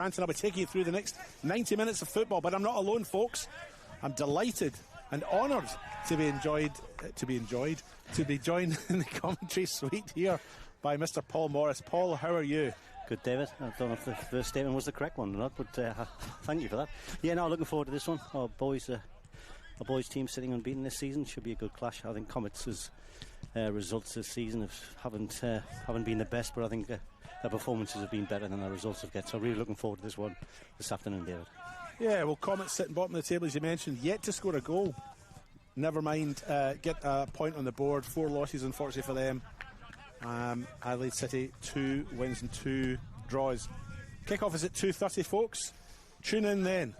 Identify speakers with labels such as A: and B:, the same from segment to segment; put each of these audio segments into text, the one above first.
A: And I'll be taking you through the next 90 minutes of football, but I'm not alone, folks. I'm delighted and honoured to be joined in the commentary suite here by Mr. Paul Morris. Paul, how are you?
B: Good, David. I don't know if the first statement was the correct one or not, but thank you for that. Yeah, no, looking forward to this one. Our boys team sitting unbeaten this season should be a good clash. I think Comets' results this season haven't been the best, but I think their performances have been better than their results have got. So really looking forward to this one this afternoon, David. Yeah,
A: well, Comets sitting bottom of the table, as you mentioned, yet to score a goal. Never mind, get a point on the board. 4 losses, unfortunately, for them. Adelaide City, 2 wins and 2 draws. Kickoff is at 2:30, folks. Tune in then.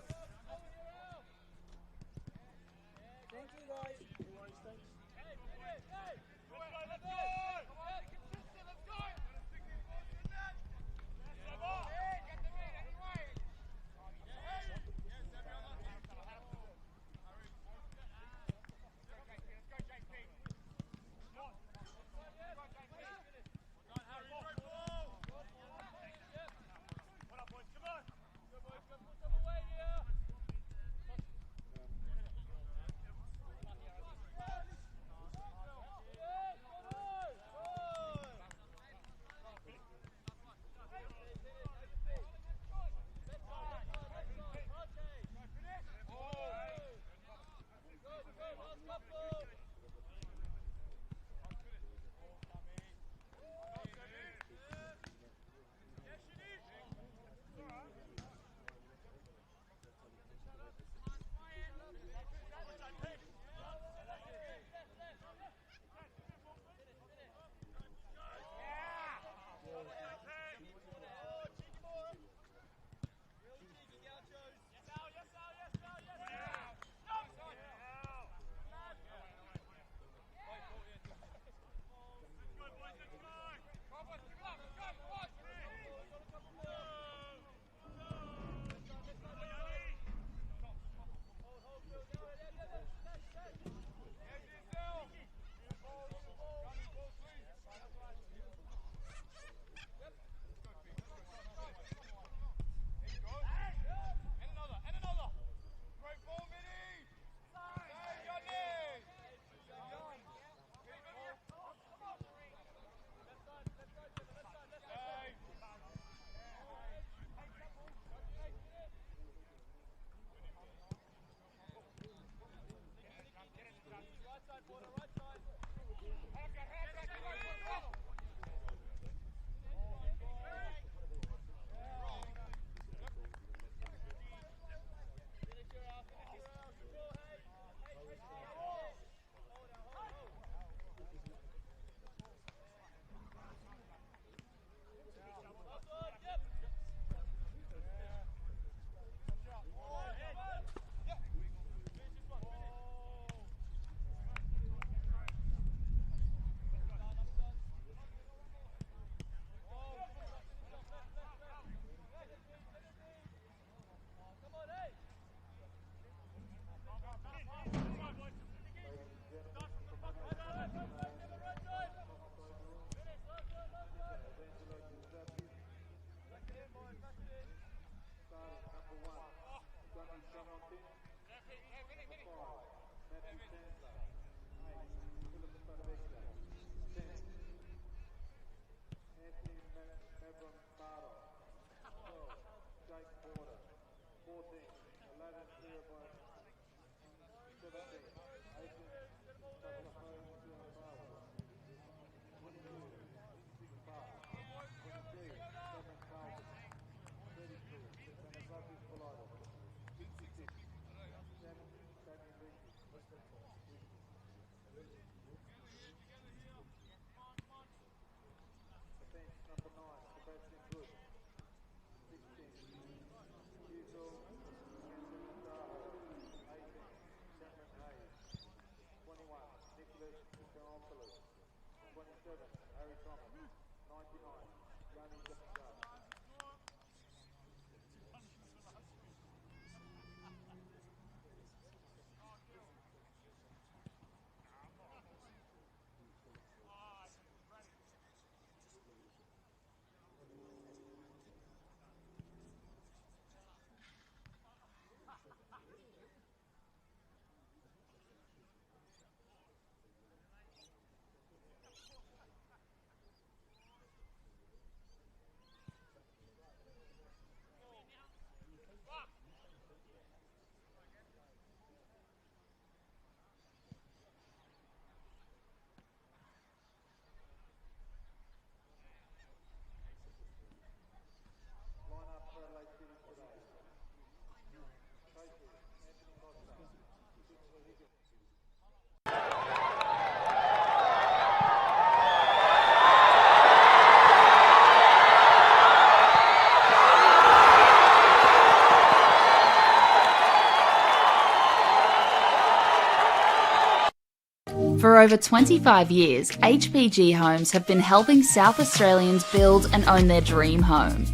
C: over 25 years, HPG Homes have been helping South Australians build and own their dream home.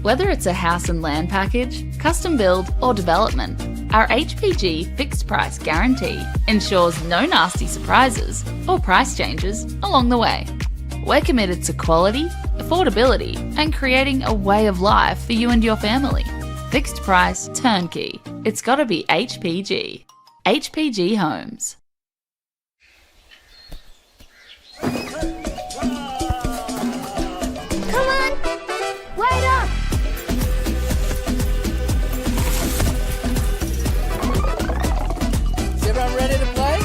C: Whether it's a house and land package, custom build or development, our HPG fixed price guarantee ensures no nasty surprises or price changes along the way. We're committed to quality, affordability and creating a way of life for you and your family. Fixed price, turnkey. It's gotta be HPG. HPG Homes.
D: Come on! Wait up!
E: Is everyone ready to play?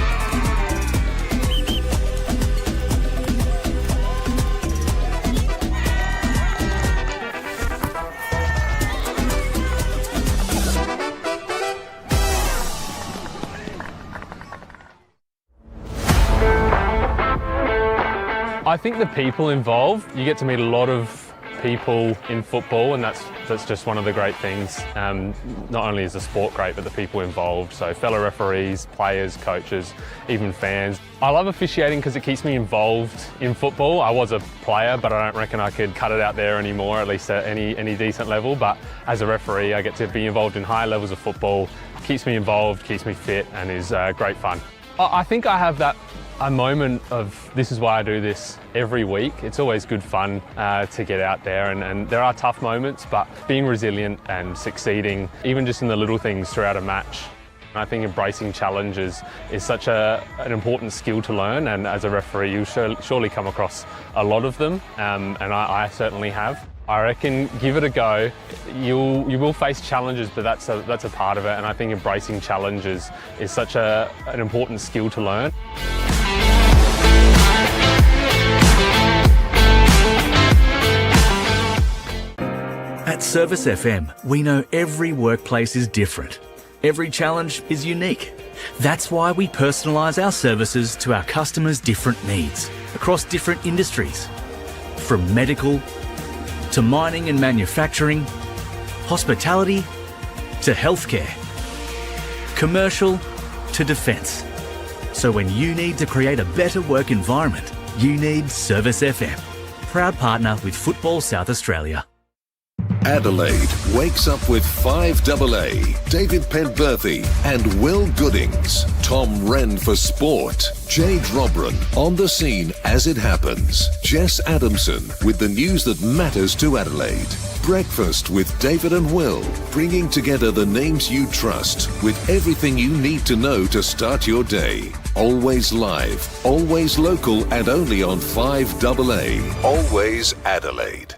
F: I think the people involved, you get to meet a lot of people in football, and that's just one of the great things. Not only is the sport great, but the people involved. So fellow referees, players, coaches, even fans. I love officiating because it keeps me involved in football. I was a player, but I don't reckon I could cut it out there anymore, at least at any decent level. But as a referee, I get to be involved in high levels of football. Keeps me involved, keeps me fit, and is great fun. I think I have a moment of this is why I do this every week. It's always good fun to get out there, and there are tough moments, but being resilient and succeeding, even just in the little things throughout a match. I think embracing challenges is such an important skill to learn, and as a referee you'll surely come across a lot of them, and I certainly have. I reckon give it a go. You will face challenges, but that's a part of it, and I think embracing challenges is such an important skill to learn.
G: At Service FM, we know every workplace is different. Every challenge is unique. That's why we personalise our services to our customers' different needs across different industries. From medical to mining and manufacturing, hospitality to healthcare, commercial to defence. So when you need to create a better work environment, you need Service FM. Proud partner with Football South Australia.
H: Adelaide wakes up with 5AA, David Penberthy and Will Goodings, Tom Wren for sport, Jade Robran on the scene as it happens, Jess Adamson with the news that matters to Adelaide, Breakfast with David and Will, bringing together the names you trust with everything you need to know to start your day. Always live, always local and only on 5AA, always Adelaide.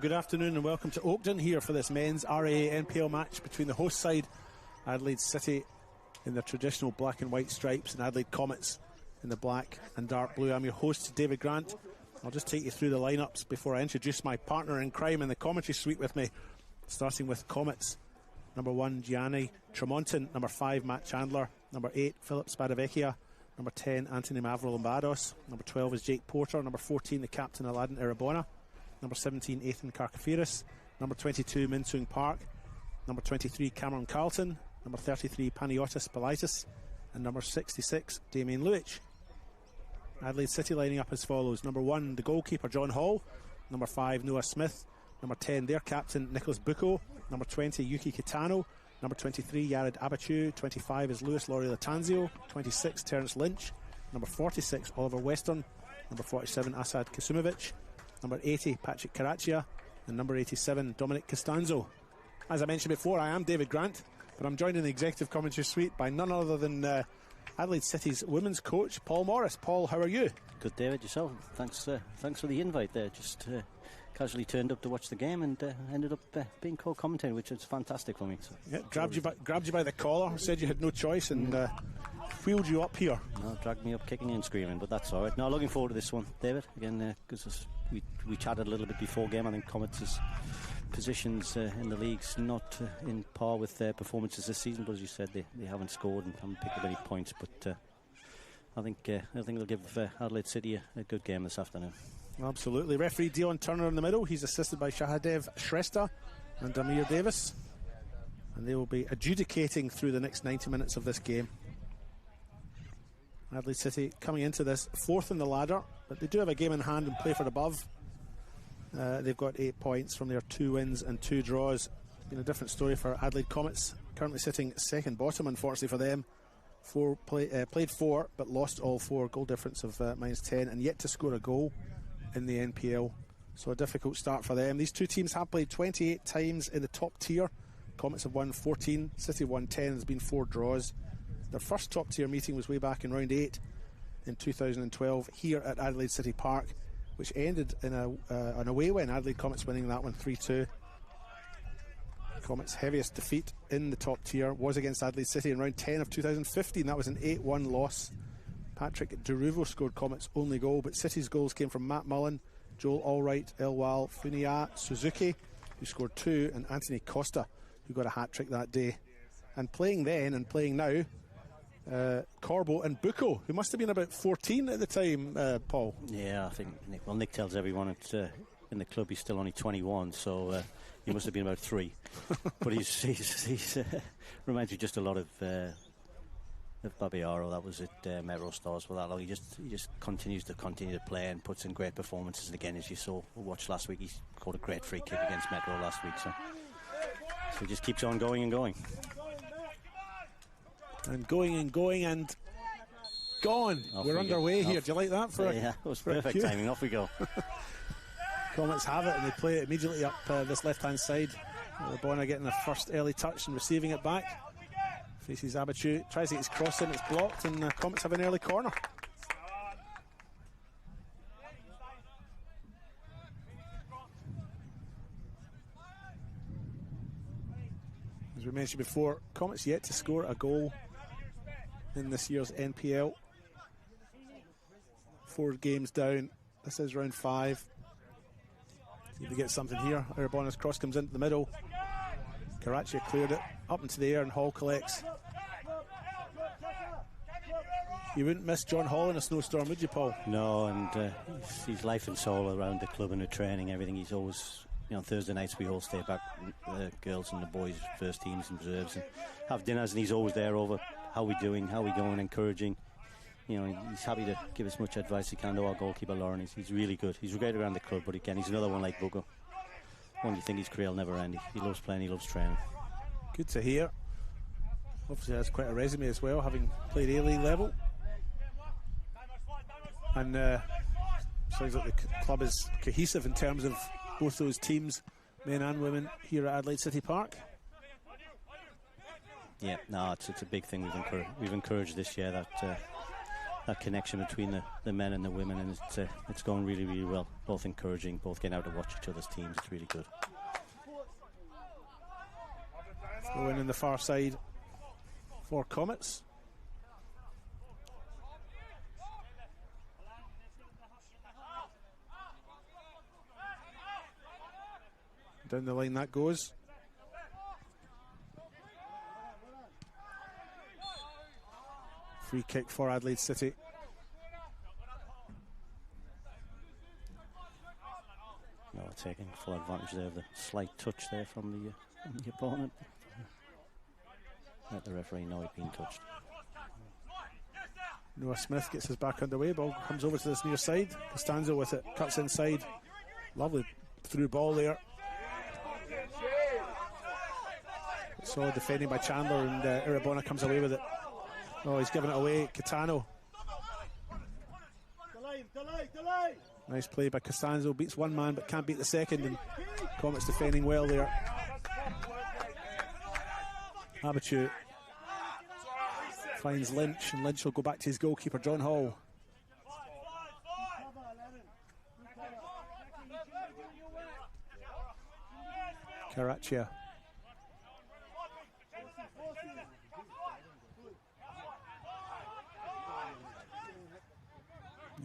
A: good afternoon and welcome to Oakden here for this men's RA NPL match between the host side, Adelaide City, in their traditional black and white stripes, and Adelaide Comets in the black and dark blue. I'm your host, David Grant. I'll just take you through the lineups before I introduce my partner in crime in the commentary suite with me, starting with Comets. Number 1, Gianni Tremonton. Number 5, Matt Chandler. Number 8, Philip Spadavecchia. Number 10, Anthony Mavro-Lombardos. Number 12 is Jake Porter. Number 14, the captain, Aladdin Irabona. Number 17, Ethan Karkafiris. Number 22, Minsung Park. Number 23, Cameron Carlton. Number 33, Paniotis Palaitis. And number 66, Damien Luich. Adelaide City lining up as follows. Number 1, the goalkeeper, John Hall. Number 5, Noah Smith. Number 10, their captain, Nicholas Bucco. Number 20, Yuki Kitano. Number 23, Yared Abachu. 25 is Luis Laurie Latanzio. 26, Terence Lynch. Number 46, Oliver Western. Number 47, Asad Kasumovic. Number 80, Patrick Caraccia. And number 87, Dominic Costanzo. As I mentioned before, I am David Grant, but I'm joined in the executive commentary suite by none other than Adelaide City's women's coach, Paul Morris. Paul, how are you?
B: Good, David. Yourself? Thanks for the invite there. Just casually turned up to watch the game and ended up being co-commentating, which is fantastic for me. So
A: yeah, grabbed you by the collar, said you had no choice, and wheeled you up here.
B: No, dragged me up kicking and screaming, but that's all right. Now, looking forward to this one, David. Again, because we chatted a little bit before game. I think Comets' positions in the league's not in par with their performances this season, but as you said, they haven't scored and haven't picked up any points. But I think they'll give Adelaide City a good game this afternoon.
A: Absolutely. Referee Dion Turner in the middle. He's assisted by Shahadev Shrestha and Amir Davis, and they will be adjudicating through the next 90 minutes of this game. Adelaide City coming into this 4th in the ladder, but they do have a game in hand and play for above. They've got 8 points from their 2 wins and 2 draws. It's been a different story for Adelaide Comets, currently sitting second bottom, unfortunately for them. Played 4 but lost all 4, goal difference of -10, and yet to score a goal in the NPL, so a difficult start for them. These two teams have played 28 times in the top tier. Comets have won 14, City won 10. There's been 4 draws. Their first top tier meeting was way back in round 8 in 2012 here at Adelaide City Park, which ended in an away win, Adelaide Comets winning that one 3-2. Comets' heaviest defeat in the top tier was against Adelaide City in round 10 of 2015. That was an 8-1 loss. Patrick Deruvo scored Comets' only goal, but City's goals came from Matt Mullen, Joel Allwright, Elwal Funia Suzuki, who scored 2, and Anthony Costa, who got a hat-trick that day. And playing then and playing now, Corbo and Bucco, who must have been about 14 at the time, Paul.
B: Yeah, I think Nick tells everyone it's in the club he's still only 21, so he must have been about 3. But he's reminds me just a lot of Babiaro. That was at Metro Stars for that long. He just continues to play and puts in great performances. And again, as you saw, watched last week, he scored a great free kick against Metro last week. So he just keeps on going and going.
A: And going and going and gone. We're underway here. Do you like that?
B: Yeah, it was perfect timing. Off we go.
A: Comets have it and they play it immediately up this left-hand side. Irabona getting the first early touch and receiving it back. Faces Abachu, tries to get his cross in, it's blocked, and Comets have an early corner. As we mentioned before, Comets yet to score a goal in this year's NPL. 4 games down. This is round 5. See if they get something here. Irabona's cross comes into the middle. Karachi cleared it up into the air, and Hall collects. You wouldn't miss John Hall in a snowstorm, would you, Paul?
B: No, and he's life and soul around the club and the training, everything. He's always, on Thursday nights we all stay back, the girls and the boys, first teams and reserves, and have dinners, and he's always there over how we're doing, how we're going, encouraging. He's happy to give as much advice he can to our goalkeeper, Lauren. He's really good. He's great around the club, but again, he's another one like Bucco. One you think his career will never end. He loves playing, he loves training.
A: Good to hear. Obviously has quite a resume as well, having played A-League level. And sounds like the club is cohesive in terms of both those teams, men and women, here at Adelaide City Park. Yeah,
B: no, it's a big thing we've encouraged this year, that connection between the men and the women, and it's going really, really well. Both encouraging, both getting out to watch each other's teams. It's really good.
A: Throw in the far side for Comets. Down the line that goes. Free kick for Adelaide City.
B: No, taking full advantage there of the slight touch there from the opponent. Let the referee know he'd been touched.
A: Noah Smith gets his back underway. Ball comes over to this near side. Costanzo with it, cuts inside. Lovely through ball there. So defending by Chandler, and Irabona comes away with it. Oh, he's giving it away. Catano. Nice play by Costanzo. Beats one man but can't beat the second, and Comets defending well there. Abitu finds Lynch, and Lynch will go back to his goalkeeper, John Hall. Karachia.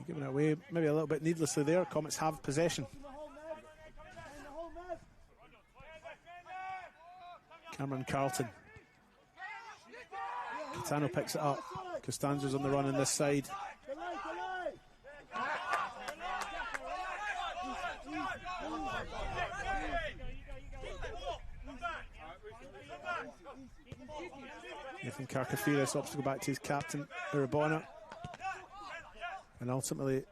A: Giving it away, maybe a little bit needlessly there. Comets have possession. Cameron Carlton. Catano picks it up. Costanzo's on the run on this side. Nathan Karkafiris opts to go back to his captain, Irabona. And ultimately,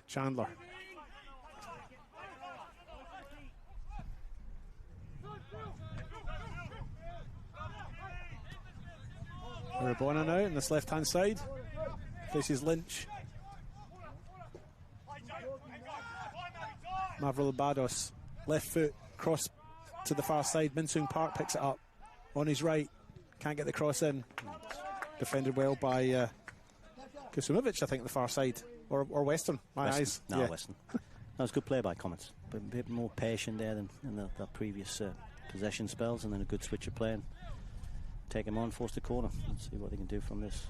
A: Chandler. Irabona now on this left-hand side. Faces Lynch. Mavril Bados, left foot, cross to the far side. Minsung Park picks it up. On his right, can't get the cross in. Defended well by Kusumovic, I think, at the far side. Or Western, my
B: Western.
A: eyes.
B: No,
A: yeah.
B: Western. That was a good play by Comets. But a bit more patient there than in the previous possession spells, and then a good switch of play. Take him on, force the corner. Let's see what they can do from this.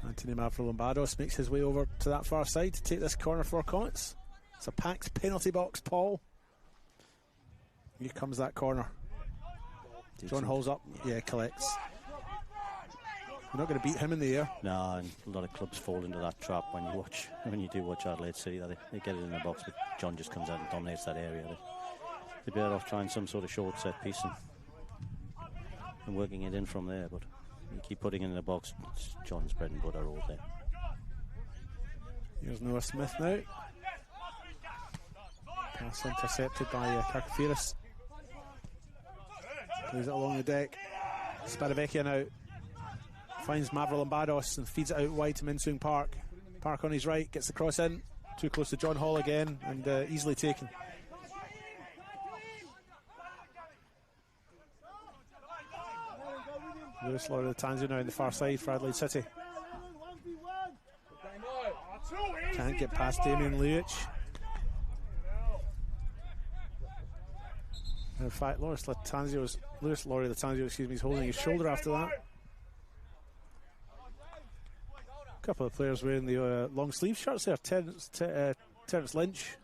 A: Anthony Mavro-Lombardos makes his way over to that far side to take this corner for Comets. It's a packed penalty box, Paul. Here comes that corner. John Hall's up. Yeah, collects. You're not going to beat him in the air.
B: No, and a lot of clubs fall into that trap when you do watch Adelaide City. They get it in the box, but John just comes out and dominates that area. They're better off trying some sort of short set piece and working it in from there. But you keep putting it in the box, it's John's bread and butter all day.
A: Here's Noah Smith now. Pass intercepted by Karkafiris. Plays it along the deck. Spadavecchia now finds Mavro-Lombardos and feeds it out wide to Minsung Park. Park on his right, gets the cross in. Too close to John Hall again, and easily taken. Lewis Laurie-Latanzio now on the far side for Adelaide City. Can't get past Damien Luic. In fact, Lewis Laurie-Latanzio, is holding his shoulder after that. A couple of players wearing the long sleeve shirts there. Terence Lynch,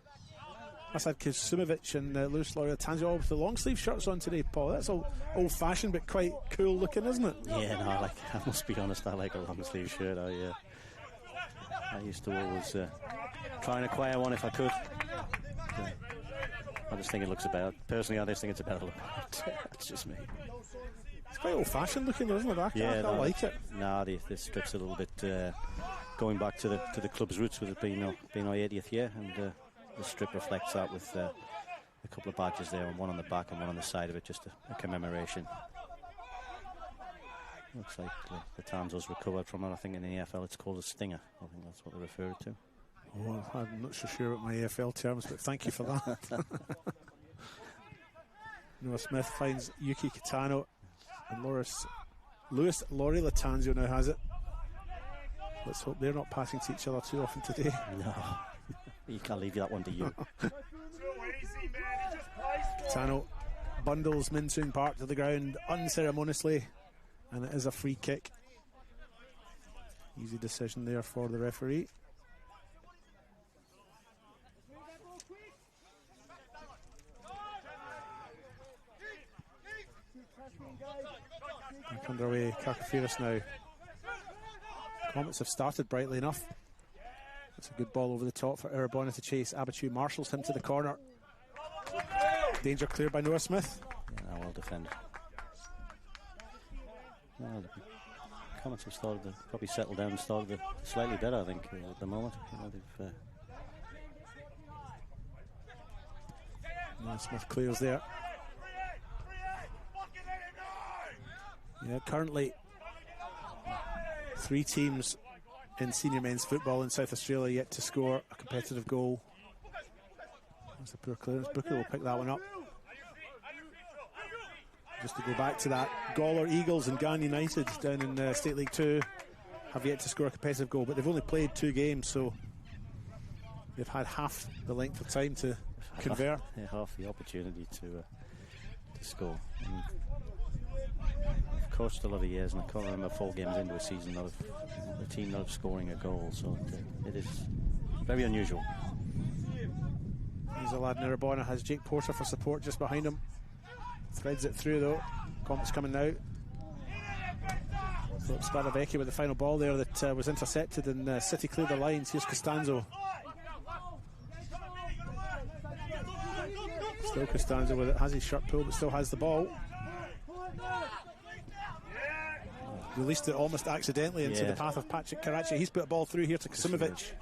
A: Asad Kusumovic, and Lewis Laurie-Latanzio all with the long sleeve shirts on today, Paul. That's all old fashioned but quite cool looking, isn't it?
B: Yeah, no, I must be honest, I like a long sleeve shirt. I used to always try and acquire one if I could. I just think it looks about. Personally, I just think it's a better look. That's just me.
A: It's quite old-fashioned looking, isn't it? I like it.
B: No, the strip's a little bit going back to the club's roots, with it being our 80th year, and the strip reflects that with a couple of badges there, and one on the back and one on the side of it, just a commemoration. Looks like the Tanzo's recovered from it. I think in the AFL it's called a stinger. I think that's what they refer to.
A: Oh, I'm not so sure about my AFL terms, but thank you for that. Noah Smith finds Yuki Kitano, and Lewis Laurie-Latanzio now has it. Let's hope they're not passing to each other too often today.
B: No, you can't leave that one to you.
A: Tano bundles Min Soon Park to the ground unceremoniously, and it is a free kick. Easy decision there for the referee. Back underway, Carcaferis now. Comets have started brightly enough. It's a good ball over the top for Irabona to chase. Abichu marshals him to the corner. Danger cleared by Noah Smith.
B: Yeah, well defended. Well, the Comets have started to probably settle down and started slightly better, I think, at the moment. They've,
A: Noah Smith clears there. Yeah, currently 3 teams in senior men's football in South Australia yet to score a competitive goal. That's a poor clearance. Booker will pick that one up. Just to go back to that, Gawler Eagles and Ghan United down in State League 2 have yet to score a competitive goal, but they've only played 2 games, so they've had half the length of time to convert.
B: Half the opportunity to score. And I've coached a lot of years, and I can't remember 4 games into a season of the team not scoring a goal, so it is very unusual.
A: He's a lad in Irabona, has Jake Porter for support just behind him. Threads it through though. Comets coming now. Philip Spadavecchi with the final ball there that was intercepted, and City cleared the lines. Here's Costanzo. Still Costanzo with it, has his shirt pulled but still has the ball. Released it almost accidentally into the path of Patrick Karachi. He's put a ball through here to Kasimovic.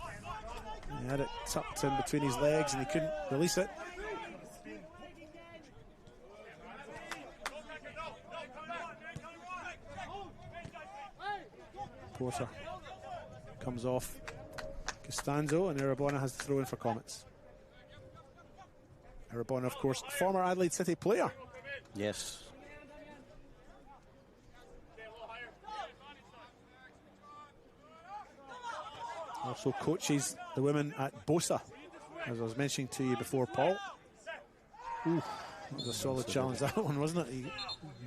A: He had it tucked in between his legs and he couldn't release it. Porter comes off Costanzo, and Irabona has the throw in for Comets. Irabona, of course, former Adelaide City player.
B: Yes.
A: Also coaches the women at Bosa, as I was mentioning to you before, Paul. Ooh, that was a solid challenge, that one, wasn't it?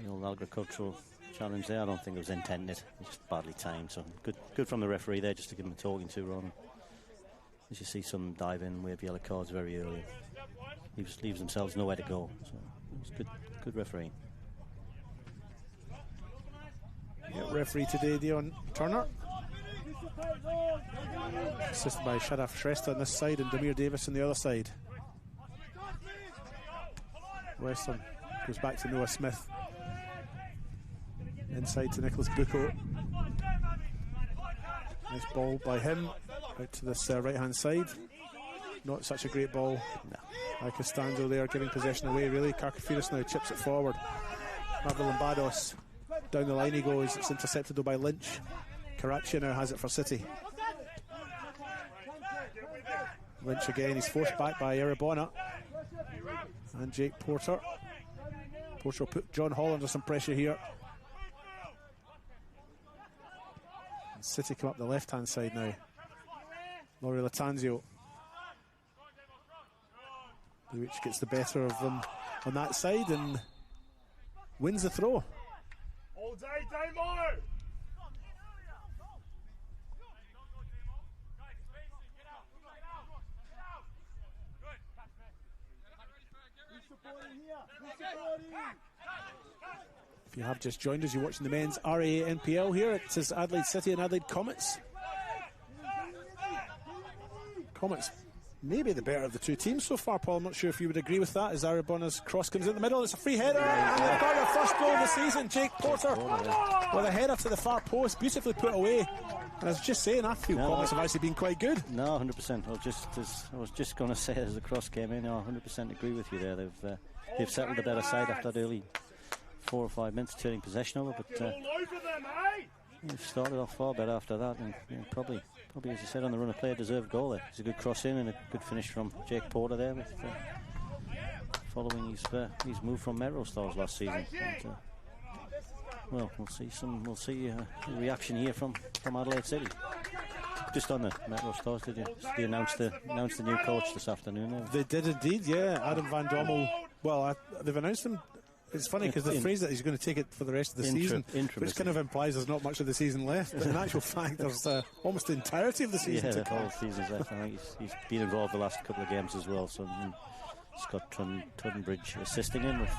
B: The old agricultural challenge there. I don't think it was intended. It was just badly timed. So good from the referee there, just to give him a talking to, Ron. As you see some dive in, wave yellow cards very early. Leaves themselves nowhere to go. So it was good refereeing.
A: Yeah, referee today, Dion Turner. Assisted by Sharaf Shrestha on this side and Demir Davis on the other side. Western goes back to Noah Smith. Inside to Nicholas Bucco. Nice ball by him out to this right hand side. Not such a great ball. By Costanzo there, giving possession away really. Carcaferis now chips it forward. Marvel Lambados down the line he goes. It's intercepted though by Lynch. Karachi now has it for City. Lynch again, he's forced back by Irabona and Jake Porter. Porter will put John Hall under some pressure here. And City come up the left hand side now. Laurie Latanzio, which gets the better of them on that side and wins the throw.
E: All day, Damo!
A: If you have just joined us, you're watching the men's RAA NPL here. It says Adelaide City and Adelaide Comets. Comets maybe the better of the 2 teams so far, Paul. I'm not sure if you would agree with that, as Arabona's cross comes in the middle. It's a free header, and they've got their first goal of the season. Jake Porter with a header to the far post, beautifully put away. And I was just saying, I feel Comets have actually been quite good.
B: No, 100%. I was just going to say, as the cross came in, I 100% agree with you there. They've settled a better side after the early 4 or 5 minutes turning possession over, but they've started off far better after that, and probably, as you said, on the run of play, a deserved goal there. It's a good cross in and a good finish from Jake Porter there, with, following his move from Melrose Stars last season. well, we'll see a reaction here from Adelaide City. Just on the Metro Stars, did you? They announced the new coach this afternoon.
A: They did indeed, yeah. Adam Van Dommel. Well, they've announced him. It's funny because the phrase that he's going to take it for the rest of the season, which kind of implies there's not much of the season left. But in actual fact, there's almost the entirety of the season to come.
B: Yeah, the whole season's left. I think he's been involved the last couple of games as well. So Scott Tuddenbridge assisting him with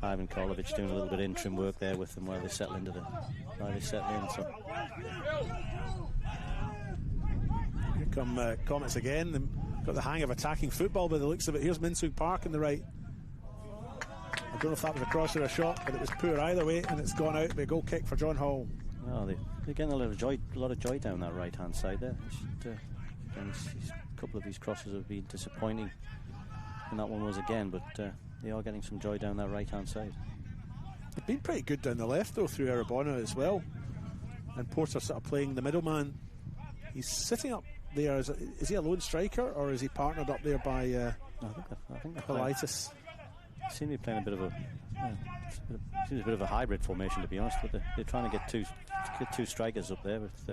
B: Ivan Karlovic doing a little bit of interim work there with them while they settle in. So
A: here come Comets again. They've got the hang of attacking football by the looks of it. Here's Minsug Park on the right. I don't know if that was a cross or a shot, but it was poor either way, and it's gone out by a goal kick for John Hall.
B: Oh, they're getting a lot of joy down that right hand side there. A couple of these crosses have been disappointing, and that one was again, but they are getting some joy down that right hand side.
A: They've been pretty good down the left though through Arabona as well, and Porter sort of playing the middleman. He's sitting up there. Is he a lone striker, or is he partnered up there by
B: I think
A: Politis?
B: Seem to be playing a bit of a hybrid formation, to be honest. But they're trying to get two strikers up there with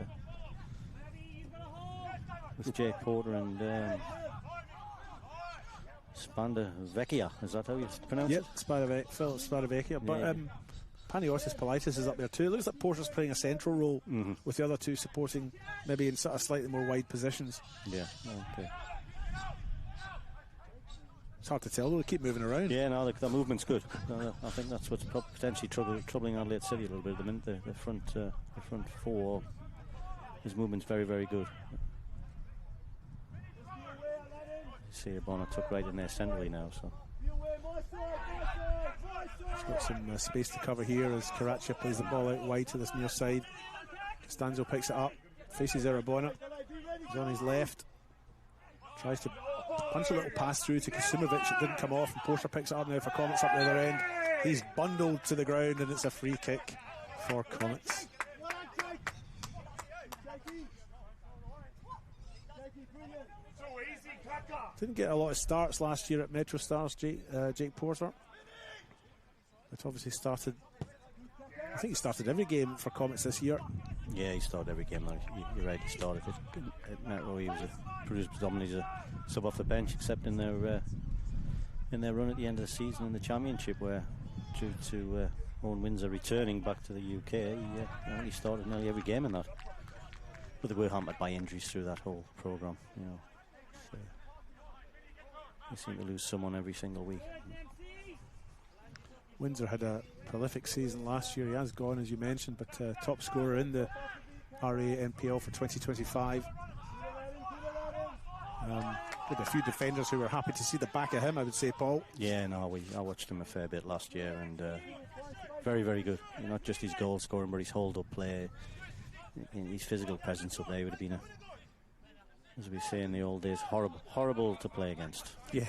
B: Jay Porter and Spandavecchia. Is that how you pronounce it?
A: Philip Spandavecchia. But Paniotis Politis is up there too. It looks like Porter's playing a central role with the other two supporting, maybe in sort of slightly more wide positions.
B: Yeah. Okay.
A: It's hard to tell though, they keep moving around.
B: Yeah, no, the movement's good. I think that's what's potentially troubling Adelaide City a little bit at the minute. The front four, his movement's very, very good. See, Bonner took right in there centrally now, so.
A: He's got some space to cover here as Karachi plays the ball out wide to this near side. Costanzo picks it up, faces Arabona. He's on his left. Tries to punch a little pass through to Kasumovic. It didn't come off, and Porter picks it up now for Comets up the other end. He's bundled to the ground, and it's a free kick for Comets. Didn't get a lot of starts last year at Metro Stars, Jake Porter. But obviously started, I think he started every game for Comets this year.
B: Yeah, he started every game. You're right, he started at Metro. He was predominantly a sub off the bench, except in their run at the end of the season in the Championship, where due to Owen Windsor returning back to the UK, he started nearly every game in that. But they were hampered by injuries through that whole programme, you know. So they seem to lose someone every single week.
A: Windsor had a prolific season last year. He has gone, as you mentioned, but top scorer in the RA NPL for 2025. Had a few defenders who were happy to see the back of him, I would say, Paul.
B: Yeah, no, I watched him a fair bit last year, and very, very good. Not just his goal scoring, but his hold-up play, his physical presence up there would have been, as we say in the old days, horrible to play against. Yeah.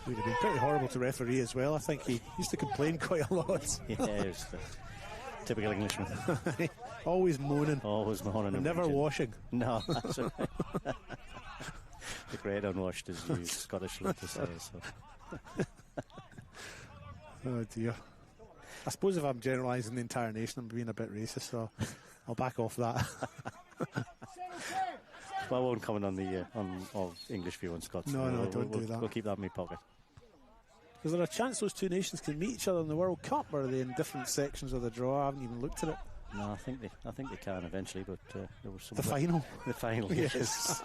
A: Would have been pretty horrible to referee as well. I think he used to complain quite a lot.
B: Yeah, it was the typical Englishman.
A: Always moaning.
B: Always moaning.
A: And never washing.
B: No, that's right. The great unwashed, as you Scottish love to say. So.
A: Oh dear. I suppose if I'm generalising the entire nation, I'm being a bit racist, so I'll back off that.
B: Well, I won't comment on the on English view on Scots.
A: No, don't do that.
B: We'll keep that in my pocket.
A: Is there a chance those two nations can meet each other in the World Cup, or are they in different sections of the draw? I haven't even looked at it.
B: No, I think they can eventually, but there was some.
A: The final.
B: The final.
A: Yes.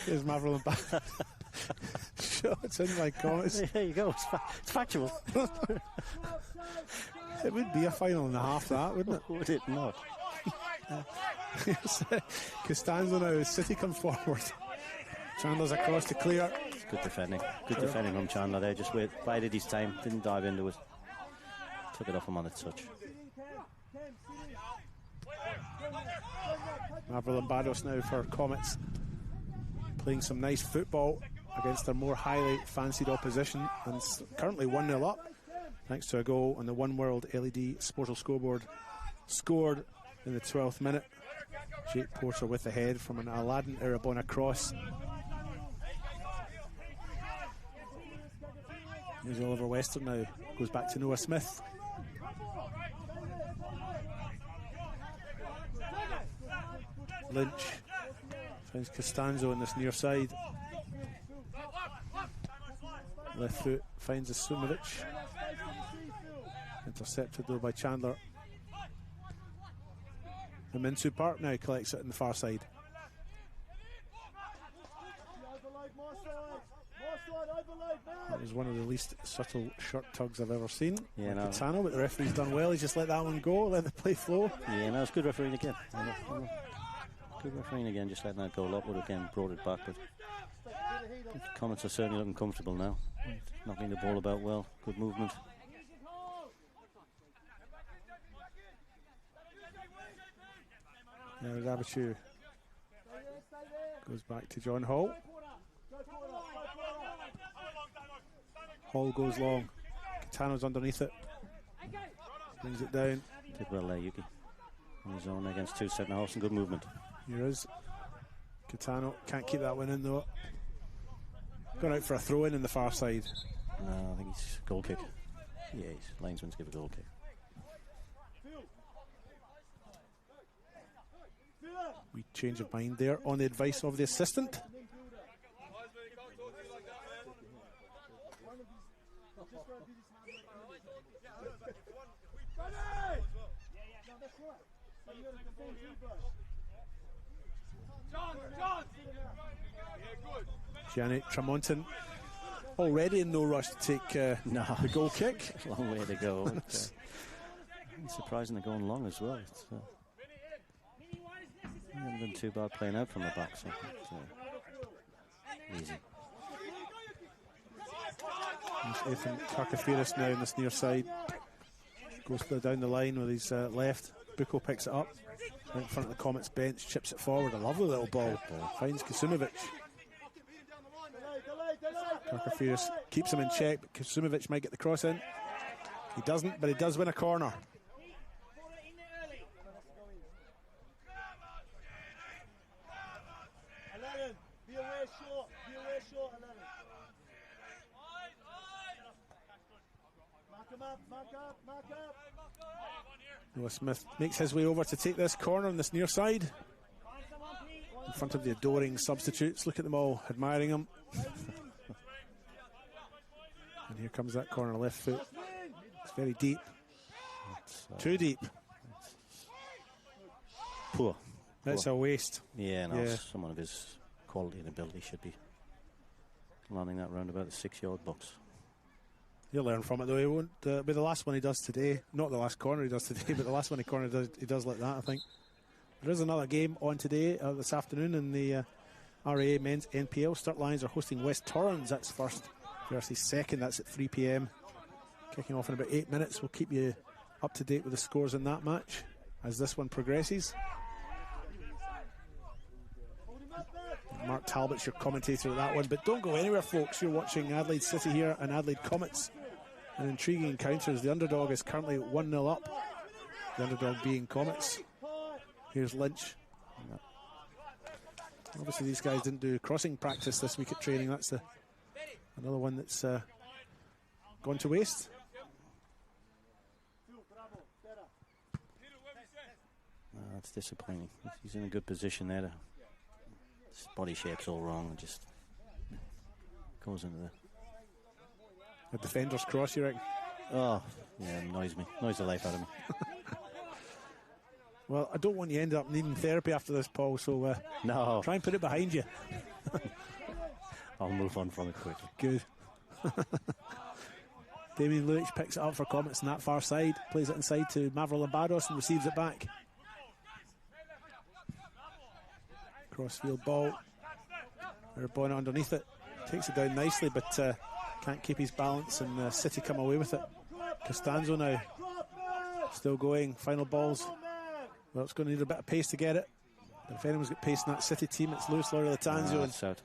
A: Here's Maverill and back. Shots in by Comets.
B: There you go. It's factual.
A: It would be a final and a half, that, wouldn't it?
B: Would it not?
A: Costanzo now, City come forward. Chandler's across to clear.
B: Good defending. Good defending from Chandler there. Just bided his time. Didn't dive into it. Took it off him on the touch.
A: Maverill and Bados now for Comets. Playing some nice football against their more highly fancied opposition. And currently 1-0 up. Thanks to a goal on the One World LED Sportal scoreboard. Scored in the 12th minute. Jake Porter with the head from an Aladdin Irabona cross. Here's Oliver Western now. Goes back to Noah Smith. Lynch finds Costanzo on this near side. Left foot finds Asumovic. Intercepted though by Chandler. Minsu Park now collects it on the far side. That was one of the least subtle shirt tugs I've ever seen.
B: Yeah, no.
A: Catano, but the referee's done well. He's just let that one go, let the play flow.
B: Yeah, no, it's good refereeing again. Good refereeing again, just letting that go. Lockwood again brought it back, but the Comets are certainly looking comfortable now. Knocking the ball about well, good movement.
A: There's Abichu. Goes back to John Hall. Hall goes long. Catano's underneath it. Brings it down.
B: Did well there, Yuki. On his own against two centre halves and good movement.
A: Here is Catano. Can't keep that one in though. Gone out for a throw in the far side.
B: No, I think he's goal kick. Yeah, his linesman's give a goal kick.
A: We change of mind there on the advice of the assistant. Janet Tramontan already in no rush to take the goal kick.
B: Long way to go. It's surprising they're going long as well. It's, haven't been too bad playing out from the back, so easy.
A: Ethan Karkafiris now in this near side. Goes down the line with his left. Buko picks it up. Right in front of the Comets bench, chips it forward. A lovely little ball. Finds Kasumovic. Karkafiris keeps him in check, but Kasumovic might get the cross in. He doesn't, but he does win a corner. Noah Smith makes his way over to take this corner on this near side. In front of the adoring substitutes. Look at them all admiring him. And here comes that corner left foot. It's very deep. Too deep.
B: Poor.
A: That's a waste.
B: Yeah, no, someone of his quality and ability should be landing that round about the 6-yard box.
A: He'll learn from it though. He won't be the last one he does today. Not the last corner he does today, but the last one he does like that, I think. There is another game on today, this afternoon, in the RAA Men's NPL. Sturt Lions are hosting West Torrens. That's first versus second. That's at 3 p.m. Kicking off in about 8 minutes. We'll keep you up to date with the scores in that match as this one progresses. Mark Talbot's your commentator of that one, but don't go anywhere, folks. You're watching Adelaide City here and Adelaide Comets. An intriguing encounter as the underdog is currently 1-0 up. The underdog being Comets. Here's Lynch. Obviously these guys didn't do crossing practice this week at training. That's another one that's gone to waste.
B: That's disappointing. He's in a good position there. His body shape's all wrong and just goes into
A: the defender's cross, you reckon?
B: Oh, yeah, annoys me. Annoys the life out of me.
A: Well, I don't want you to end up needing therapy after this, Paul, so
B: no.
A: Try and put it behind you.
B: I'll move on from it quickly.
A: Good. Damien Luich picks it up for Comets on that far side, plays it inside to Mavro Lambados and receives it back. Crossfield ball. Bonnet underneath it. Takes it down nicely, but can't keep his balance, and City come away with it. Costanzo now. Still going. Final balls. Well, it's going to need a bit of pace to get it. But if anyone's got pace in that City team, it's Luis Laurie Latanzio.
B: It's out.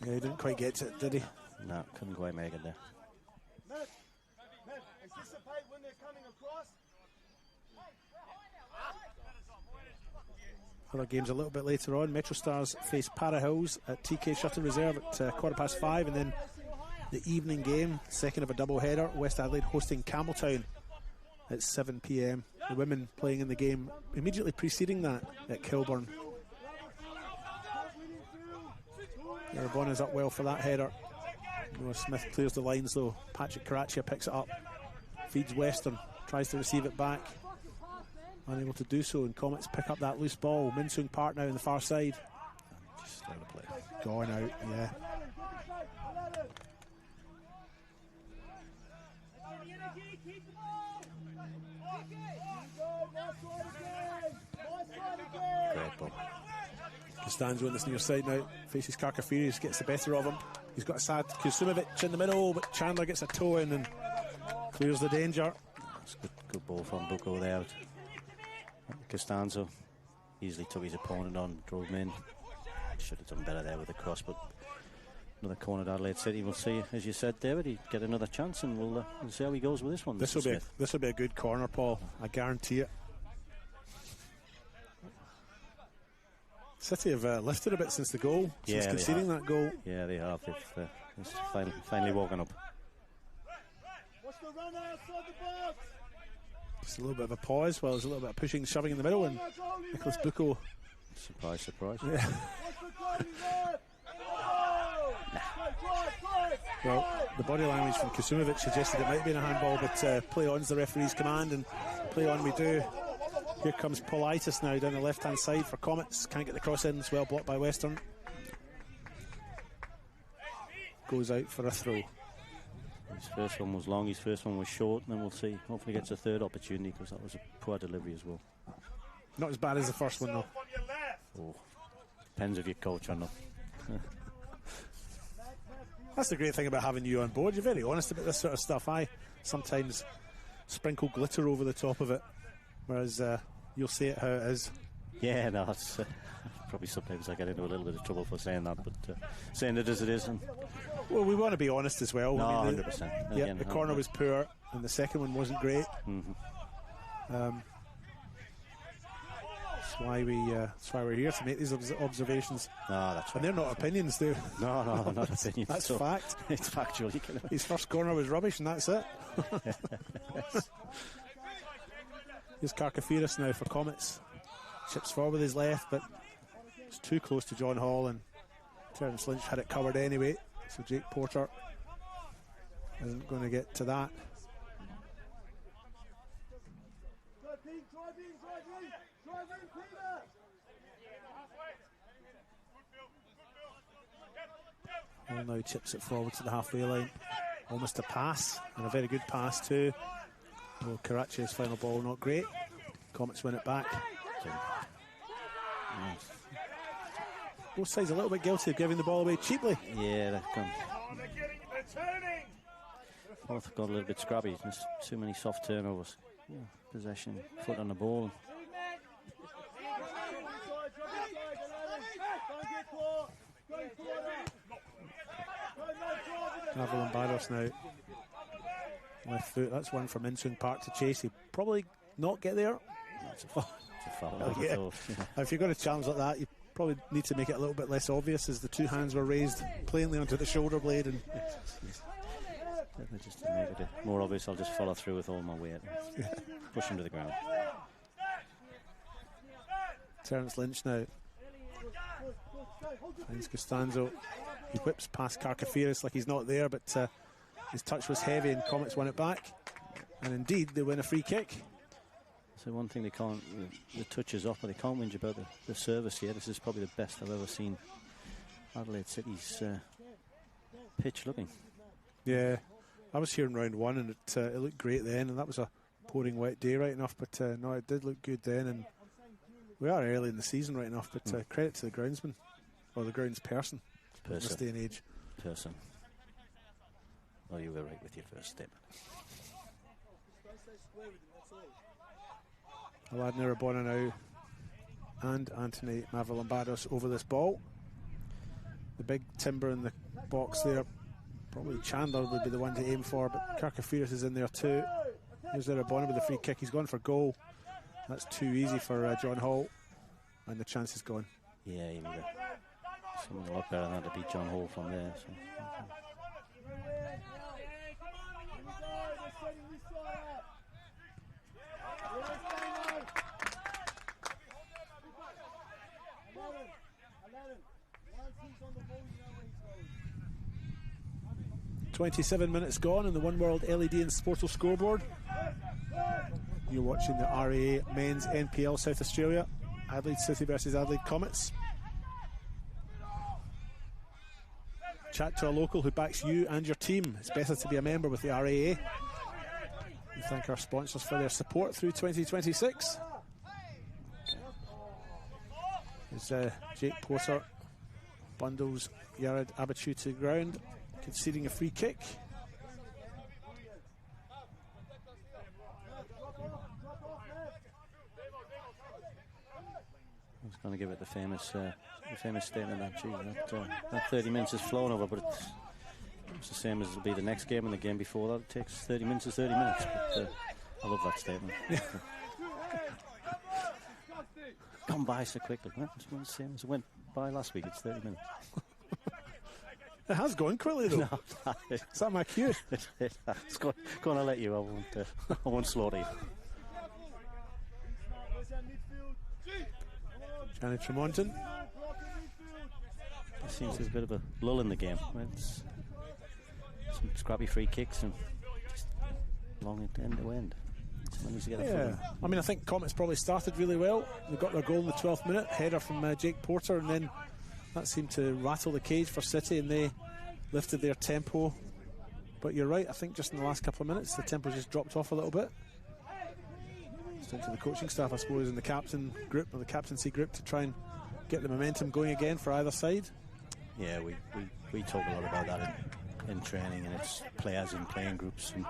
A: Yeah, he didn't quite get to it, did he?
B: No, couldn't quite make it there.
E: Anticipate when they're coming across.
A: Other games a little bit later on. Metro Stars face Para Hills at TK Shuttle Reserve at 5:15, and then the evening game, second of a double header. West Adelaide hosting Campbelltown at 7 p.m. The women playing in the game immediately preceding that at Kilburn. Arabona's up well for that header. Noah Smith clears the lines though. Patrick Karachia picks it up, feeds Western, tries to receive it back, unable to do so, and Comets pick up that loose ball. Min Soong Park now on the far side.
B: Just slow the play.
A: Gone out, yeah.
B: Great ball.
A: Costanzo on this near side now, faces Karkafiris, gets the better of him. He's got a sad Kusumovic in the middle, but Chandler gets a toe in and clears the danger.
B: That's good ball from Bucco there. Costanzo easily took his opponent on, drove him in. Should have done better there with the cross, but another corner at Adelaide City. We'll see, as you said, David, he'd get another chance, and we'll see how he goes with this one.
A: This will be a good corner, Paul. I guarantee it. City have lifted a bit since the goal, since conceding that goal.
B: Yeah, they have. They've finally woken up.
E: What's the run outside the box?
A: Just a little bit of a pause while there's a little bit of pushing, shoving in the middle, and Nicholas Bucco.
B: Surprise, surprise.
A: Yeah. Well, the body language from Kusumovic suggested it might be in a handball, but play on's the referee's command, and play on we do. Here comes Paulitis now down the left-hand side for Comets. Can't get the cross in, it's well blocked by Western. Goes out for a throw.
B: His first one was long, his first one was short, and then we'll see. Hopefully gets a third opportunity, because that was a poor delivery as well.
A: Not as bad as the first one though.
B: Oh, depends if you're coach or not.
A: That's the great thing about having you on board. You're very honest about this sort of stuff. I sometimes sprinkle glitter over the top of it, whereas you'll say it how it is.
B: Yeah, no, it's probably sometimes I get into a little bit of trouble for saying that, but saying it as it is. And
A: well, we want to be honest as well.
B: No,
A: I mean,
B: 100%.
A: Yeah,
B: Again,
A: the corner was poor, and the second one wasn't great.
B: Mm-hmm.
A: That's why we're here, to make these observations.
B: No, that's right.
A: And they're not opinions, though.
B: No, not opinions.
A: That's
B: so
A: fact.
B: It's factual.
A: His first corner was rubbish, and that's it. Here's Karkafiris now for Comets. Chips forward with his left, but it's too close to John Hall, and Terence Lynch had it covered anyway, so Jake Porter isn't going to get to that. Hall now chips it forward to the halfway line. Almost a pass, and a very good pass too. Well, Karachi's final ball not great. Comets win it back. Both sides a little bit guilty of giving the ball away cheaply.
B: Yeah, they've gone. Both got a little bit scrappy. There's too many soft turnovers. Yeah, possession, foot on the ball.
A: Avalon Barros now. Left foot, that's one from Min Soong Park to chase. He'll probably not get there.
B: It's a foul.
A: Yeah. If you're going to challenge like that, you probably need to make it a little bit less obvious, as the two hands were raised plainly onto the shoulder blade. And
B: just to make it more obvious, I'll just follow through with all my weight and push him to the ground.
A: Terence Lynch now finds Costanzo. He whips past Karkafiris like he's not there, but his touch was heavy, and Comets won it back. And indeed, they win a free kick.
B: So one thing they can't, the touch is off, but they can't whinge about the service here. This is probably the best I've ever seen Adelaide City's pitch looking.
A: Yeah, I was here in round one, and it looked great then, and that was a pouring wet day right enough, but no, it did look good then, and we are early in the season right enough, but credit to the groundsman, or the grounds person in this day and age.
B: Person. Oh, you were right with your first statement.
A: Aladin Irabona now and Anthony Mavrolambados over this ball. The big timber in the box there, probably Chandler would be the one to aim for, but Karkafiris is in there too. Here's Irabona with the free kick. He's gone for goal. That's too easy for John Hall, and the chance is gone.
B: Yeah, you need someone a lot better than that to beat John Hall from there. So.
E: on the ball, you know where he's going.
A: 27 minutes gone on the One World LED and Sportal scoreboard. You're watching the RAA Men's NPL South Australia. Adelaide City versus Adelaide Comets. Chat to a local who backs you and your team. It's better to be a member with the RAA. We thank our sponsors for their support through 2026. As Jake Porter bundles Yared Abachu to the ground, conceding a free kick.
B: I was going to give it the famous statement that, that 30 minutes has flown over, but it's the same as it'll be the next game and the game before that. It takes 30 minutes is 30 minutes, but I love that statement. Gone by so quickly. It's the same as it went by last week. It's 30 minutes.
A: It has gone quickly though.
B: No,
A: is that my cue?
B: It's going to let you. I won't slaughter you.
A: Johnny Tremonton.
B: It seems there's a bit of a lull in the game. It's some scrappy free kicks and just long end to end.
A: I mean, I think Comets probably started really well. They got their goal in the 12th minute, header from Jake Porter, and then that seemed to rattle the cage for City, and they lifted their tempo. But you're right, I think just in the last couple of minutes the tempo just dropped off a little bit. It's down to the coaching staff, I suppose, and the captain group or the captaincy group to try and get the momentum going again for either side.
B: Yeah, we talk a lot about that in training, and it's players in playing groups and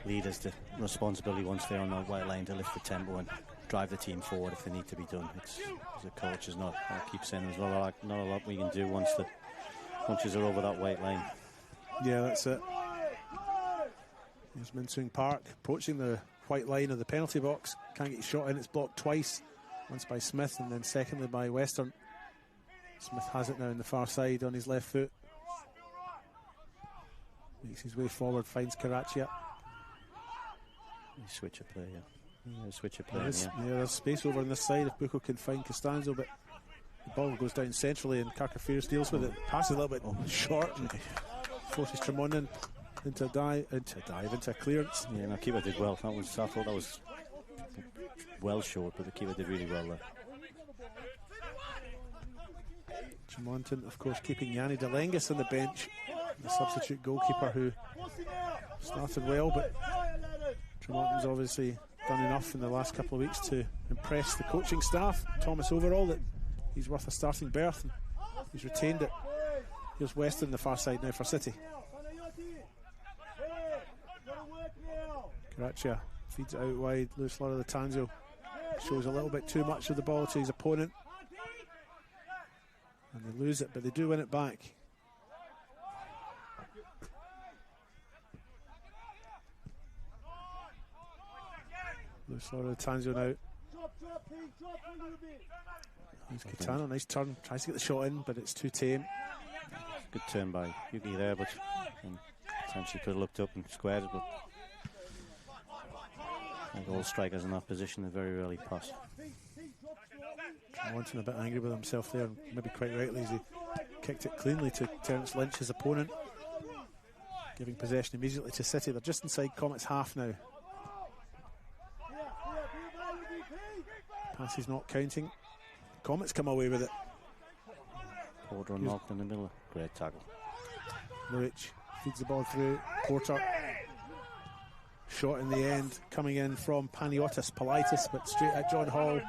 B: leaders the responsibility once they're on the white line to lift the tempo and drive the team forward if they need to be done. It's, as a coach, is not. I keep saying there's not a lot we can do once the punches are over that white line.
A: Yeah, that's it. Here's Min Soong Park approaching the white line of the penalty box. Can't get his shot in. It's blocked twice. Once by Smith and then secondly by Western. Smith has it now on the far side on his left foot. Makes his way forward, finds Karachi.
B: Switch of play, switch of play.
A: There's space over on this side if Bucco can find Costanzo, but the ball goes down centrally and Carcaferos deals with it. Passes a little bit short and forces Tremonton into a clearance.
B: Yeah, no, keeper did well. I thought that was well short, but the keeper did really well there.
A: Tremonton, of course, keeping Yanni Delengis on the bench, the substitute goalkeeper who started well, but Tremonton's obviously done enough in the last couple of weeks to impress the coaching staff, Thomas Overall, that he's worth a starting berth, and he's retained it. Here's Western on the far side now for City. Karachi feeds it out wide. Luis Laura Tanzo shows a little bit too much of the ball to his opponent, and they lose it, but they do win it back. Luis Laura Tanzo now. Here's Kitano, nice turn, tries to get the shot in, but it's too tame.
B: Good turn by Yuki there, but potentially could have looked up and squared it, but I think all strikers in that position, they very rarely pass.
A: Tremonton a bit angry with himself there, maybe quite rightly, as he kicked it cleanly to Terence Lynch, his opponent, giving possession immediately to City. They're just inside Comets half now. Pass is not counting. Comets come away with it.
B: Porter knocked in the middle. Great tackle.
A: Luich feeds the ball through. Porter. Shot in the end coming in from Paniotis Politis, but straight at John Hall.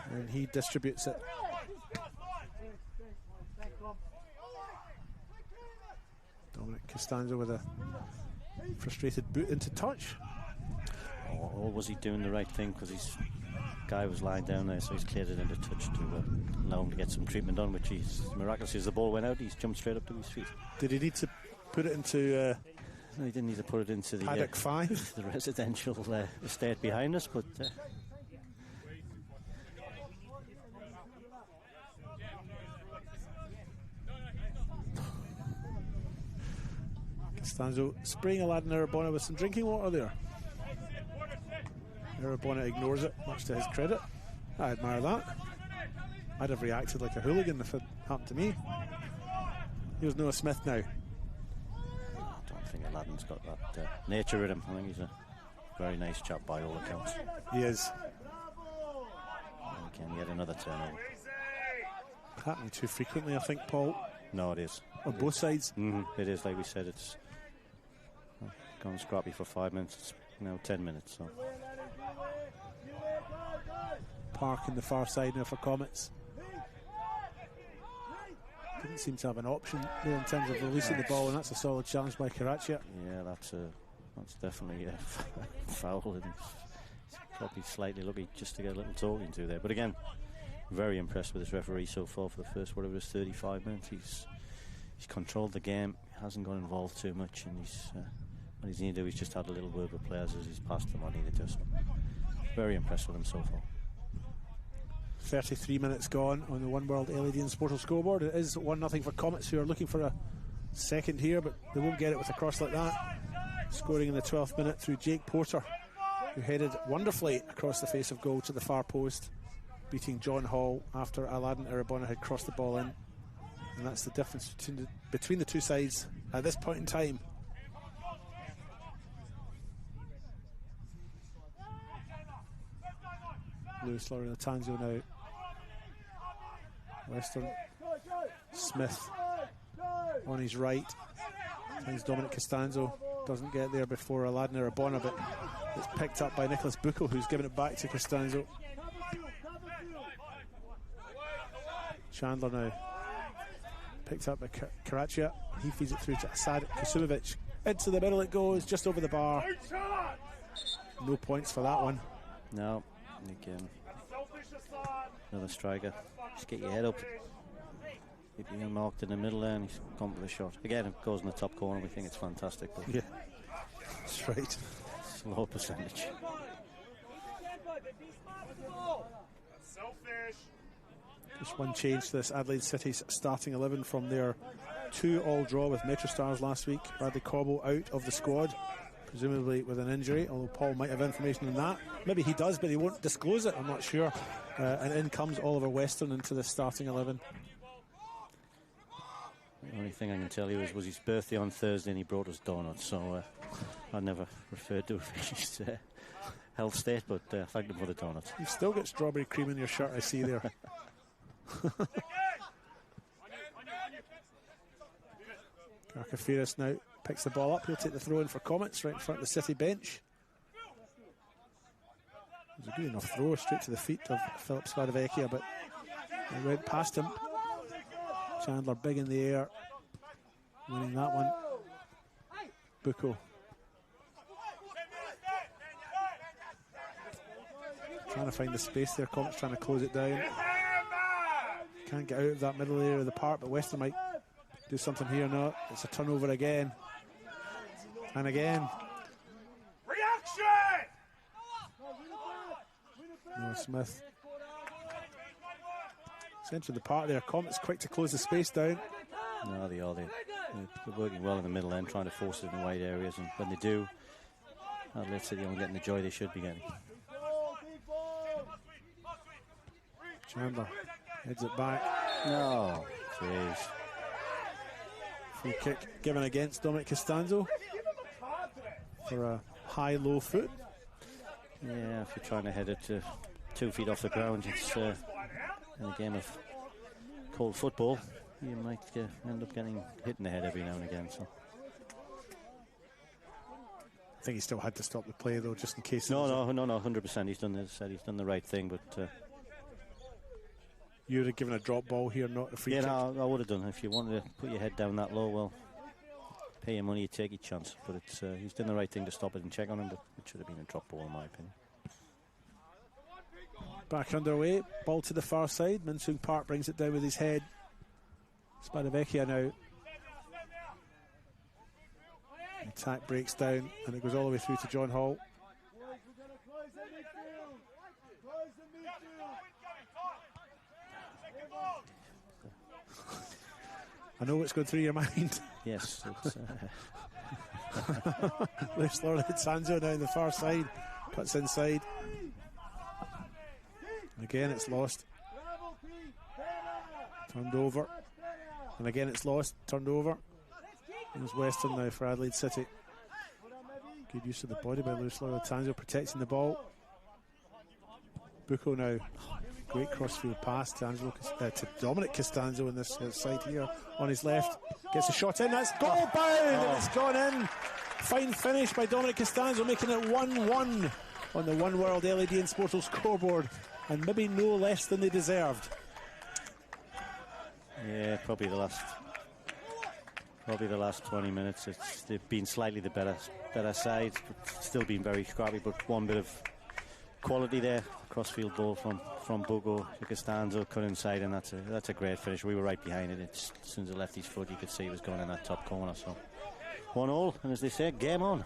A: And he distributes it. Dominic Costanzo with a frustrated boot into touch.
B: Or was he doing the right thing because his guy was lying down there, so he's cleared it into touch to allow him to get some treatment on, which he's miraculously, as the ball went out, he's jumped straight up to his feet.
A: Did he need to put it into
B: no, he didn't need to put it into the
A: paddock 5,
B: the residential estate behind us, but
A: Costanzo spraying a lad in Arabona with some drinking water there. Arabona ignores it, much to his credit. I admire that. I'd have reacted like a hooligan if I'd Happened to me. Here's Noah Smith now.
B: I don't think Aladdin's got that nature in him. I think he's a very nice chap by all accounts.
A: He is.
B: And again, yet another turnover.
A: Happening too frequently, I think, Paul.
B: No, it is.
A: On both sides.
B: It is, like we said, it's gone scrappy for 5 minutes. It's now 10 minutes. So.
A: Park in the far side now for Comets. Didn't seem to have an option there in terms of releasing the ball, and that's a solid challenge by Karachi.
B: Yeah, that's definitely a foul, and he's probably slightly lucky just to get a little talking to there. But again, very impressed with this referee so far for the first, whatever it is, 35 minutes. He's controlled the game, hasn't got involved too much, and what he's need to do is just had a little word with players as he's passed them on either just. Very impressed with him so far.
A: 33 minutes gone on the One World LED and Sportal scoreboard. It is 1-0 for Comets, who are looking for a second here, but they won't get it with a cross like that. Scoring in the 12th minute through Jake Porter, who headed wonderfully across the face of goal to the far post, beating John Hall after Aladdin Irabona had crossed the ball in. And that's the difference between the two sides at this point in time. Lewis Latanzo now. Western. Smith on his right. Finds Dominic Costanzo. Doesn't get there before Aladdin Irabona, but it's picked up by Nicholas Bucco, who's given it back to Costanzo. Chandler now. Picked up by Karachia. He feeds it through to Asad Kusumovic. Into the middle it goes, just over the bar. No points for that one.
B: No. Again, another striker. Just get your head up. Keep you marked in the middle there, and he's gone for the shot. Again, it goes in the top corner. We think it's fantastic. But
A: yeah, that's right.
B: It's low percentage.
A: Just one change to this Adelaide City's starting 11 from their 2-2 draw with Metro Stars last week. Bradley Cobble out of the squad, presumably with an injury, although Paul might have information on that. Maybe he does, but he won't disclose it, I'm not sure. And in comes Oliver Western into the starting 11.
B: The only thing I can tell you was his birthday on Thursday and he brought us donuts, so I never referred to his health state, but thanked him for the donuts.
A: You've still got strawberry cream in your shirt, I see there. Karkafiris now picks the ball up. He'll take the throw in for Comets right in front of the City bench. It was a good enough throw straight to the feet of Philip Spadavecchia, but he went past him. Chandler big in the air, winning that one. Bucco trying to find the space there. Comets trying to close it down. Can't get out of that middle area of the park, but Western might do something here. No, it's a turnover again. And again.
E: Reaction!
A: Noah Smith. Centre of the park there. Comets quick to close the space down.
B: No, they are. They're working well in the middle end, trying to force it in wide areas, and when they do, Adelaide City aren't getting the joy they should be getting.
A: Chandler heads it back.
B: No, jeez.
A: Free kick given against Dominic Costanzo for a high-low foot.
B: Yeah, if you're trying to head it to 2 feet off the ground, it's in a game of cold football, you might end up getting hit in the head every now and again. So
A: I think he still had to stop the play though, just in case.
B: No, 100%. He's done the right thing, but
A: you would have given a drop ball here, not a free kick.
B: Yeah, no, I would have done. If you wanted to put your head down that low, well, pay your money, you take your chance. But it's he's done the right thing to stop it and check on him, but it should have been a drop ball in my opinion.
A: Back underway, ball to the far side. Minsung Park brings it down with his head. Spadavecchia now. Attack breaks down and it goes all the way through to John Hall. I know what's going through your mind.
B: Yes. It's,
A: Left Lord Sanzo now on the far side. Cuts inside. Again, it's lost. Turned over. And again it's lost. Turned over. Here's Western now for Adelaide City. Good use of the body by Lewis Latanzo, protecting the ball. Bucco now. Great crossfield pass to Dominic Costanzo in this side here on his left. Gets a shot in. That's goal bound and it's gone in. Fine finish by Dominic Costanzo, making it 1-1 on the One World LED and Sportal scoreboard, and maybe no less than they deserved.
B: Yeah, probably the last 20 minutes. They've been slightly the better side, but still been very scrappy. But one bit of quality there, crossfield ball from Bucco to Costanzo, cut inside, and that's a great finish. We were right behind it. As soon as it left his foot, you could see it was going in that top corner. So 1-1, and as they say, game on.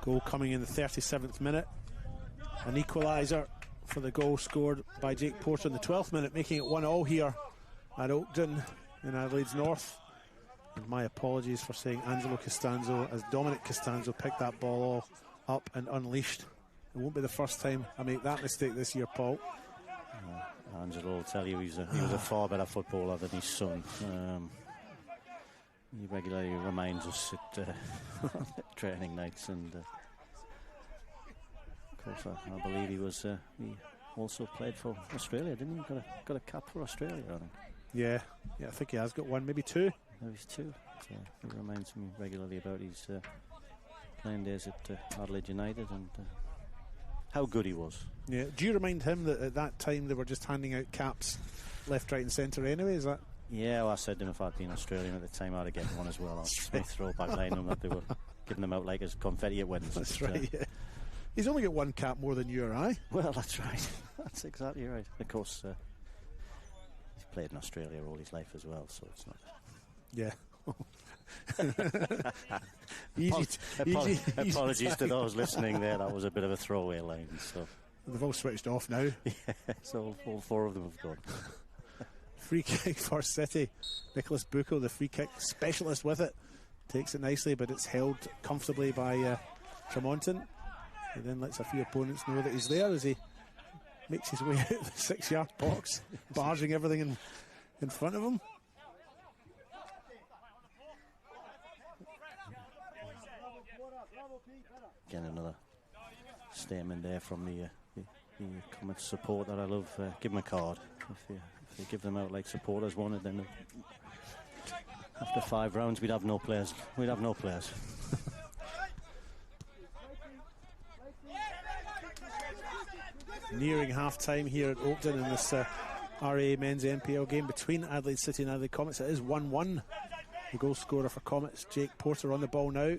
A: Goal coming in the 37th minute. An equaliser for the goal scored by Jake Porter in the 12th minute, making it 1-0 here at Oakden in Adelaide's north. And my apologies for saying Angelo Costanzo, as Dominic Costanzo picked that ball all up and unleashed. It won't be the first time I make that mistake this year, Paul.
B: Angelo will tell you he was a far better footballer than his son. He regularly reminds us at training nights, and of course I believe he also played for Australia, didn't he? Got a cap for Australia, I think.
A: Yeah, I think he has got one, maybe two.
B: Maybe two. So he reminds me regularly about his playing days at Adelaide United and how good he was.
A: Yeah. Do you remind him that at that time they were just handing out caps left, right and centre anyway? Is that?
B: Yeah, well, I said to him if I'd been Australian at the time I'd have getting one as well. I was throwback line them that they were giving them out like as confetti at weddings.
A: That's right, yeah. He's only got one cap more than you or I.
B: Well, that's right. That's exactly right. Of course, he's played in Australia all his life as well, so it's not...
A: Yeah.
B: Apologies to those listening there. That was a bit of a throwaway line. So
A: they've all switched off now.
B: Yeah, so all four of them have gone.
A: Free kick for City. Nicholas Bucco, the free kick specialist with it, takes it nicely, but it's held comfortably by Tremonton. He then lets a few opponents know that he's there as he makes his way out of the 6-yard box, barging everything in front of him.
B: Again, another statement there from the Comets supporter. I love give them a card. If they give them out like supporters wanted, then after 5 rounds we'd have no players.
A: Nearing half-time here at Oakden in this RA men's NPL game between Adelaide City and Adelaide Comets. It is 1-1. The goal scorer for Comets, Jake Porter, on the ball now.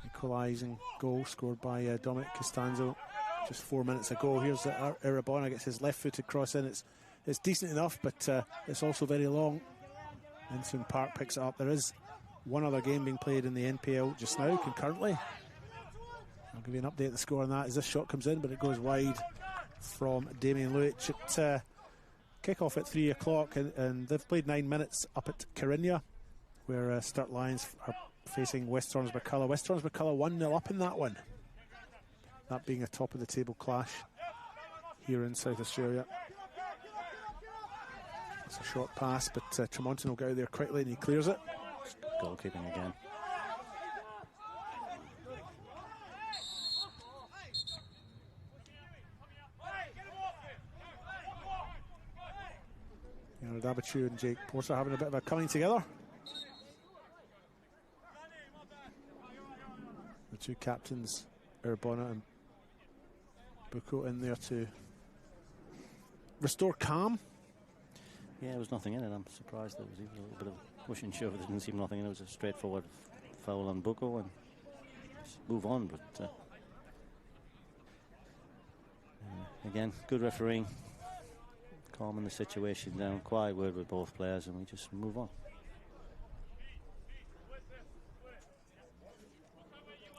A: Equalising goal scored by Dominic Costanzo just 4 minutes ago. Here's Irabona, gets his left-footed cross in. It's decent enough, but it's also very long. Insoon Park picks it up. There is one other game being played in the NPL just now, concurrently. I'll give you an update of the score on that as this shot comes in, but it goes wide from Damien Luich. At kick-off at 3 o'clock, and they've played 9 minutes up at Carinya, where Sturt Lions are facing West Torrens-McCullough. West Torrens-McCullough 1-0 up in that one. That being a top-of-the-table clash here in South Australia. It's a short pass, but Tremonton will get out there quickly and he clears it.
B: Goalkeeping again.
A: Dabachu and Jake Porter having a bit of a coming together. The two captains, Irabona and Bucco, in there to restore calm.
B: Yeah, there was nothing in it. I'm surprised there was even a little bit of push and shove. There didn't seem nothing in it. It was a straightforward foul on Bucco and just move on. But again, good refereeing, calming the situation down, quiet word with both players, and we just move on.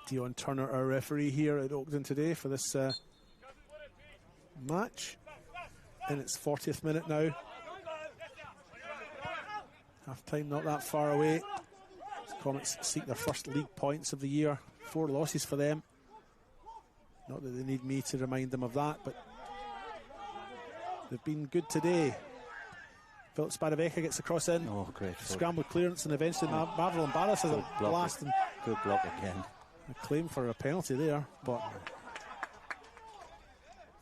A: Dion Turner, our referee here at Oakden today for this match. In its 40th minute now. Half time not that far away. The Comets seek their first league points of the year. 4 losses for them. Not that they need me to remind them of that, but they've been good today. Philip Spadaveka gets the cross in.
B: Oh, great.
A: Scrambled clearance, and eventually Marvel Barras has a blast. And
B: good block again.
A: A claim for a penalty there, but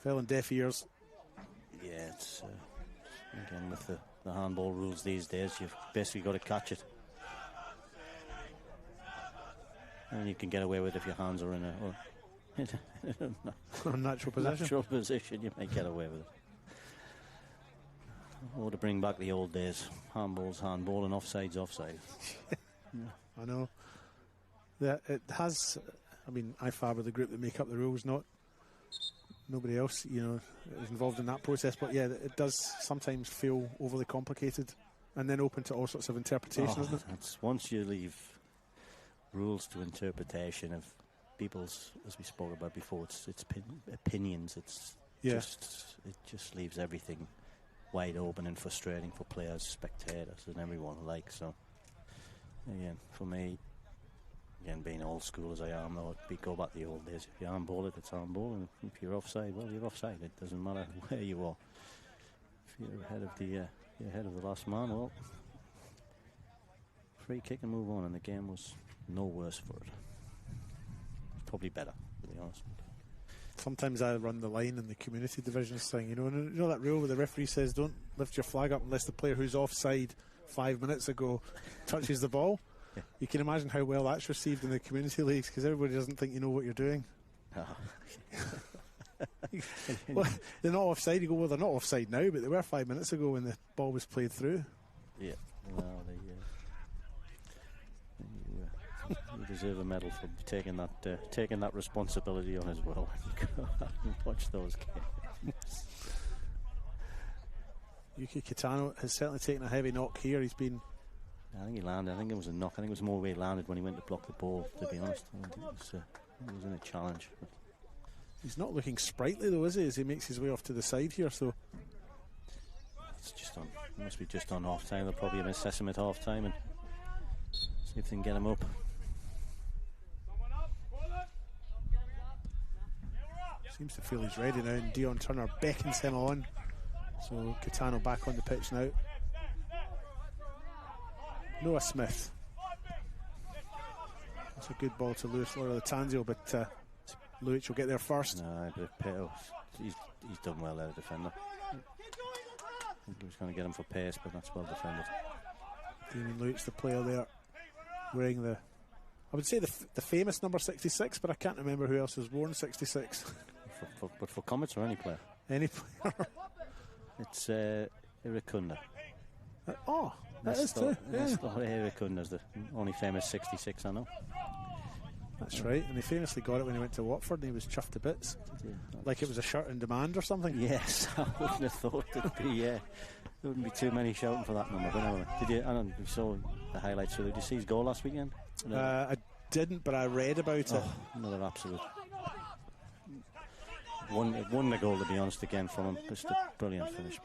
A: fell on deaf ears.
B: Yeah, it's again with the handball rules these days, you've basically got to catch it. And you can get away with it if your hands are in a
A: natural position.
B: Natural position, you might get away with it. Or to bring back the old days, handball's handball and offside's offside.
A: Yeah. I know. Yeah, it has. I mean, IFAB are the group that make up the rules, nobody else, is involved in that process. But yeah, it does sometimes feel overly complicated, and then open to all sorts of interpretation, isn't it?
B: It's once you leave rules to interpretation of people's, as we spoke about before, it's opinions. It just leaves everything wide open and frustrating for players, spectators, and everyone alike. So again, for me, being old school as I am, though, go back to the old days. If you handball it, it's handball, and if you're offside, well, you're offside. It doesn't matter where you are. If you're ahead of the last man, well, free kick and move on, and the game was no worse for it. Probably better, to be honest.
A: Sometimes I run the line in the community divisions thing, you know that rule where the referee says don't lift your flag up unless the player who's offside 5 minutes ago touches the ball. Yeah. You can imagine how well that's received in the community leagues, because everybody doesn't think you know what you're doing. Well, they're not offside. You go, well, they're not offside now, but they were 5 minutes ago when the ball was played through.
B: Yeah, well, you deserve a medal for taking that responsibility on as well. Watch those games.
A: Yuki Kitano has certainly taken a heavy knock here. He's been.
B: I think he landed. I think it was a knock. I think it was more where he landed when he went to block the ball, to be honest. It was in a challenge. But
A: he's not looking sprightly though, is he, as he makes his way off to the side here? So
B: it's just on. It must be just on half time. They'll probably assess him at half time and see if they can get him up.
A: Seems to feel he's ready now, and Dion Turner beckons him on. So Kitano back on the pitch now. Noah Smith. That's a good ball to Lewis Laura-Latanzio, but Luich will get there first.
B: No, but he's done well there, the defender. I think he was going to get him for pace, but that's well defended.
A: Damien Luich, the player there, wearing I would say the famous number 66, but I can't remember who else has worn 66.
B: But for Comets or any player?
A: Any player.
B: It's Irikunda.
A: That is too.
B: That's Irikunda's the only famous 66 I know.
A: That's right, and he famously got it when he went to Watford, and he was chuffed to bits. Like it was a shirt in demand or something.
B: Yes, I wouldn't have thought it'd be. There wouldn't be too many shouting for that number. But anyway, did you? I don't know, you saw the highlights. So did you see his goal last weekend? No.
A: I didn't, but I read about it.
B: Another absolute. Won the goal, to be honest, again from him. Just a brilliant finish.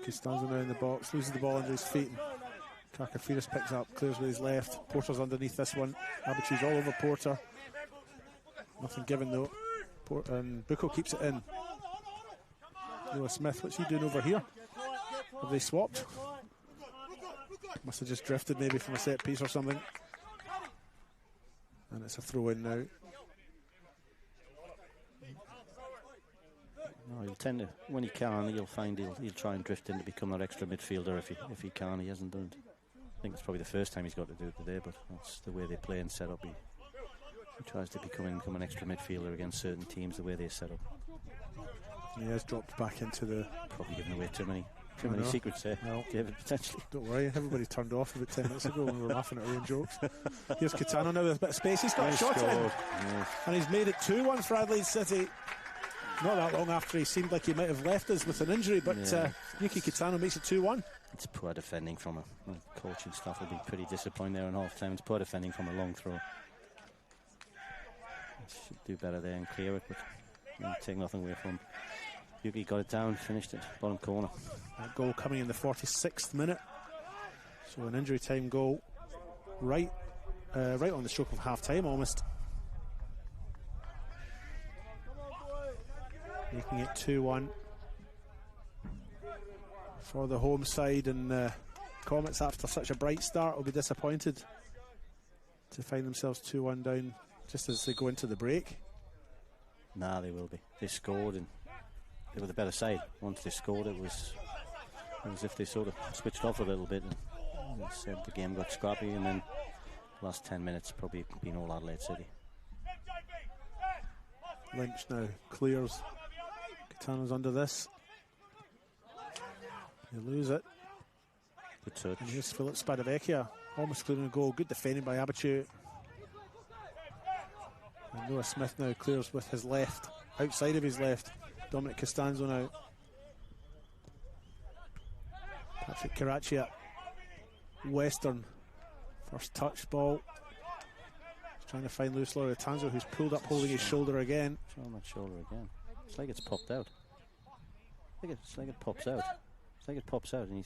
A: Costanzo now in the box, loses the ball under his feet. Kakafiris picks up, clears with his left. Porter's underneath this one. Abichu's all over Porter. Nothing given though. And Bucco keeps it in. Noah Smith, what's he doing over here? Have they swapped? Must have just drifted maybe from a set piece or something. And it's a throw in now.
B: No, he'll tend to, when he can, you'll find he'll try and drift in to become that extra midfielder if he can. He hasn't done it. I think it's probably the first time he's got to do it today, but that's the way they play and set up. He tries to become an extra midfielder against certain teams, the way they set up.
A: He has dropped back into the...
B: Probably giving away too many secrets there, David, potentially.
A: Don't worry, everybody turned off about 10 minutes ago when we were laughing at our own jokes. Here's Kitano now with a bit of space. He's got a shot in.
B: Yes.
A: And he's made it 2-1 for Adelaide City. Not that long after he seemed like he might have left us with an injury, but Yuki Kitano makes it 2-1.
B: It's poor defending from him. The coaching staff have been pretty disappointed there in half time. It's poor defending from a long throw. Should do better there and clear it, but take nothing away from him. Yuki got it down, finished it, bottom corner.
A: That goal coming in the 46th minute. So an injury time goal right on the stroke of half time almost. Making it 2-1. for the home side, and Comets, after such a bright start, will be disappointed to find themselves 2-1 down just as they go into the break.
B: Nah, they will be. They scored and they were the better side. Once they scored, it was as if they sort of switched off a little bit, and said the game got scrappy, and then the last 10 minutes probably been all Adelaide City.
A: Lynch now clears. Catano's under this. They lose it.
B: Good touch.
A: And here's Philip Spadavecchia, almost clearing a goal. Good defending by Abichu. And Noah Smith now clears with his left, outside of his left. Dominic Costanzo now. Patrick Caraccia, Western. First touch ball. He's trying to find Luis Loretanzo, who's pulled up holding his shoulder again.
B: Showing that shoulder again. It's like it's popped out. It's like it pops out. It's like it pops out, and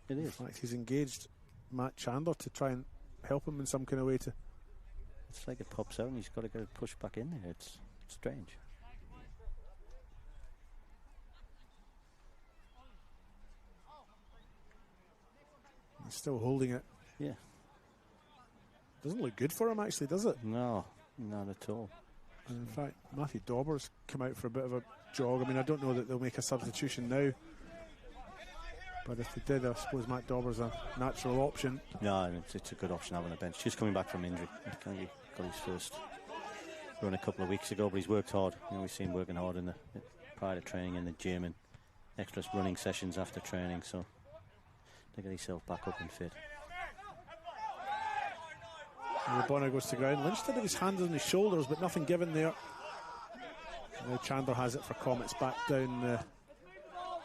B: it is.
A: In fact, he's engaged Matt Chandler to try and help him in some kind of way.
B: It's like it pops out, and he's got to get it pushed back in there. It's strange.
A: He's still holding it.
B: Yeah.
A: Doesn't look good for him, actually, does it?
B: No, not at all.
A: And in fact, Matthew Dauber's come out for a bit of a jog. I mean, I don't know that they'll make a substitution now, but if they did, I suppose Matt Dauber's a natural option.
B: No, it's a good option having a bench. Just coming back from injury. He got his first run a couple of weeks ago, but he's worked hard. We've seen him working hard in the prior to training in the gym and extra running sessions after training, so to get himself back up and fit.
A: Bonner goes to ground. Lynch did have his hands on his shoulders, but nothing given there. Now Chandler has it for Comets, back down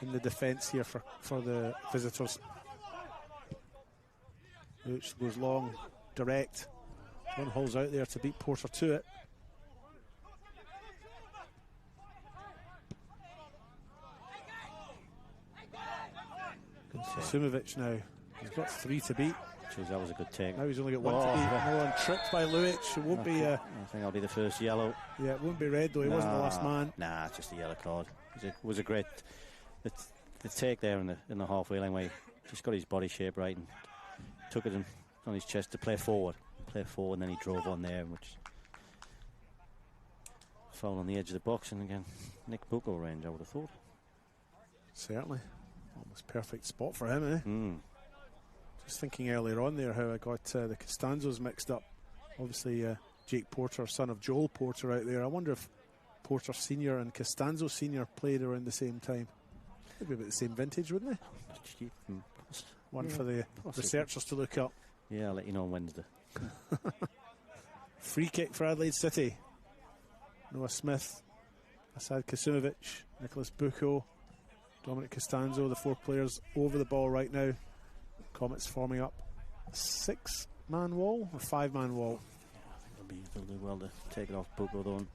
A: in the defence here for the visitors. Which goes long, direct. One hauls out there to beat Porter to it. Sumovic now. He's got 3 to beat.
B: Jeez, that was a good take.
A: Now he's only got 1 to beat. No one tricked by Luic. It won't be.
B: I think I'll be the first yellow.
A: Yeah, it won't be red though. He wasn't the last man.
B: Nah, it's just a yellow card. It was a great. The take there in the halfway line where he just got his body shape right and took it on his chest to play forward, and then he drove on there, which foul on the edge of the box, and again, Nick Bucco range, I would have thought.
A: Certainly, almost perfect spot for him, eh? Just thinking earlier on there how I got the Costanzos mixed up. Obviously, Jake Porter, son of Joel Porter, out there. I wonder if Porter Senior and Costanzo Senior played around the same time. They'd be about the same vintage, wouldn't they? One for the researchers to look up.
B: Yeah, I'll let you know on Wednesday.
A: Free kick for Adelaide City. Noah Smith, Asad Kasimovic, Nicholas Bucco, Dominic Costanzo, the 4 players over the ball right now. Comets forming up a 6-man wall or 5-man wall.
B: I think they'll do well to take it off Bucco though.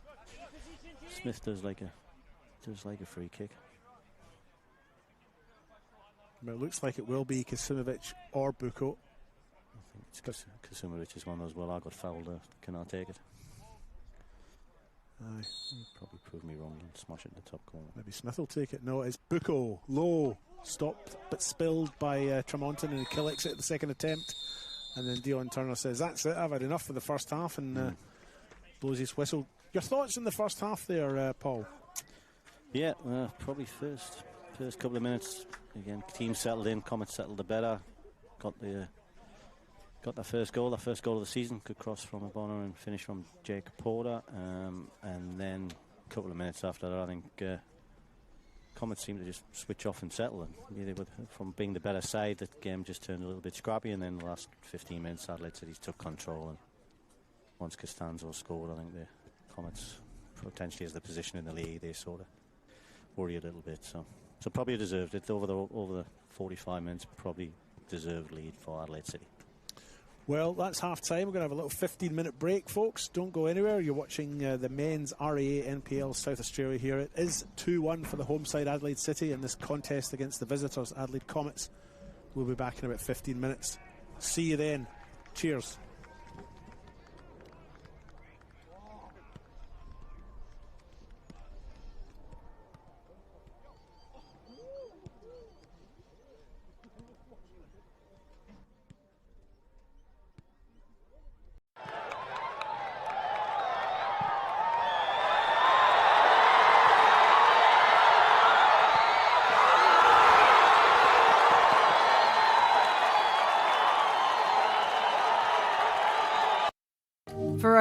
B: Smith does like a free kick.
A: But it looks like it will be Kasimovic or Bucco.
B: I think Kasimovic is one of those. Well, I got fouled. Can I take it?
A: Aye.
B: Probably prove me wrong and smash it in the top corner.
A: Maybe Smith will take it. No, it's Bucco. Low. Stopped but spilled by Tremonton, and kill exit at the second attempt. And then Dion Turner says, "That's it, I've had enough for the first half," and blows his whistle. Your thoughts in the first half there, Paul?
B: Yeah, probably first couple of minutes. Again, team settled in, Comets settled the better. Got that first goal of the season. Good cross from Abona and finish from Jake Porter. And then a couple of minutes after that, I think Comets seemed to just switch off and settle. And from being the better side, the game just turned a little bit scrappy. And then the last 15 minutes, Adelaide City took control. And once Costanzo scored, I think the Comets, potentially as the position in the league, they sort of worry a little bit. So probably deserved it over the 45 minutes. Probably deserved lead for Adelaide City.
A: Well, that's half time. We're going to have a little 15-minute break, folks. Don't go anywhere. You're watching the men's RAA NPL South Australia here. It is 2-1 for the home side, Adelaide City, in this contest against the visitors, Adelaide Comets. We'll be back in about 15 minutes. See you then. Cheers.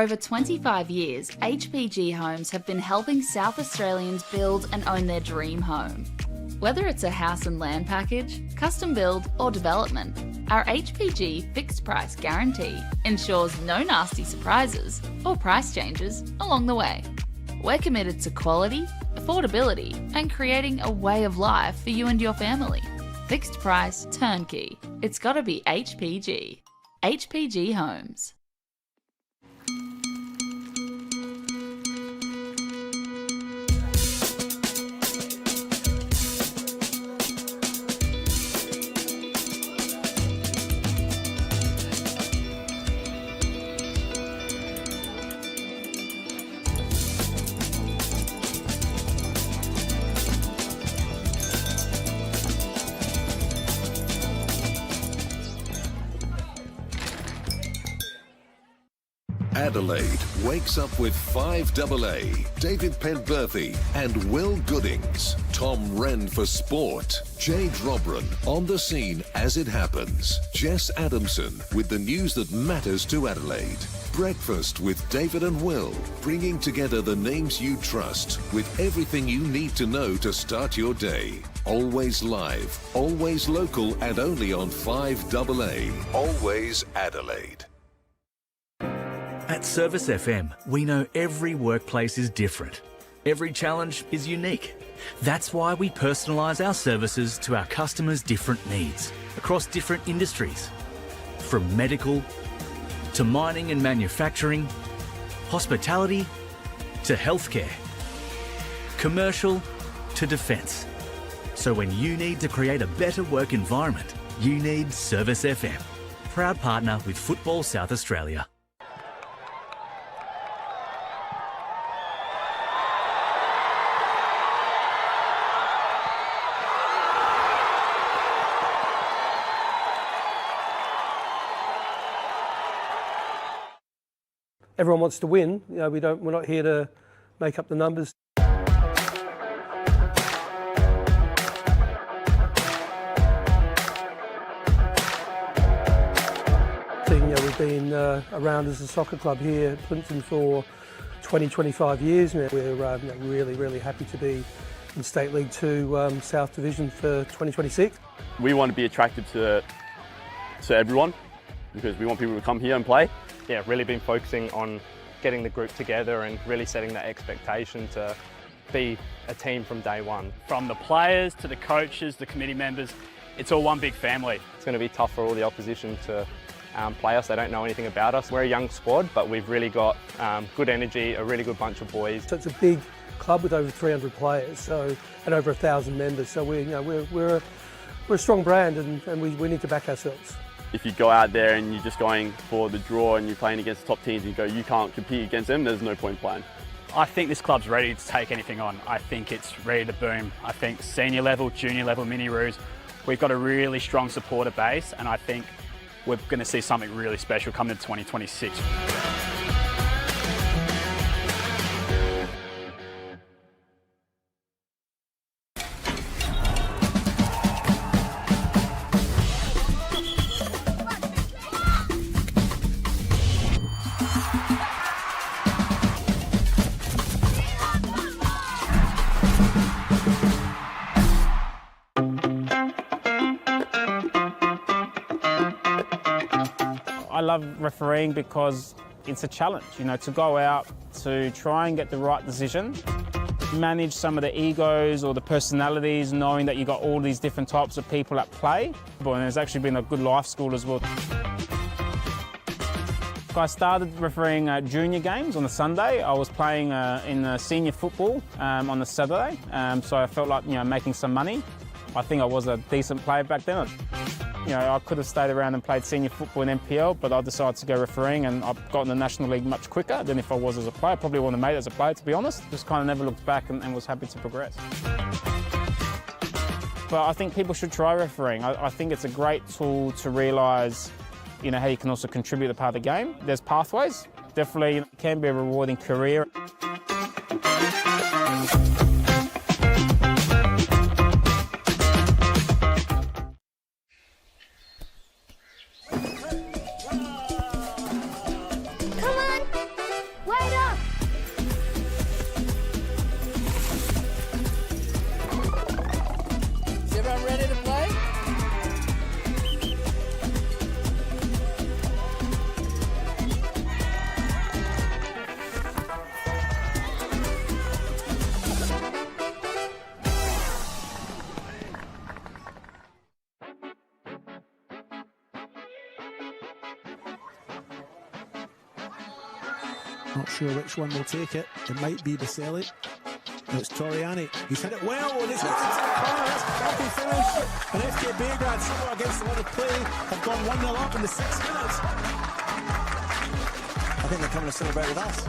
C: over 25 years, HPG Homes have been helping South Australians build and own their dream home. Whether it's a house and land package, custom build or development, our HPG fixed price guarantee ensures no nasty surprises or price changes along the way. We're committed to quality, affordability and creating a way of life for you and your family. Fixed price, turnkey. It's gotta be HPG. HPG Homes.
H: Adelaide wakes up with 5AA, David Penberthy and Will Goodings. Tom Wren for sport. Jade Robran on the scene as it happens. Jess Adamson with the news that matters to Adelaide. Breakfast with David and Will, bringing together the names you trust with everything you need to know to start your day. Always live, always local and only on 5AA. Always Adelaide.
G: At Service FM, we know every workplace is different. Every challenge is unique. That's why we personalise our services to our customers' different needs across different industries. From medical to mining and manufacturing, hospitality to healthcare, commercial to defence. So when you need to create a better work environment, you need Service FM. Proud partner with Football South Australia.
I: Everyone wants to win. You know, we're not here to make up the numbers. We've been around as a soccer club here at Plympton for 20-25 years now. We're really happy to be in State League 2 South Division for 2026.
J: We want to be attractive to everyone because we want people to come here and play.
K: Yeah, really been focusing on getting the group together and really setting that expectation to be a team from day one.
L: From the players to the coaches, the committee members, it's all one big family.
K: It's going to be tough for all the opposition to play us. They don't know anything about us. We're a young squad, but we've really got good energy, a really good bunch of boys.
I: So it's a big club with over 300 players, and over 1,000 members. So we're a strong brand, and we need to back ourselves.
J: If you go out there and you're just going for the draw and you're playing against the top teams and you go, you can't compete against them, there's no point playing.
L: I think this club's ready to take anything on. I think it's ready to boom. I think senior level, junior level, mini-roos, we've got a really strong supporter base, and I think we're going to see something really special coming to 2026.
M: I love refereeing because it's a challenge, you know, to go out to try and get the right decision, manage some of the egos or the personalities, knowing that you've got all these different types of people at play. And it's actually been a good life school as well. I started refereeing junior games on the Sunday. I was playing in senior football on the Saturday, so I felt like, you know, making some money. I think I was a decent player back then. You know, I could have stayed around and played senior football in NPL, but I decided to go refereeing, and I've got in the National League much quicker than if I was as a player. Probably wouldn't have made it as a player, to be honest. Just kind of never looked back and was happy to progress. But I think people should try refereeing. I think it's a great tool to realise, you know, how you can also contribute to part of the game. There's pathways. Definitely it can be a rewarding career.
A: Not sure which one will take it. It might be Baselli. It's Toriani. He's hit it well, and it's hit it to the corner. That's a cracking finish. And FK Beograd, somewhere against the line of play, have gone 1-0 up in the 6 minutes.
N: I think they're coming to celebrate with us.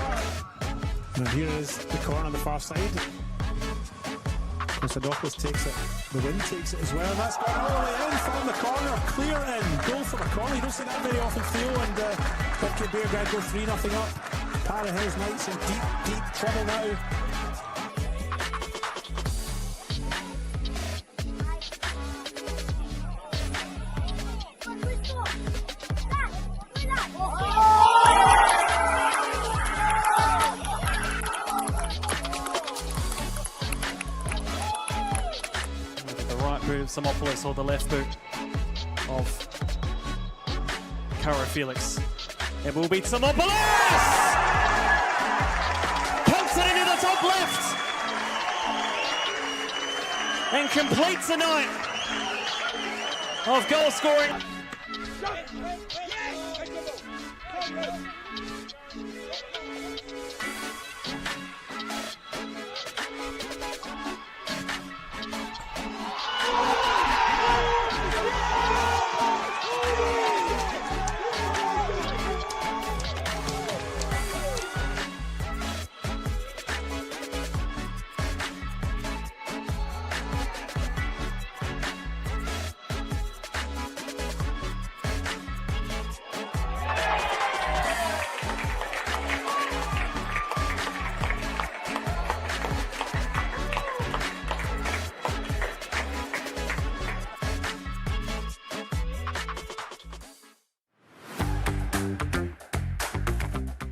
A: And here is the corner on the far side. Konstadopoulos takes it. The wind takes it as well. That's gone all the way in from the corner. Clear in. Goal from a corner. You don't see that very often, Theo. And FK Beograd go 3-0 up. Para Hills Knights in deep, deep trouble now.
O: Samopoulos or the left boot of Karo Felix. It will be Samopoulos! Pumps it into the top left! And completes the night of goal scoring.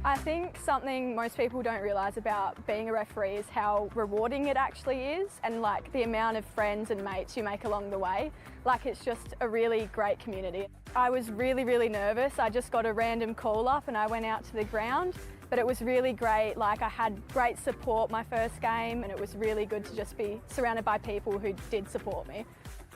P: I think something most people don't realise about being a referee is how rewarding it actually is, and like the amount of friends and mates you make along the way. Like, it's just a really great community. I was really nervous. I just got a random call up and I went out to the ground, but it was really great. Like, I had great support my first game, and it was really good to just be surrounded by people who did support me.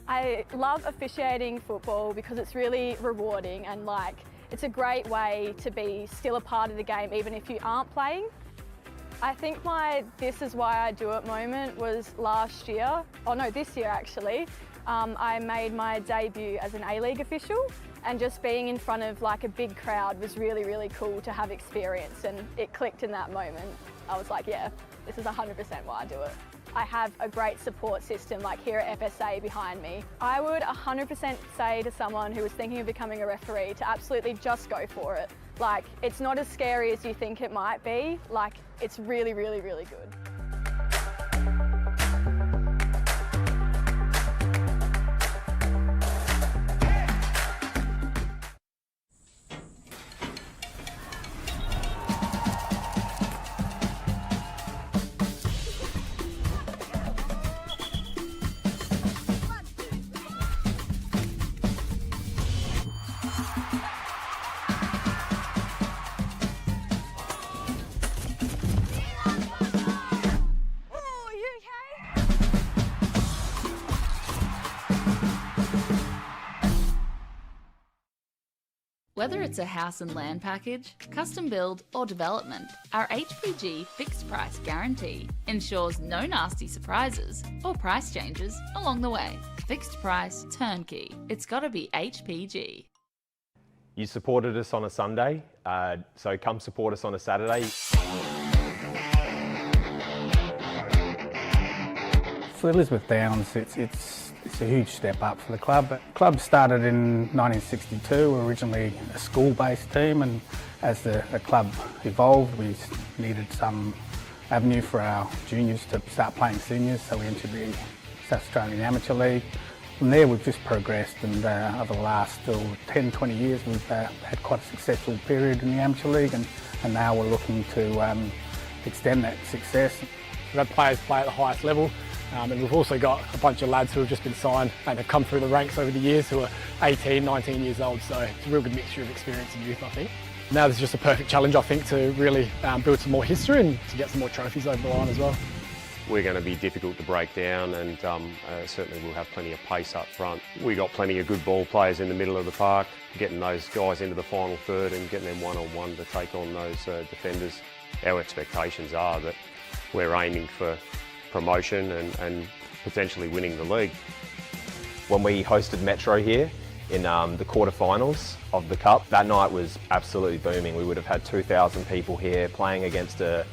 P: I love officiating football because it's really rewarding, and like, it's a great way to be still a part of the game even if you aren't playing. I think my "this is why I do it" moment was last year, this year actually. I made my debut as an A-League official, and just being in front of like a big crowd was really cool to have experience, and it clicked in that moment. I was like, yeah, this is 100% why I do it. I have a great support system like here at FSA behind me. I would 100% say to someone who was thinking of becoming a referee to absolutely just go for it. Like, it's not as scary as you think it might be. Like, it's really good.
C: Whether it's a house and land package, custom build or development, our HPG fixed price guarantee ensures no nasty surprises or price changes along the way. Fixed price turnkey. It's gotta be HPG.
Q: You supported us on a Sunday, so come support us on a Saturday.
R: For Elizabeth Downs, it's a huge step up for the club. The club started in 1962, originally a school-based team, and as the club evolved, we needed some avenue for our juniors to start playing seniors, so we entered the South Australian Amateur League. From there we've just progressed, and over the last 10-20 years we've had quite a successful period in the Amateur League, and now we're looking to extend that success.
S: We've had players play at the highest level, and we've also got a bunch of lads who have just been signed and have come through the ranks over the years who are 18, 19 years old, so it's a real good mixture of experience and youth, I think. Now there's just a perfect challenge, I think, to really build some more history and to get some more trophies over the line as well.
Q: We're going to be difficult to break down, and certainly we'll have plenty of pace up front. We've got plenty of good ball players in the middle of the park, getting those guys into the final third and getting them one-on-one to take on those defenders. our expectations are that we're aiming for promotion and potentially winning the league.
T: When we hosted Metro here in the quarterfinals of the Cup, that night was absolutely booming. We would have had 2,000 people here playing against a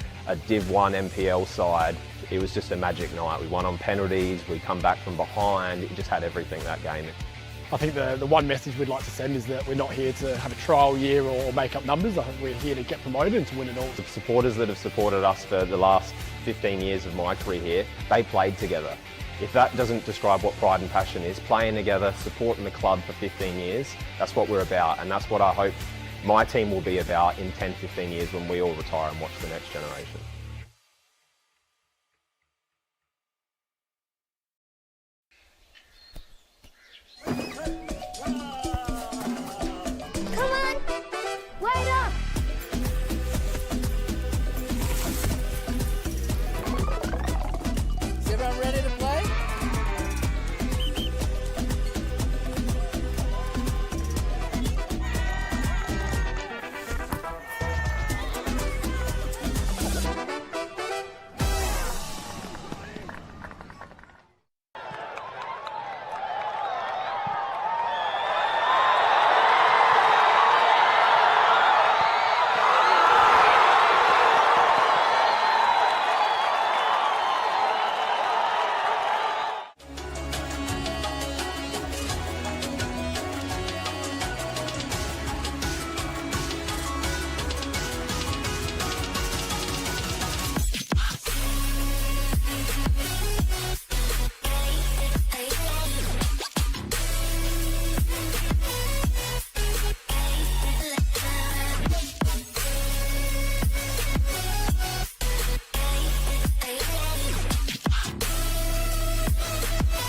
T: Div 1 NPL side. It was just a magic night. We won on penalties, we come back from behind, it just had everything that game.
S: I think the one message we'd like to send is that we're not here to have a trial year or make up numbers. I think we're here to get promoted and to win it all.
T: The supporters that have supported us for the last 15 years of my career here, they played together. If that doesn't describe what pride and passion is, playing together, supporting the club for 15 years, that's what we're about, and that's what I hope my team will be about in 10, 15 years when we all retire and watch the next generation.
D: Come on! Wait up!
E: Is everyone ready to play?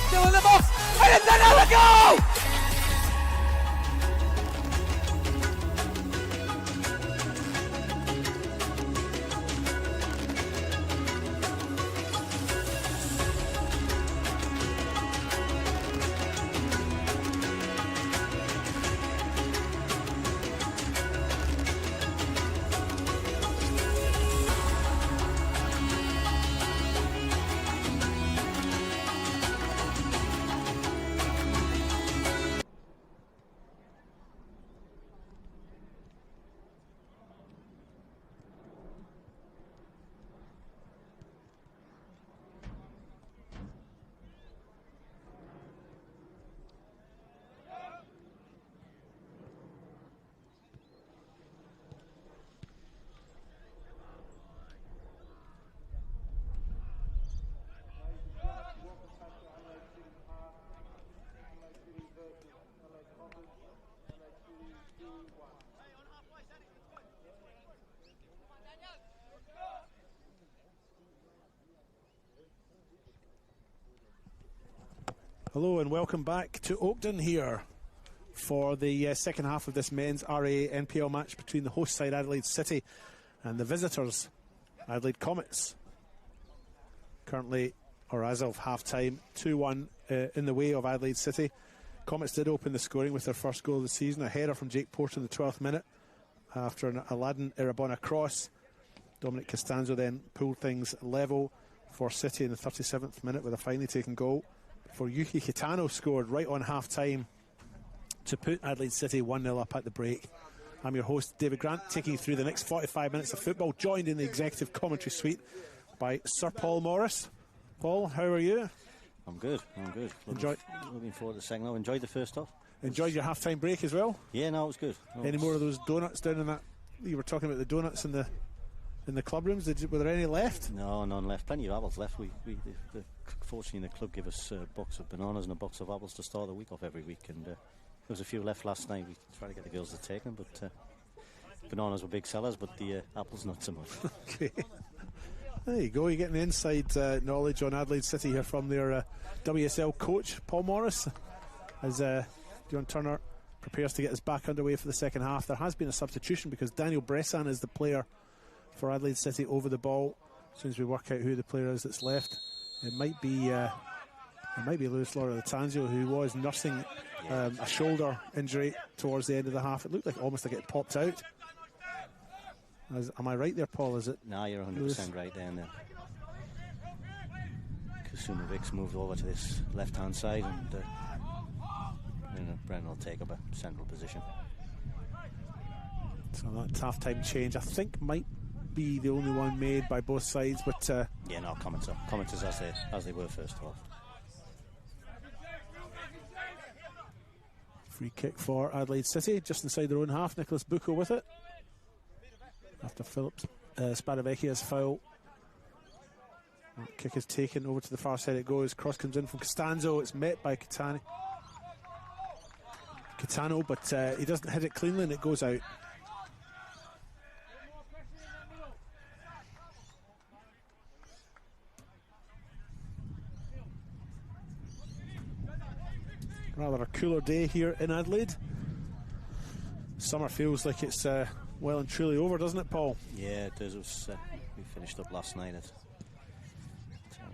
E: Still in the box, and it's another goal!
A: Hello and welcome back to Oakden here for the second half of this men's RA NPL match between the host side Adelaide City and the visitors Adelaide Comets. Currently, or as of half time, 2-1 in the way of Adelaide City. Comets did open the scoring with their first goal of the season, a header from Jake Porter in the 12th minute after an Aladdin Irabona cross. Dominic Costanzo then pulled things level for City in the 37th minute with a finely taken goal. For Yuki Kitano scored right on half time to put Adelaide City 1-0 up at the break. I'm your host David Grant, taking you through the next 45 minutes of football, joined in the executive commentary suite by Sir Paul Morris. Paul, how are you?
B: I'm good. Looking forward to the second half. Enjoyed the first half.
A: Enjoyed your half-time break as well?
B: Yeah, no, it was good.
A: Any more of those donuts down in that? You were talking about the donuts in the club rooms. Were there any left?
B: No, none left. Plenty of apples left. Fortunately, the club gave us a box of bananas and a box of apples to start the week off every week, and there was a few left last night. We tried to get the girls to take them, but bananas were big sellers, but the apples not so much.
A: Okay. There you go. You're getting the inside knowledge on Adelaide City here from their WSL coach, Paul Morris, as Dion Turner prepares to get us back underway for the second half. There has been a substitution because Daniel Bressan is the player for Adelaide City over the ball. As soon as we work out who the player is that's left, it might be Luis Laura Latanzio, who was nursing a shoulder injury towards the end of the half. It looked like almost like it popped out. Am I right there, Paul? Is it?
B: No, you're 100% right there. And Kasumavic's moved over to this left-hand side, and Brennan will take up a central position.
A: So that half-time change, I think, might be the only one made by both sides, but
B: yeah, no, Comets as they were first half.
A: Free kick for Adelaide City, just inside their own half. Nicholas Bucco with it after Phillips Spadavecchia's foul. That kick is taken over to the far side. It goes. Cross comes in from Costanzo. It's met by Catano, but he doesn't hit it cleanly and it goes out. Rather a cooler day here in Adelaide. Summer feels like it's well and truly over, doesn't it, Paul?
B: Yeah, it does. We finished up last night at it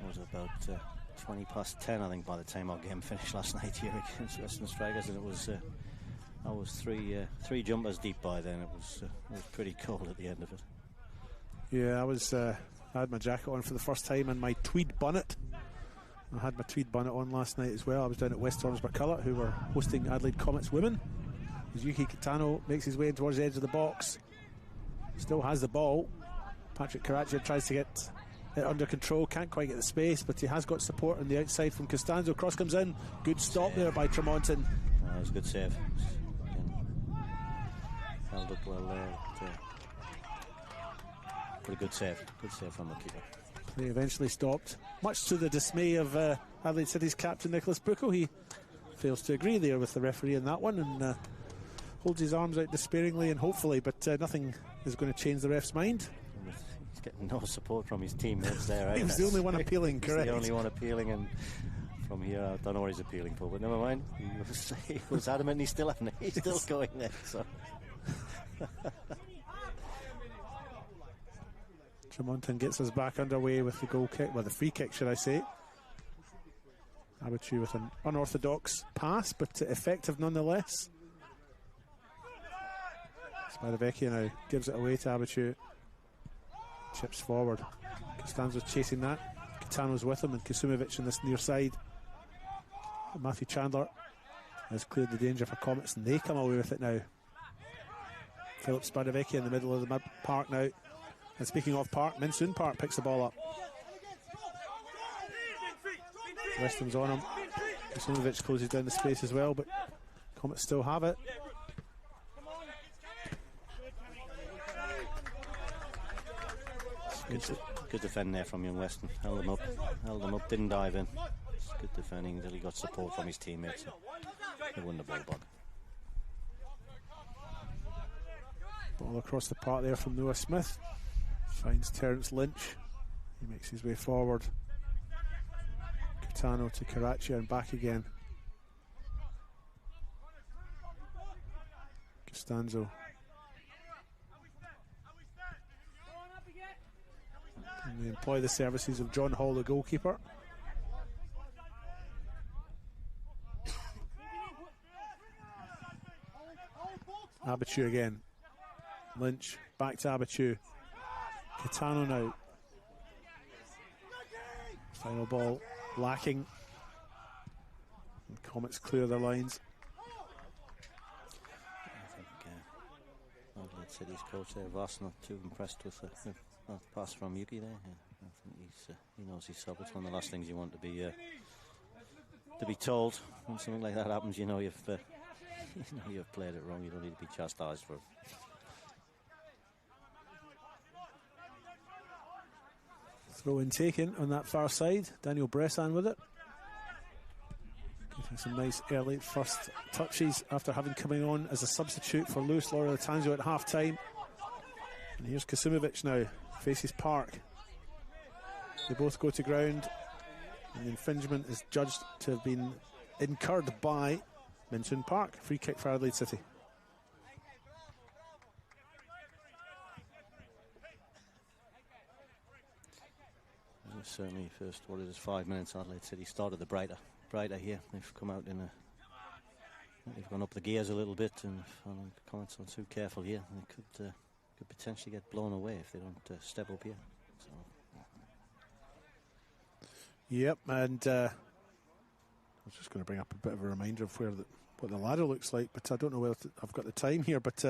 B: was about 20 past 10, I think, by the time our game finished last night here against Western Strikers, and I was three jumpers deep by then. It was pretty cold at the end of it.
A: Yeah, I had my jacket on for the first time and my tweed bonnet. I had my tweed bonnet on last night as well. I was down at West Ormsby-Culloch, who were hosting Adelaide Comets women. As Yuki Kitano makes his way in towards the edge of the box, still has the ball. Patrick Caraccia tries to get it under control, can't quite get the space, but he has got support on the outside from Costanzo. Cross comes in, good stop there by Tremonton.
B: That was a good save. Held up well there. Pretty good save from the keeper.
A: They eventually stopped, much to the dismay of Adelaide City's captain Nicholas Bucco. He fails to agree there with the referee in that one and holds his arms out despairingly and hopefully, but nothing is going to change the ref's mind.
B: He's getting no support from his teammates there.
A: He was the only one appealing, correct?
B: The only one appealing, and from here I don't know what he's appealing for, but never mind. He was adamant. He's still going there. So.
A: Tremonton gets us back underway with the goal kick, well, the free kick, should I say. Abichu with an unorthodox pass, but effective nonetheless. Spadavecchia now gives it away to Abichu. Chips forward. Costanzo's chasing that. Catano's with him, and Kasumovic on this near side. Matthew Chandler has cleared the danger for Comets, and they come away with it now. Philip Spadavecchia in the middle of the park now. And speaking of park, Minsoon Park picks the ball up. Westham's on him. Kasumovic closes down the space as well, but Comets still have it.
B: Good defending there from young Weston. Held them up, didn't dive in. It's good defending until he got support from his teammates. They won the ball back.
A: Ball across the park there from Noah Smith. Finds Terence Lynch. He makes his way forward. Catano to Caraccia and back again. Costanzo. And they employ the services of John Hall, the goalkeeper. Abichu again. Lynch back to Abichu. Catano now. Final ball lacking. And Comets clear their lines.
B: I think Adelaide City's coach there, Voss, not too impressed with the pass from Yuki there. Yeah, I think he knows his job. It's one of the last things you want to be told when something like that happens. You know you've played it wrong. You don't need to be chastised for it.
A: Throw in taken on that far side. Daniel Bressan with it. Getting some nice early first touches after having coming on as a substitute for Luis Latanzio at half time. And here's Kasumovic now. Faces Park. They both go to ground. And the infringement is judged to have been incurred by Minsoon Park. Free kick for Adelaide City.
B: Certainly first, 5 minutes, Adelaide City started the brighter here. They've come out they've gone up the gears a little bit, and Comets not too careful here. They could could potentially get blown away if they don't step up here. So.
A: Yep, and I was just going to bring up a bit of a reminder of what the ladder looks like, but I don't know whether I've got the time here, but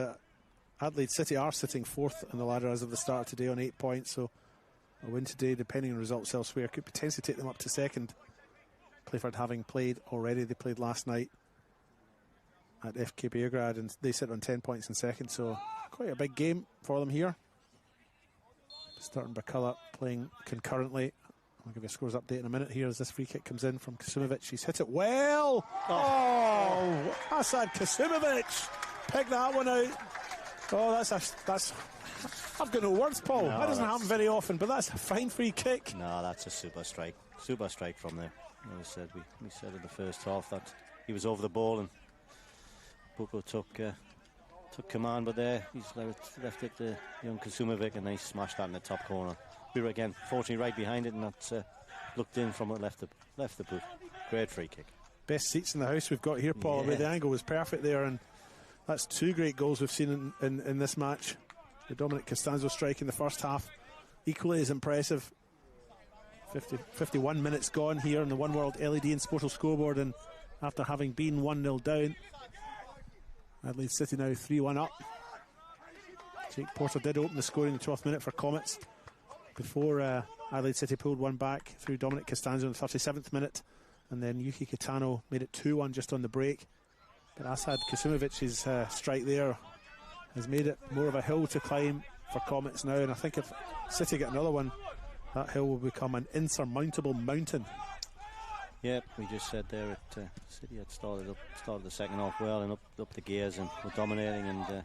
A: Adelaide City are sitting 4th on the ladder as of the start of today on 8 points, so a win today, depending on results elsewhere, could potentially take them up to 2nd. Clifford having played already, they played last night at FK Beograd, and they sit on 10 points in 2nd, so quite a big game for them here. Starting Bakala playing concurrently. I'll give you a scores update in a minute here as this free kick comes in from Kasimovic. He's hit it well. Oh, Asad Kasimovic picked that one out. Oh, that's I've got no words, Paul. That doesn't happen very often, but that's a fine free kick.
B: No, that's a super strike from there. As I said, we said in the first half that he was over the ball and Buko took command, but there he's left it to young Kasimovic, and they smashed that in the top corner. We were again fortunately right behind it, and that's looked in from it, left the boot. Great free kick.
A: Best seats in the house we've got here, Paul.
B: Yeah.
A: The angle was perfect there, and that's 2 great goals we've seen in this match. The Dominic Costanzo strike in the first half, equally as impressive. 51 minutes gone here on the One World LED and Sportal scoreboard, and after having been 1-0 down, Adelaide City now 3-1 up. Jake Porter did open the scoring in the 12th minute for Comets before Adelaide City pulled one back through Dominic Costanzo in the 37th minute, and then Yuki Kitano made it 2-1 just on the break. But Asad Kasimovic's strike there has made it more of a hill to climb for Comets now, and I think if City get another one, that hill will become an insurmountable mountain.
B: Yep, we just said there at City had started the second half well and up the gears and were dominating, and a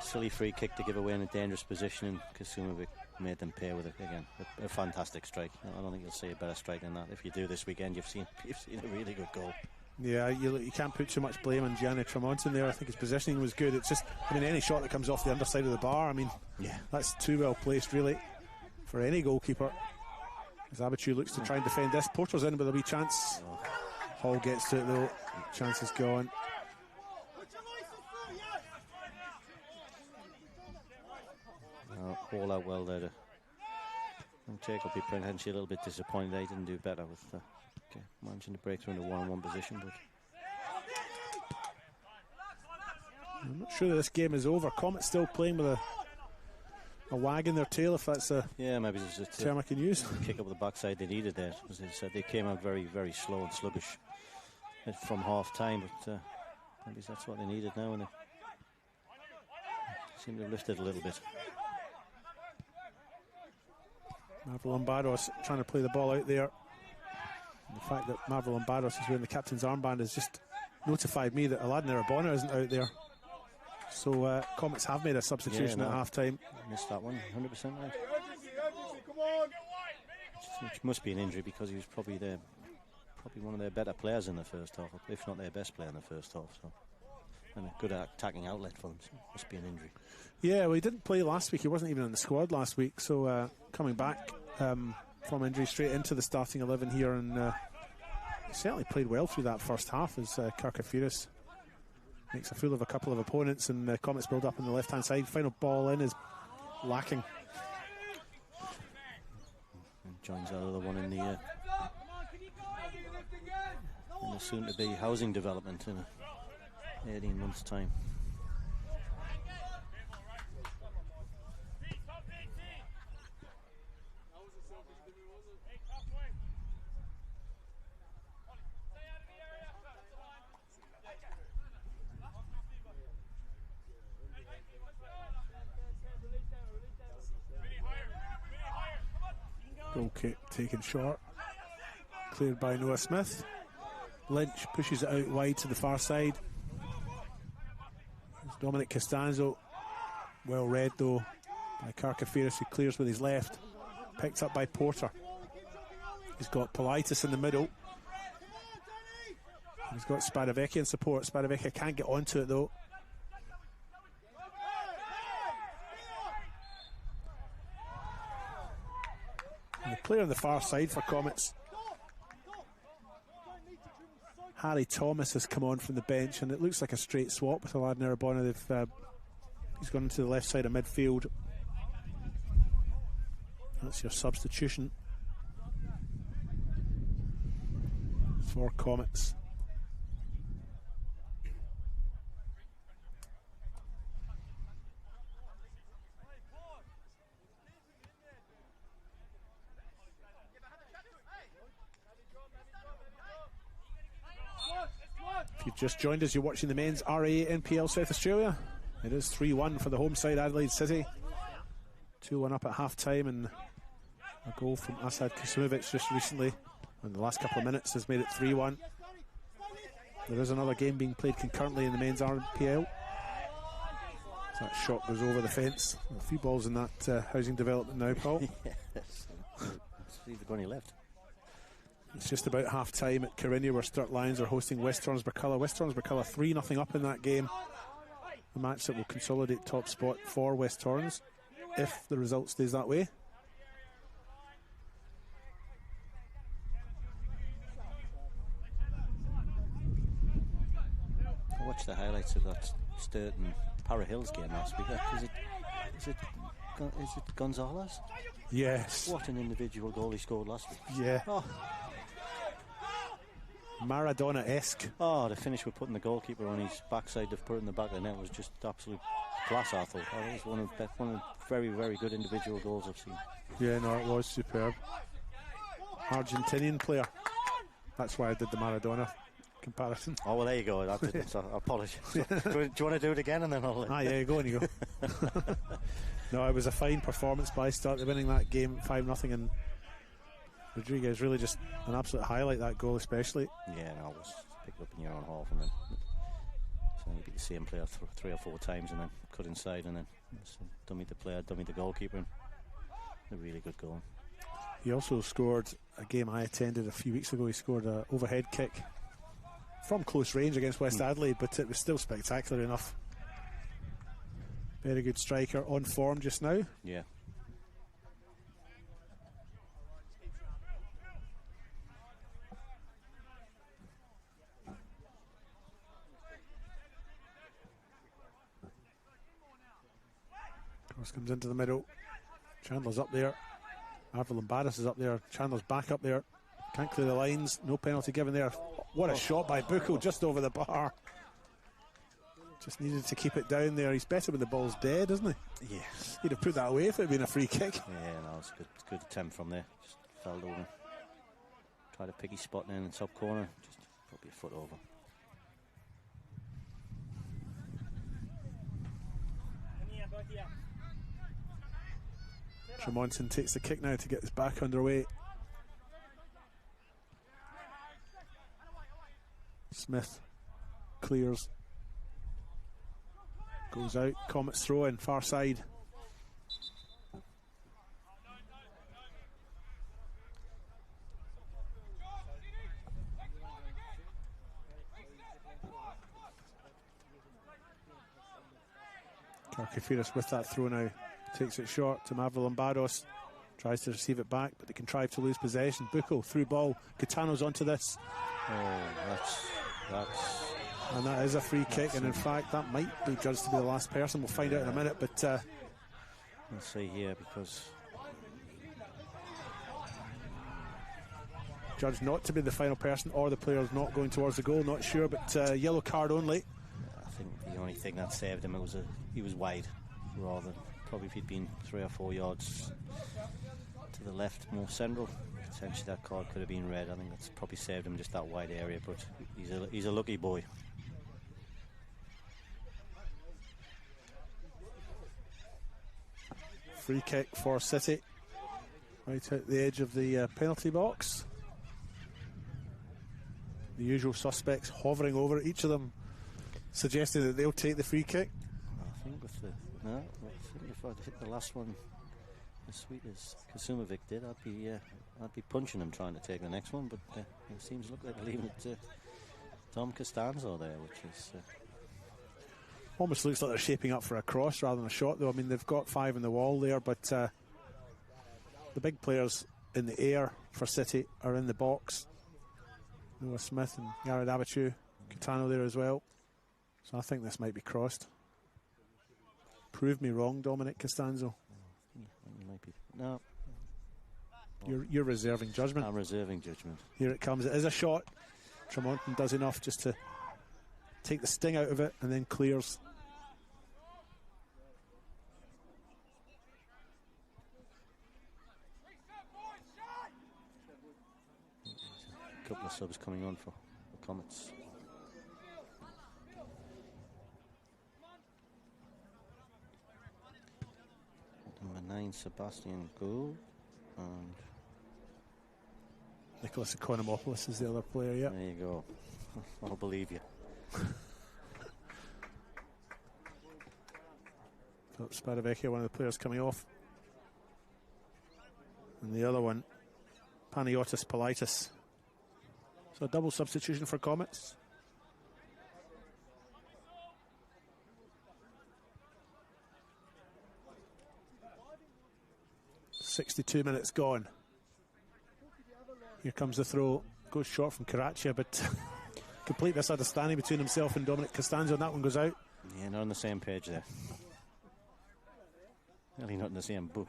B: silly free kick to give away in a dangerous position, and Kasimovic made them pay with it again. A fantastic strike. I don't think you'll see a better strike than that. If you do this weekend, you've seen a really good goal.
A: Yeah, you can't put too much blame on Gianni Tremonton there. I think his positioning was good. It's just, any shot that comes off the underside of the bar, that's too well placed really for any goalkeeper. As Abichu looks to try and defend this, Porter's in with a wee chance. Hall gets to it though. Chance is gone.
B: All out well there. Jake will be potentially a little bit disappointed they didn't do better with managing to break through in a 1-on-1 position, but
A: I'm not sure that this game is over. Comets still playing with a wag in their tail, if that's a
B: maybe there's a
A: term I can use.
B: Kick up the backside they needed there. As I said, they came out very, very slow and sluggish from half time, but maybe that's what they needed now, and they seem to have lifted a little bit.
A: Marvel Lombardos trying to play the ball out there. And the fact that Marvel Lombardos is wearing the captain's armband has just notified me that Aladdin Arabona isn't out there. So Comets have made a substitution at half time.
B: Missed that one, 100% right. Which must be an injury, because he was probably one of their better players in the first half, if not their best player in the first half. So, and a good attacking outlet for them. So must be an injury.
A: Yeah, well, he didn't play last week. He wasn't even in the squad last week. So coming back from injury straight into the starting 11 here, and he certainly played well through that first half as Karkafiris makes a fool of a couple of opponents, and the Comets build up on the left hand side. Final ball in is lacking.
B: And joins that other one in the soon to be housing development in 18 months' time.
A: Goal kick taken short, cleared by Noah Smith. Lynch pushes it out wide to the far side. It's Dominic Costanzo, well read though by Karkafiris, who clears with his left, picked up by Porter. He's got Politis in the middle. He's got Spadavecchia in support. Spadavecchia can't get onto it though. And the player on the far side for Comets, Harry Thomas, has come on from the bench, and it looks like a straight swap with Aladdin Arabona. They've He's gone into the left side of midfield. That's your substitution for Comets. If you've just joined us, you're watching the men's RA NPL South Australia. It is 3-1 for the home side, Adelaide City. 2-1 up at half-time, and a goal from Asad Kasimovic just recently in the last couple of minutes has made it 3-1. There is another game being played concurrently in the men's RPL. That shot goes over the fence. A few balls in that housing development now, Paul.
B: Yes. See the gunny left.
A: It's just about half-time at Carinia, where Sturt Lions are hosting West Torrens-Burculla. West Torrens-Burculla 3-0 up in that game. A match that will consolidate top spot for West Torrens if the result stays that way.
B: I watched the highlights of that Sturt and Para Hills game last week. Is it Gonzalez?
A: Yes.
B: What an individual goal he scored last week.
A: Yeah.
B: Oh.
A: Maradona-esque.
B: Oh, the finish with putting the goalkeeper on his backside to put it in the back of the net was just absolute class, I thought. That was one of the very, very good individual goals I've seen.
A: Yeah, no, it was superb. Argentinian player. That's why I did the Maradona comparison.
B: Oh, well, there you go. That's it. So, I apologise. Do you want to do it again and then I'll...
A: Yeah, go on you go. No, it was a fine performance by Sturt. They're winning that game 5-0, and Rodriguez really just an absolute highlight, that goal especially.
B: Yeah, no, it was picked up in your own half, and then so you beat the same player 3 or 4 times and then cut inside, and then dummied the player, dummied the goalkeeper. A really good goal.
A: He also scored a game I attended a few weeks ago. He scored an overhead kick from close range against West Adelaide, but it was still spectacular enough. Very good striker, on form just now.
B: Yeah.
A: Cross comes into the middle. Chandler's up there. Avril Barris is up there. Chandler's back up there. Can't clear the lines. No penalty given there. What a shot by Bucco, just over the bar. Just needed to keep it down there. He's better when the ball's dead, isn't he?
B: Yes.
A: He'd have put that away if it had been a free kick.
B: Yeah, no, it's a good attempt from there. Just fell over. Tried to pick his spot in the top corner. Just probably a foot over.
A: Tremonton takes the kick now to get his back underway. Smith clears. Goes out. Comets throw in, far side. Karkafiras with that throw now. Takes it short to Mavril Barros. Tries to receive it back, but they contrive to lose possession. Bucco through ball. Catano's onto this.
B: Oh, that's...
A: And that is a free kick, and in fact that might be judged to be the last person. We'll find out in a minute, but
B: let's see here, because
A: judged not to be the final person, or the player's not going towards the goal, not sure, but yellow card only.
B: I think the only thing that saved him, he was wide, rather than probably if he'd been 3 or 4 yards to the left, more central, potentially that card could have been red. I think that's probably saved him, just that wide area, but he's a lucky boy.
A: Free kick for City, right at the edge of the penalty box. The usual suspects hovering over each of them, suggesting that they'll take the free kick.
B: I think if I'd hit the last one as sweet as Kasimovic did, I'd be punching him trying to take the next one, but it seems to look like they're leaving it to Tom Costanzo there, which is...
A: Almost looks like they're shaping up for a cross rather than a shot, though. I mean, they've got 5 in the wall there, but the big players in the air for City are in the box. Noah Smith and Jared Abichu, Catano there as well. So I think this might be crossed. Prove me wrong, Dominic Costanzo.
B: Might be. No.
A: You're reserving judgment.
B: I'm reserving judgment.
A: Here it comes. It is a shot. Tremonton does enough just to take the sting out of it and then clears.
B: A couple of subs coming on for the Comets. Number 9, Sebastian Gould, and
A: Nicholas Economopoulos is the other player, yeah.
B: There you go. I'll believe you.
A: Philip Sparavecchia, one of the players coming off. And the other one, Panagiotis Politis. So a double substitution for Comets. .62 minutes gone. Here comes the throw. Goes short from Karacia, but complete misunderstanding between himself and Dominic Costanzo, and that one goes out.
B: Yeah, not on the same page there. Really not in the same book.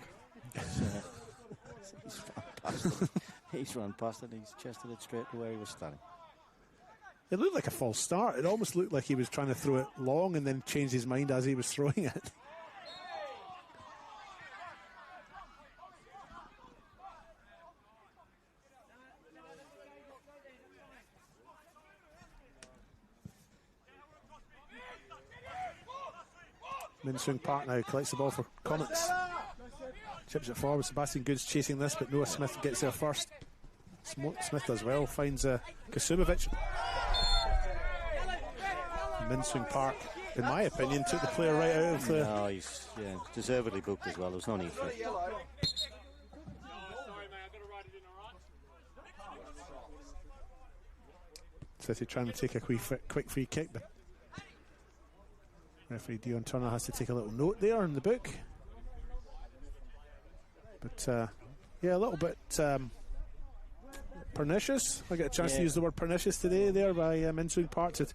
B: He's run past it. He's run past it. He's chested it straight to where he was standing.
A: It looked like a false start. It almost looked like he was trying to throw it long and then changed his mind as he was throwing it. Minsung Park now collects the ball for Comets. Chips it forward. Sebastian Goods chasing this, but Noah Smith gets there first. Smith does well, finds Kasumovic. Minsung Park, in my opinion, took the player right out of the...
B: No, he's deservedly booked as well. There was no need for it.
A: City trying to take a quick free kick, but referee Dion Turner has to take a little note there in the book. But yeah, a little bit pernicious. I get a chance to use the word pernicious today there by Minsung Park to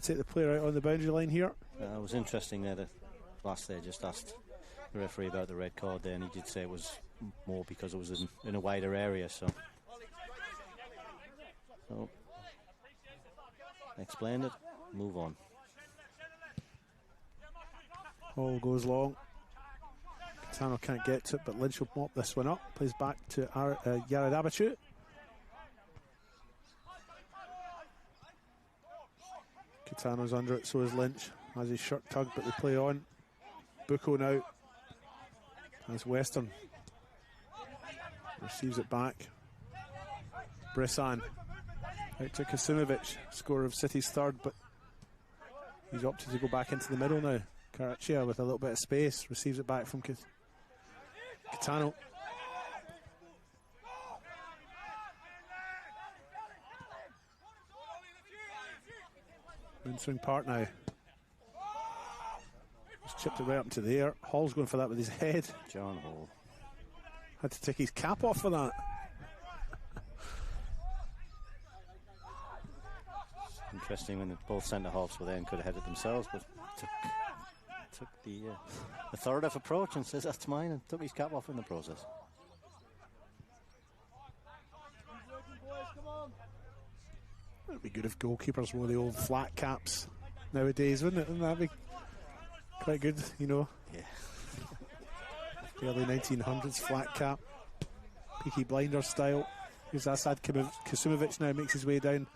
A: take the player out on the boundary line here.
B: It was interesting there. The last day just asked the referee about the red card there, and he did say it was more because it was in a wider area. So explained it. Move on.
A: Ball goes long. Catano can't get to it, but Lynch will mop this one up. Plays back to Yared Abachu. Catano's under it, so is Lynch. Has his shirt tugged, but they play on. Bucco now. As Western receives it back. Bressan out to Kasumovic, scorer of City's third, but he's opted to go back into the middle now. Karacia with a little bit of space, receives it back from Catano. Minsung Park now. He's chipped it right up to there. Hall's going for that with his head.
B: John Hall
A: had to take his cap off for that.
B: Interesting when both centre halves were there and could have headed themselves, but took the authoritative approach and says that's mine, and took his cap off in the process.
A: It would be good if goalkeepers wore the old flat caps nowadays, wouldn't it? Wouldn't that be quite good, you know?
B: Yeah.
A: Early 1900s flat cap, Peaky Blinders style. Here's Asad Kasumovic now, makes his way down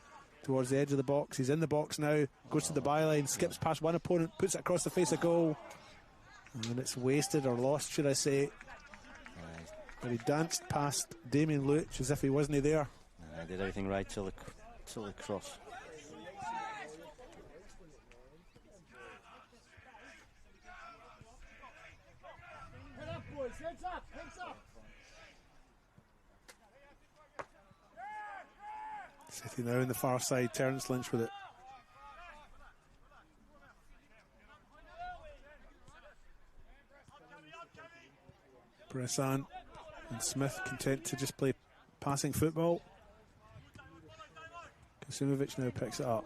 A: towards the edge of the box. He's in the box now, goes to the byline, skips past one opponent, puts it across the face of goal, and it's wasted or lost, should I say. But he danced past Damien Luch as if he wasn't there.
B: Did everything right till the cross.
E: Head up, boys, heads up, heads up.
A: City now in the far side, Terence Lynch with it. Bressan and Smith content to just play passing football. Kasumovic now picks it up,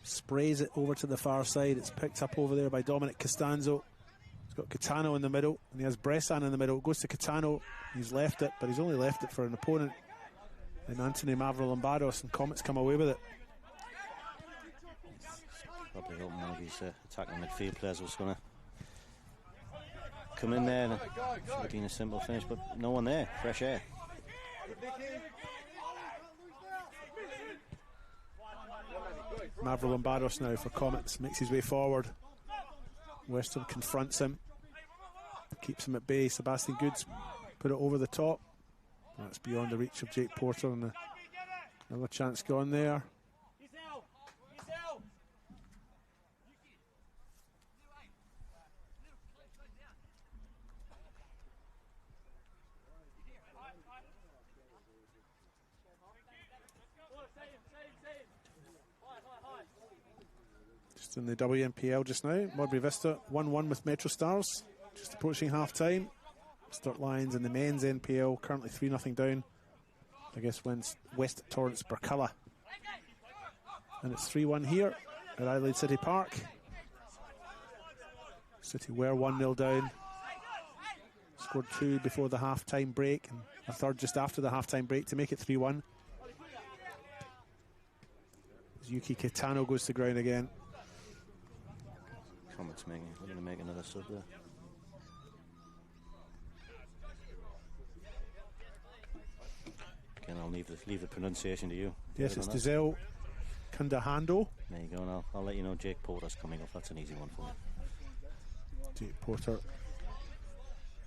A: sprays it over to the far side. It's picked up over there by Dominic Costanzo. He's got Catano in the middle, and he has Bressan in the middle. Goes to Catano, he's left it, but he's only left it for an opponent in Anthony Mavrolambados, and Comets come away with it.
B: Probably hoping one of his attacking midfield players was going to come in there, and it should have been a simple finish, but no one there. Fresh air.
A: Mavrolambados now for Comets, makes his way forward. Western confronts him, keeps him at bay. Sebastian Goods put it over the top. That's beyond the reach of Jake Porter, and another chance gone there. Just in the WNPL just now, Modbury Vista 1-1 with Metro Stars, just approaching half time. Sturt Lions in the men's NPL currently 3-0 down against West Torrance Burkilla, and it's 3-1 here at Adelaide City Park. City were 1-0 down, scored 2 before the half time break and a third just after the half time break to make it 3-1. Yuki Kitano goes to ground again.
B: Comets going to make another sub there. Again, I'll leave the pronunciation to you.
A: Yes, it's Dizel Kundahando.
B: There you go, and I'll let you know Jake Porter's coming up. That's an easy one for me.
A: Jake Porter,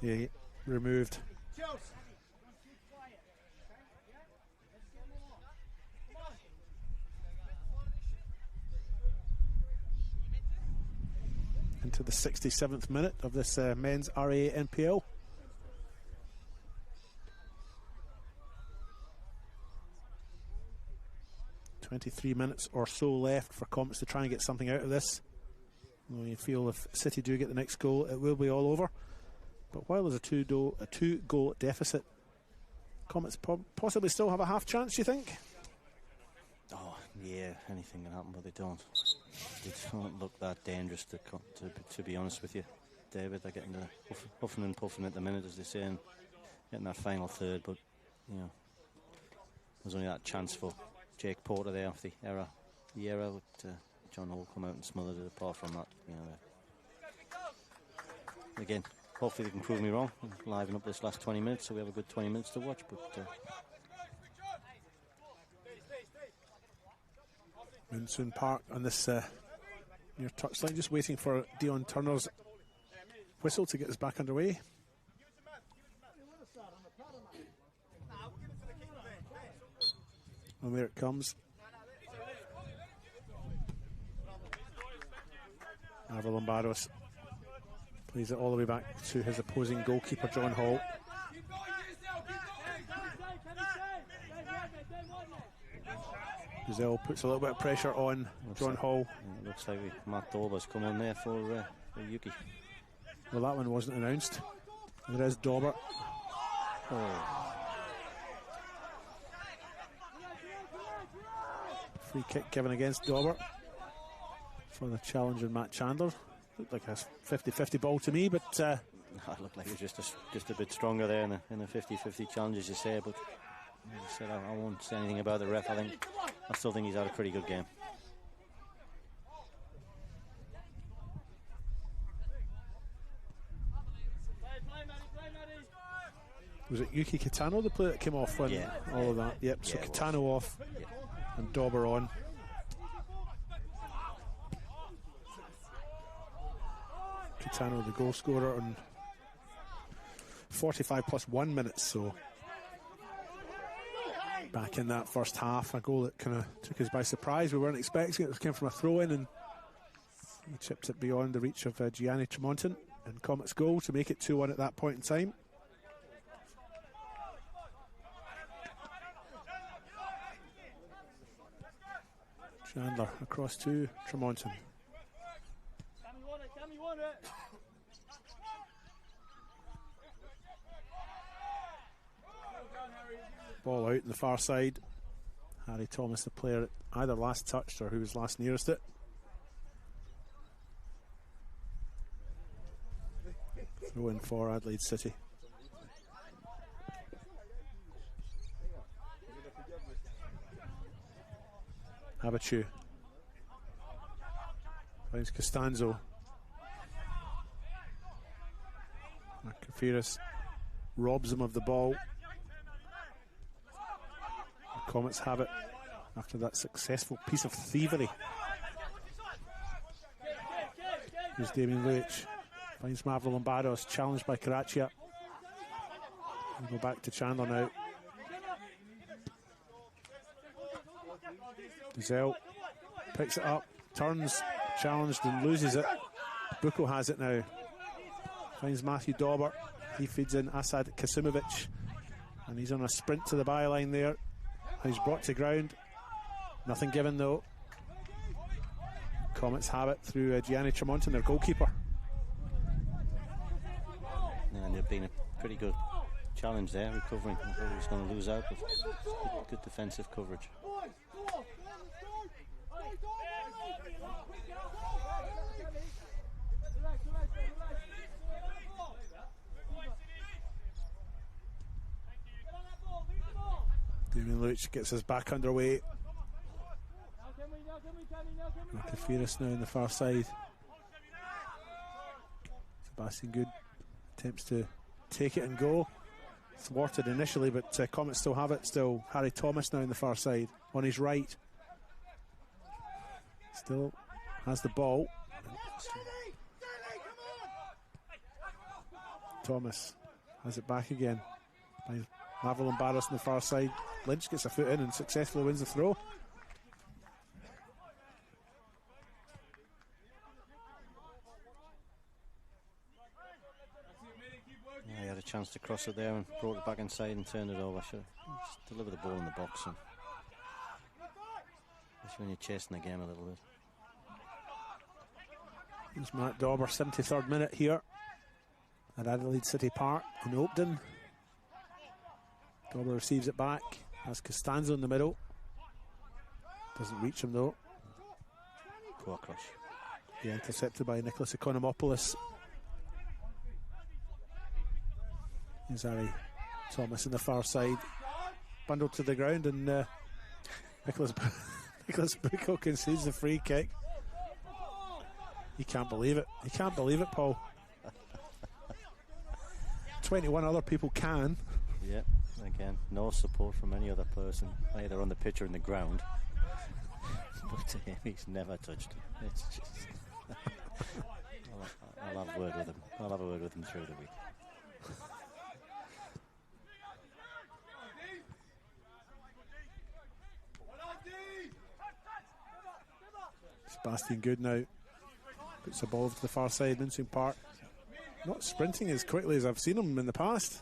A: yeah, removed. Into the 67th minute of this men's RA NPL. $23 minutes or so left for Comets to try and get something out of this. Well, you feel if City do get the next goal, it will be all over. But while there's a two-goal deficit, Comets possibly still have a half chance, you think?
B: Oh, yeah, anything can happen, but they don't. They don't look that dangerous, to be honest with you, David. They're getting the huffing and puffing at the minute, as they say, and getting that final third. But, you know, there's only that chance for Jake Porter there off the error. The error with John Hall come out and smothered it. Apart from that, you know, again, hopefully they can prove me wrong and liven up this last 20 minutes so we have a good 20 minutes to watch. But
A: Monsoon Park on this near touchline, just waiting for Dion Turner's whistle to get us back underway. And there it comes. Mavrolambados plays it all the way back to his opposing goalkeeper, John Hall. Giselle puts a little bit of pressure on John Hall.
B: It looks like Matt Dauber's come on there for Yuki.
A: Well, that one wasn't announced. There is Dauber.
B: Oh.
A: Free kick given against Dauber for the challenger Matt Chandler. Looked like a 50-50 ball to me, but
B: it looked like it was just a bit stronger there in the 50-50 challenge, as you say. But as I said, I won't say anything about the ref. I still think he's had a pretty good game.
A: Was it Yuki Kitano, the player that came off when all of that? Yep, so Kitano off and Dauber on. Kitano, the goal scorer, on 45 plus 1 minutes, so back in that first half, a goal that kind of took us by surprise. We weren't expecting it. It came from a throw-in, and he chipped it beyond the reach of Gianni Tremonton, and Comets goal to make it 2-1 at that point in time. Chandler across to Tremonton. Ball out in the far side. Harry Thomas, the player either last touched or who was last nearest it. Throw in for Adelaide City. Habichu finds Costanzo. Kafiris robs him of the ball. The Comets have it after that successful piece of thievery. Here's Damien Luich. Finds Mavro Lombardos, challenged by Caraccia. We'll go back to Chandler now. Gazelle picks it up, turns, challenged and loses it. Buko has it now. Finds Matthew Dauber. He feeds in Asad Kasimovic. And he's on a sprint to the byline there. He's brought to ground. Nothing given though. Comets have it through Gianni Tremonton, their goalkeeper.
B: And they've been a pretty good challenge there, recovering. I thought he was going to lose out, but good defensive coverage.
A: Damien Luich gets his back underway. Kafiris now on the far side. Sebastian Good attempts to take it and go. Thwarted initially, but Comets still have it. Still Harry Thomas now on the far side. On his right. Still has the ball. Thomas has it back again. Mavro Lombardos on the far side. Lynch gets a foot in and successfully wins the throw.
B: Yeah, he had a chance to cross it there and brought it back inside and turned it over. Should just deliver the ball in the box. And especially when you're chasing the game a little bit.
A: Here's Matt Dauber, 73rd minute here at Adelaide City Park in Oakden. Dauber receives it back. Has Costanzo in the middle. Doesn't reach him though.
B: Go across.
A: Yeah, intercepted by Nicholas Economopoulos. Here's Harry Thomas on the far side. Bundled to the ground, and Nicholas Bucco concedes the free kick. He can't believe it. He can't believe it, Paul. 21 other people can.
B: Yep. Again, no support from any other person, either on the pitch or in the ground. But to him, he's never touched it. It's just I'll have a word with him. I'll have a word with him through the week.
A: Sebastian Good now puts the ball to the far side, Mincing Park. Not sprinting as quickly as I've seen him in the past.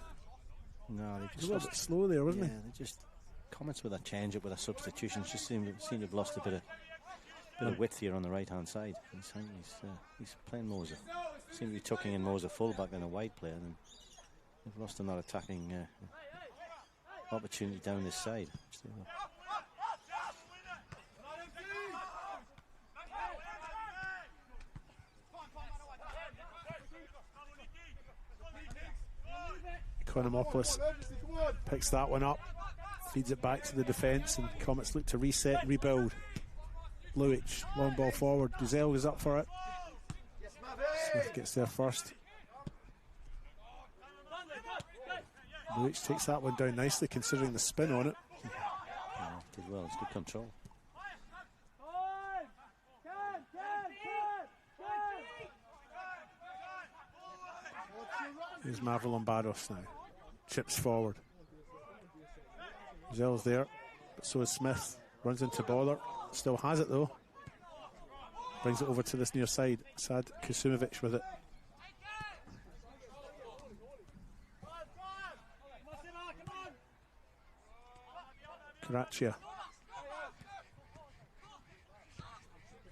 B: No, they just
A: a little bit slow there, wasn't he?
B: Yeah, they just Comets with a change up, with a substitutions, just seem to have lost a bit of width here on the right hand side. He's playing more as a, seem to be tucking in more as a fullback than a wide player, and they've lost another attacking opportunity down this side.
A: Economopoulos picks that one up, feeds it back to the defence, and Comets look to reset and rebuild. Luich, long ball forward. Gazelle is up for it. Smith gets there first. Luich takes that one down nicely, considering the spin on it.
B: Yeah, did well. It's good control.
A: Here's Mavro Lombardos now. Chips forward. Gazelle's there, but so is Smith. Runs into bother. Still has it though. Brings it over to this near side. Sad Kasimovic with it. Caraccia.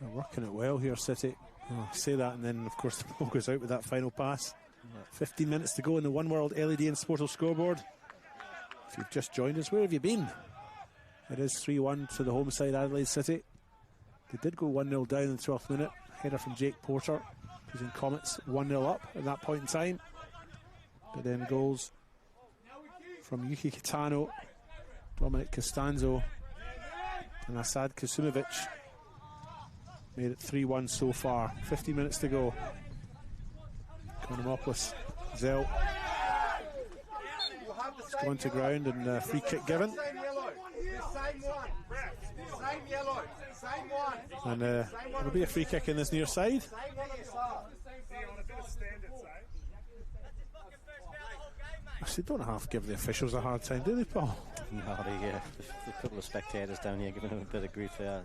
A: They're working it well here, City. Oh, say that, and then of course the ball goes out with that final pass. 15 minutes to go in the One World LED and Sportal scoreboard. If you've just joined us, where have you been? It is 3-1 to the home side, Adelaide City. They did go 1-0 down in the 12th minute. Header from Jake Porter, who's in Comets, 1-0 up at that point in time. But then goals from Yuki Kitano, Dominic Costanzo, and Asad Kusumovic. Made it 3-1 so far. 50 minutes to go. Konomopoulos, Zell. It's going to ground and free kick given. And there'll be a free kick in this near side. They don't have to give the officials a hard time, do they, Paul?
B: No, the couple of spectators down here giving him a bit of grief there,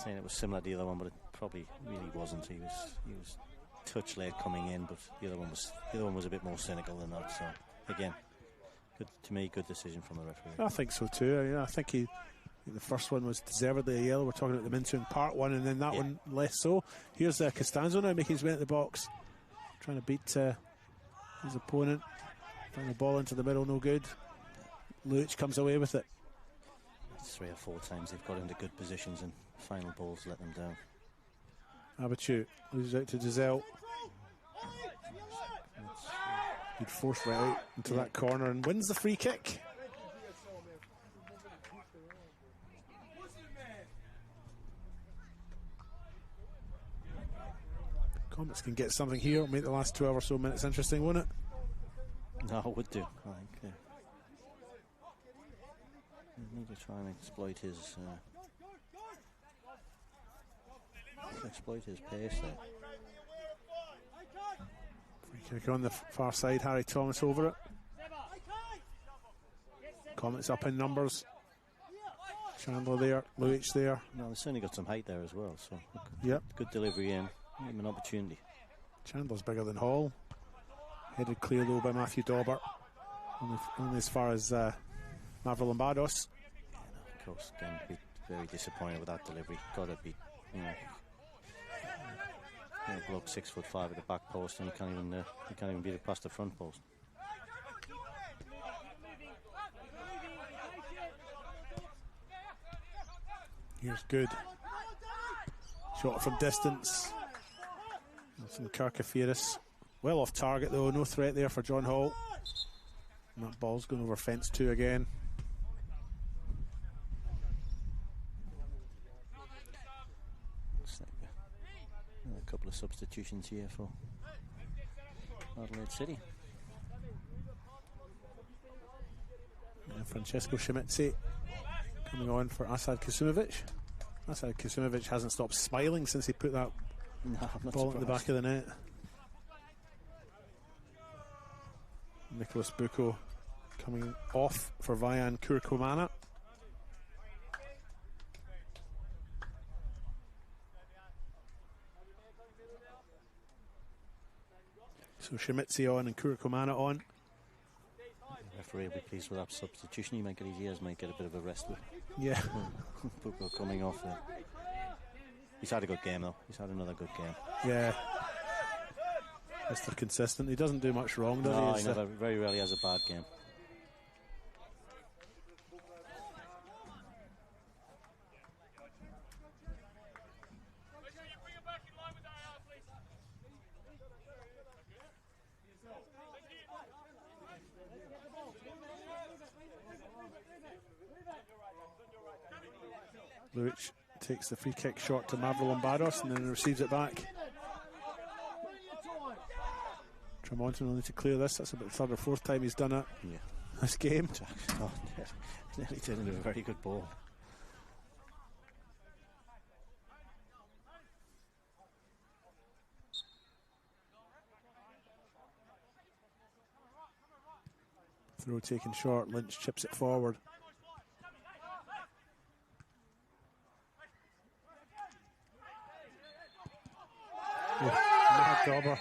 B: saying it was similar to the other one, but it probably really wasn't. He was touch late coming in, but the other one was a bit more cynical than that. So again, good decision from the referee.
A: I think so too. I think the first one was deservedly a yellow. We're talking about the Mintoon part one, and then that one less so. Here's Costanzo now making his way into the box, trying to beat his opponent. Find the ball into the middle, no good. Luch comes away with it.
B: 3 or 4 times they've got into good positions and final balls let them down.
A: Abachu loses out to Giselle. He'd forced right out into that corner and wins the free kick. Comets can get something here, make the last 12 or so minutes interesting, won't it?
B: No, it would do, I think. We need to try and exploit his pace there.
A: Free kick on the far side, Harry Thomas over it. Comets up in numbers. Chandler there, Luich there.
B: No, they've certainly got some height there as well, so
A: yep.
B: Good delivery in, give him an opportunity.
A: Chandler's bigger than Hall. Headed clear though by Matthew Daubert. Only as far as Mavro Lombardos.
B: Of course, again, be very disappointed with that delivery. Got to be, bloke 6'5" at the back post, and he can't even beat it past the front post.
A: Here's good. Shot from distance. From Kirkafiris. Well off target though, no threat there for John Hall. And that ball's going over fence 2 again.
B: Looks like a couple of substitutions here for Adelaide City.
A: And Francesco Shimitzi coming on for Asad Kusumovic. Asad Kusumovic hasn't stopped smiling since he put that ball at the back of the net. Nicholas Bucco coming off for Vayan Kurkomana. So Shimitzi on and Kurkomana on.
B: The referee will be pleased with that substitution. He might get his ears, might get a bit of a rest with.
A: Yeah.
B: Bucco coming off there. He's had a good game though. He's had another good game.
A: Yeah. Mr. Consistent. He doesn't do much wrong, does
B: no,
A: he?
B: He never, very rarely has a bad game.
A: Luich takes the free kick shot to Mavro Lombardos and then receives it back. Tremonton will need to clear this. That's about the 3rd or 4th time he's done it this game.
B: Oh, nearly turned into a very good ball.
A: Throw taken short. Lynch chips it forward. Matt Dauber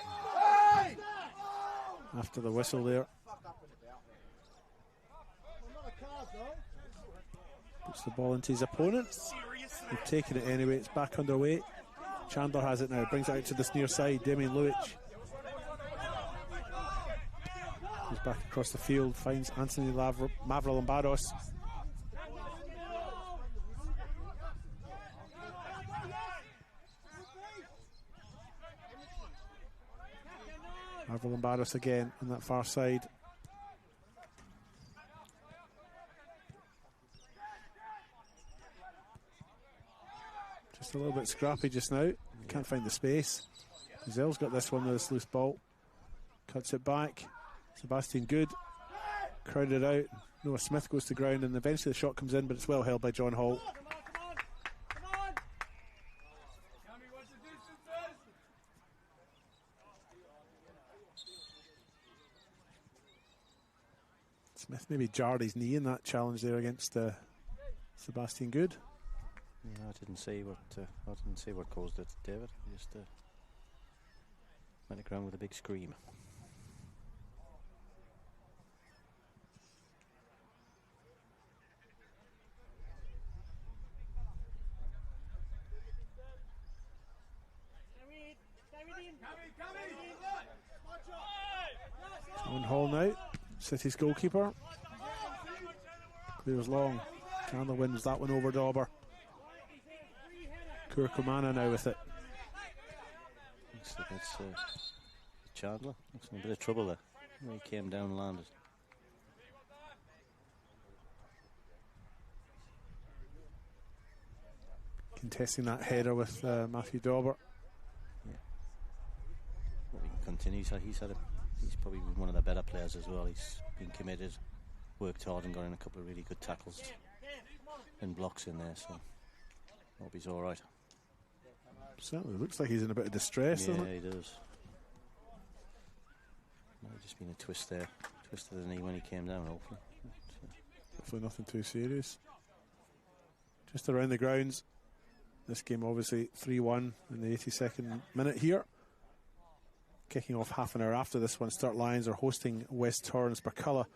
A: after the whistle there. Puts the ball into his opponent. They've taken it anyway. It's back underway. Chandler has it now. Brings it out to this near side. Damien Luich. Goes back across the field. Finds Anthony Mavro Lombardos. Arvel Barris again on that far side. Just a little bit scrappy just now. Can't find the space. Gazelle's got this one with this loose ball. Cuts it back. Sebastian Good. Crowded out. Noah Smith goes to ground, and eventually the shot comes in, but it's well held by John Hall. Smith maybe jarred his knee in that challenge there against Sebastian Good.
B: Yeah, I didn't see what caused it, David. He just went to ground with a big scream.
A: John Hall now, City's goalkeeper. Clears long. Chandler wins that one over Dauber. Kurkumana now with it.
B: Looks like it's Chandler. Looks in a bit of trouble there. He came down and landed.
A: Contesting that header with Matthew Dauber.
B: Yeah. Well, he continues. He's probably one of the better players as well. He's been committed, worked hard, and got in a couple of really good tackles and blocks in there. So hope he's all right.
A: Certainly looks like he's in a bit of distress, doesn't it?
B: Yeah, he does. Might have just been a twist there. Twist of the knee when he came down, hopefully.
A: Hopefully nothing too serious. Just around the grounds. This game obviously 3-1 in the 82nd minute here. Kicking off half an hour after this one. Sturt Lions are hosting West Torrens Burculla.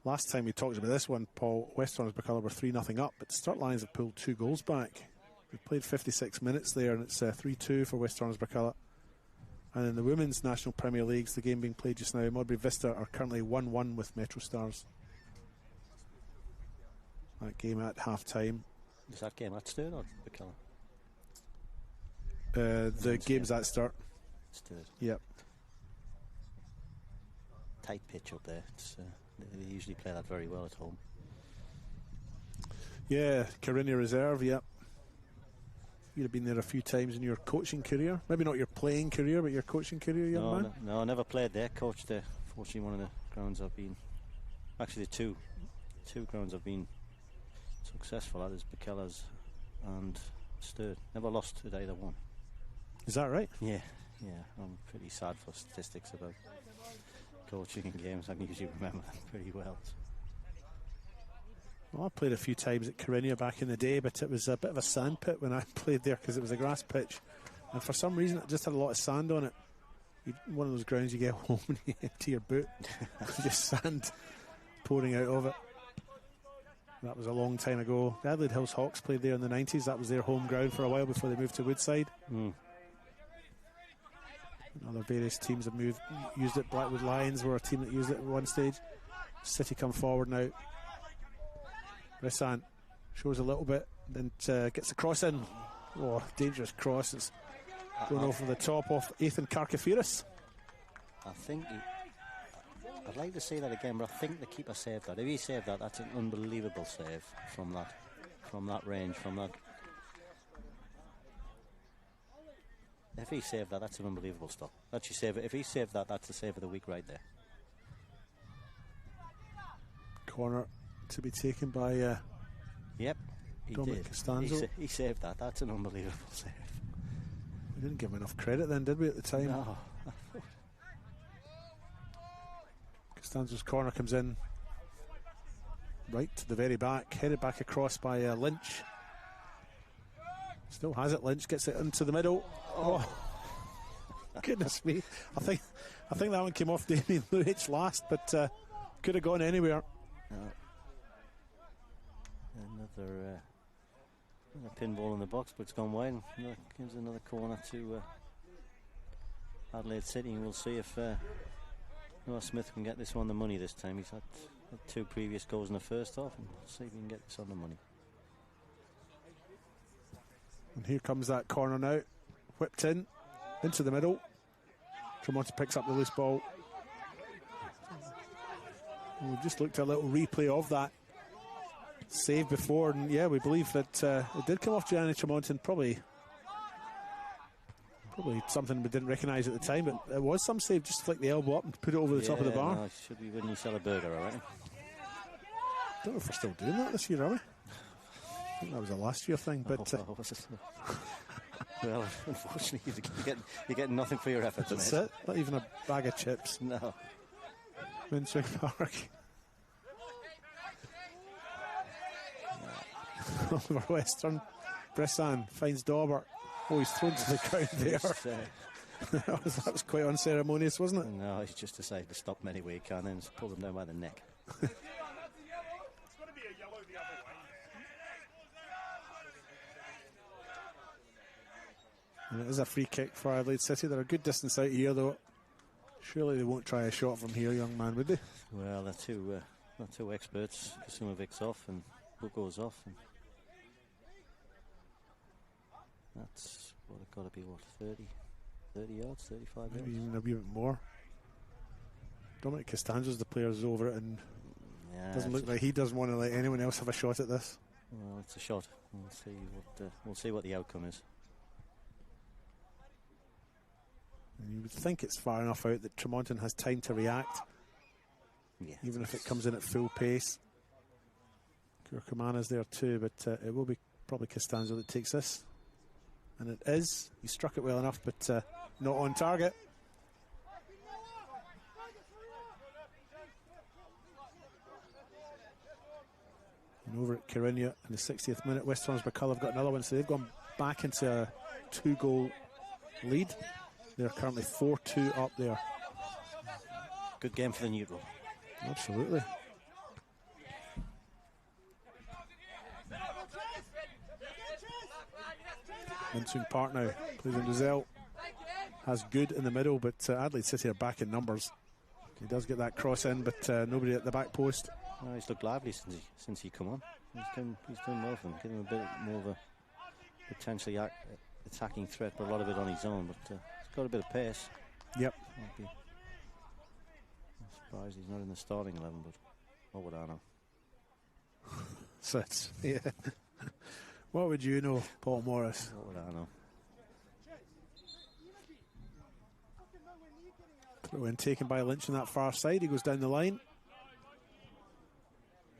A: Last time we talked about this one, Paul, West Torrens Burculla were 3-0 up, but Sturt Lions have pulled 2 goals back. We've played 56 minutes there, and it's 3-2 for West Torrens Burculla. And in the Women's National Premier Leagues, the game being played just now, Modbury Vista are currently 1-1 with Metro Stars. That game at half-time.
B: Is that game at Sturt or Burculla?
A: The game's at Sturt.
B: Sturt.
A: Yep.
B: Tight pitch up there. They usually play that very well at home.
A: Yeah, Carina Reserve, yep. You'd have been there a few times in your coaching career. Maybe not your playing career, but your coaching career, young man.
B: No, I never played there. Coached there. Fortunately, one of the grounds I've been... Actually, the two grounds I've been successful at is Burculla's and Sturt. Never lost at either one.
A: Is that right?
B: Yeah. I'm pretty sad for statistics about coaching in games. I can usually remember them pretty well.
A: Well, I played a few times at Carina back in the day, but it was a bit of a sand pit when I played there because it was a grass pitch. And for some reason, it just had a lot of sand on it. One of those grounds you get home and you empty your boot. Just sand pouring out of it. That was a long time ago. The Adelaide Hills Hawks played there in the 90s. That was their home ground for a while before they moved to Woodside. Other various teams have used it. Blackwood Lions were a team that used it at one stage. City come forward now. Rissant shows a little bit, then gets the cross in. Oh, dangerous cross. It's going over the top of Ethan Karkafiris.
B: I think I'd like to say that again, but I think the keeper saved that. If he saved that, that's an unbelievable save from that range, from that. If he saved that, that's an unbelievable stop. That's your save. If he saved that, that's the save of the week right there.
A: Corner to be taken by
B: yep, he
A: Dominic
B: did.
A: Costanzo.
B: He saved that. That's an unbelievable save.
A: We didn't give him enough credit then, did we, at the time?
B: No.
A: Costanzo's corner comes in right to the very back, headed back across by Lynch. Still has it. Lynch gets it into the middle. Oh, goodness me! I think that one came off Damien Luich last, but could have gone anywhere.
B: Another pinball in the box, but it's gone wide. Gives another corner to Adelaide City, and we'll see if Noah Smith can get this one the money this time. He's had 2 previous goals in the first half, and we'll see if he can get this on the money.
A: And here comes that corner now, whipped in into the middle. Tremonti picks up the loose ball. We've just looked at a little replay of that save before, and yeah, we believe that it did come off Gianni Tremonti, and probably something we didn't recognise at the time, but it was some save. Just flick the elbow up and put it over the top of the bar.
B: No, should be when you sell a burger, I reckon.
A: I don't know if we're still doing that this year, are we? I think that was a last year thing, but
B: well, unfortunately, you're getting nothing for your efforts.
A: That's
B: mate.
A: it. Not even a bag of chips.
B: No.
A: Minswing Park. Oliver Western. Bressan finds Dauber. Oh, he's thrown to the ground there. That was quite unceremonious, wasn't it?
B: No, he's just decided to stop them any way he can and just pull them down by the neck.
A: And it is a free kick for Adelaide City. They're a good distance out here, though. Surely they won't try a shot from here, young man, would they?
B: Well, they're two experts. Kasumavic's off and Buko's off. And that's what it's got to be, 30 yards, 35 yards?
A: Maybe even a wee bit more. Dominic Costanzo's the player who's over it, and doesn't look like he doesn't want to let anyone else have a shot at this.
B: Well, it's a shot. We'll see what the outcome is.
A: And you would think it's far enough out that Tremonton has time to react, even if it comes in at full pace. Kurkamana's there too, but it will be probably Costanzo that takes this. And it is. He struck it well enough, but not on target. And over at Kirinya in the 60th minute, West Torrens McCull have got another one, so they've gone back into a 2-goal lead. They're currently 4-2 up there.
B: Good game for the neutral.
A: Absolutely. Minsung Park now plays in Rizal. Has good in the middle, but Adelaide City are back in numbers. He does get that cross in, but nobody at the back post.
B: No, he's looked lively since he come on. He's done well for them. Give him a bit more of a potentially attacking threat, but a lot of it on his own. But he's got a bit of pace.
A: Yep.
B: I'm surprised he's not in the starting 11, but what would I know?
A: So it's, yeah. What would you know, Paul Morris?
B: What would I know?
A: Throw in taken by Lynch on that far side. He goes down the line.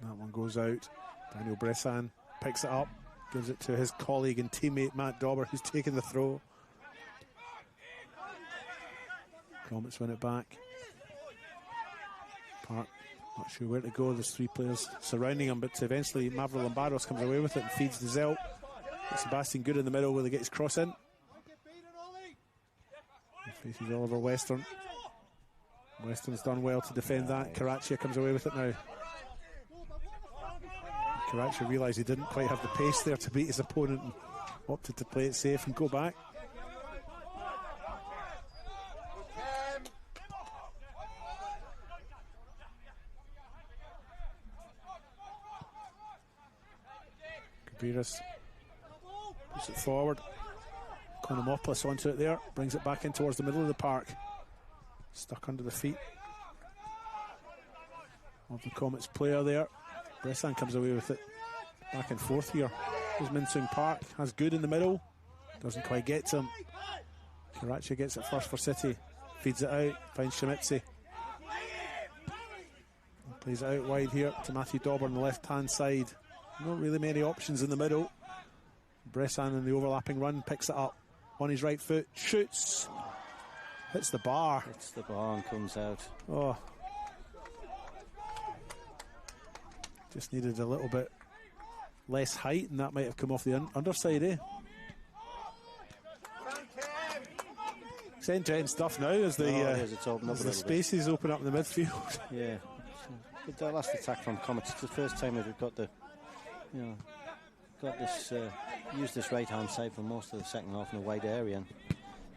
A: That one goes out. Daniel Bressan picks it up, gives it to his colleague and teammate Matt Dauber, who's taken the throw. Comets win it back. Park not sure where to go. There's 3 players surrounding him, but eventually Mavro Lombardos comes away with it and feeds the Zelt. Sebastian Good in the middle where they get his cross in. He faces Oliver Western. Western's done well to defend that. Karachi comes away with it now. Karachi realised he didn't quite have the pace there to beat his opponent and opted to play it safe and go back. Kabiris puts it forward. Konomopoulos onto it there, brings it back in towards the middle of the park. Stuck under the feet of the Comets player there. Bressan comes away with it. Back and forth here. There's Minsung Park, has Good in the middle. Doesn't quite get to him. Karachi gets it first for City. Feeds it out, finds Shamitsi. Plays it out wide here to Matthew Dauber on the left hand side. Not really many options in the middle. Bressan in the overlapping run picks it up on his right foot, shoots, hits the bar.
B: Hits the bar and comes out.
A: Oh, just needed a little bit less height, and that might have come off the underside, eh? St. John stuff now as the spaces open up in the midfield.
B: Yeah, good last attack from Comets. It's the first time we've got used this right hand side for most of the second half in a wide area and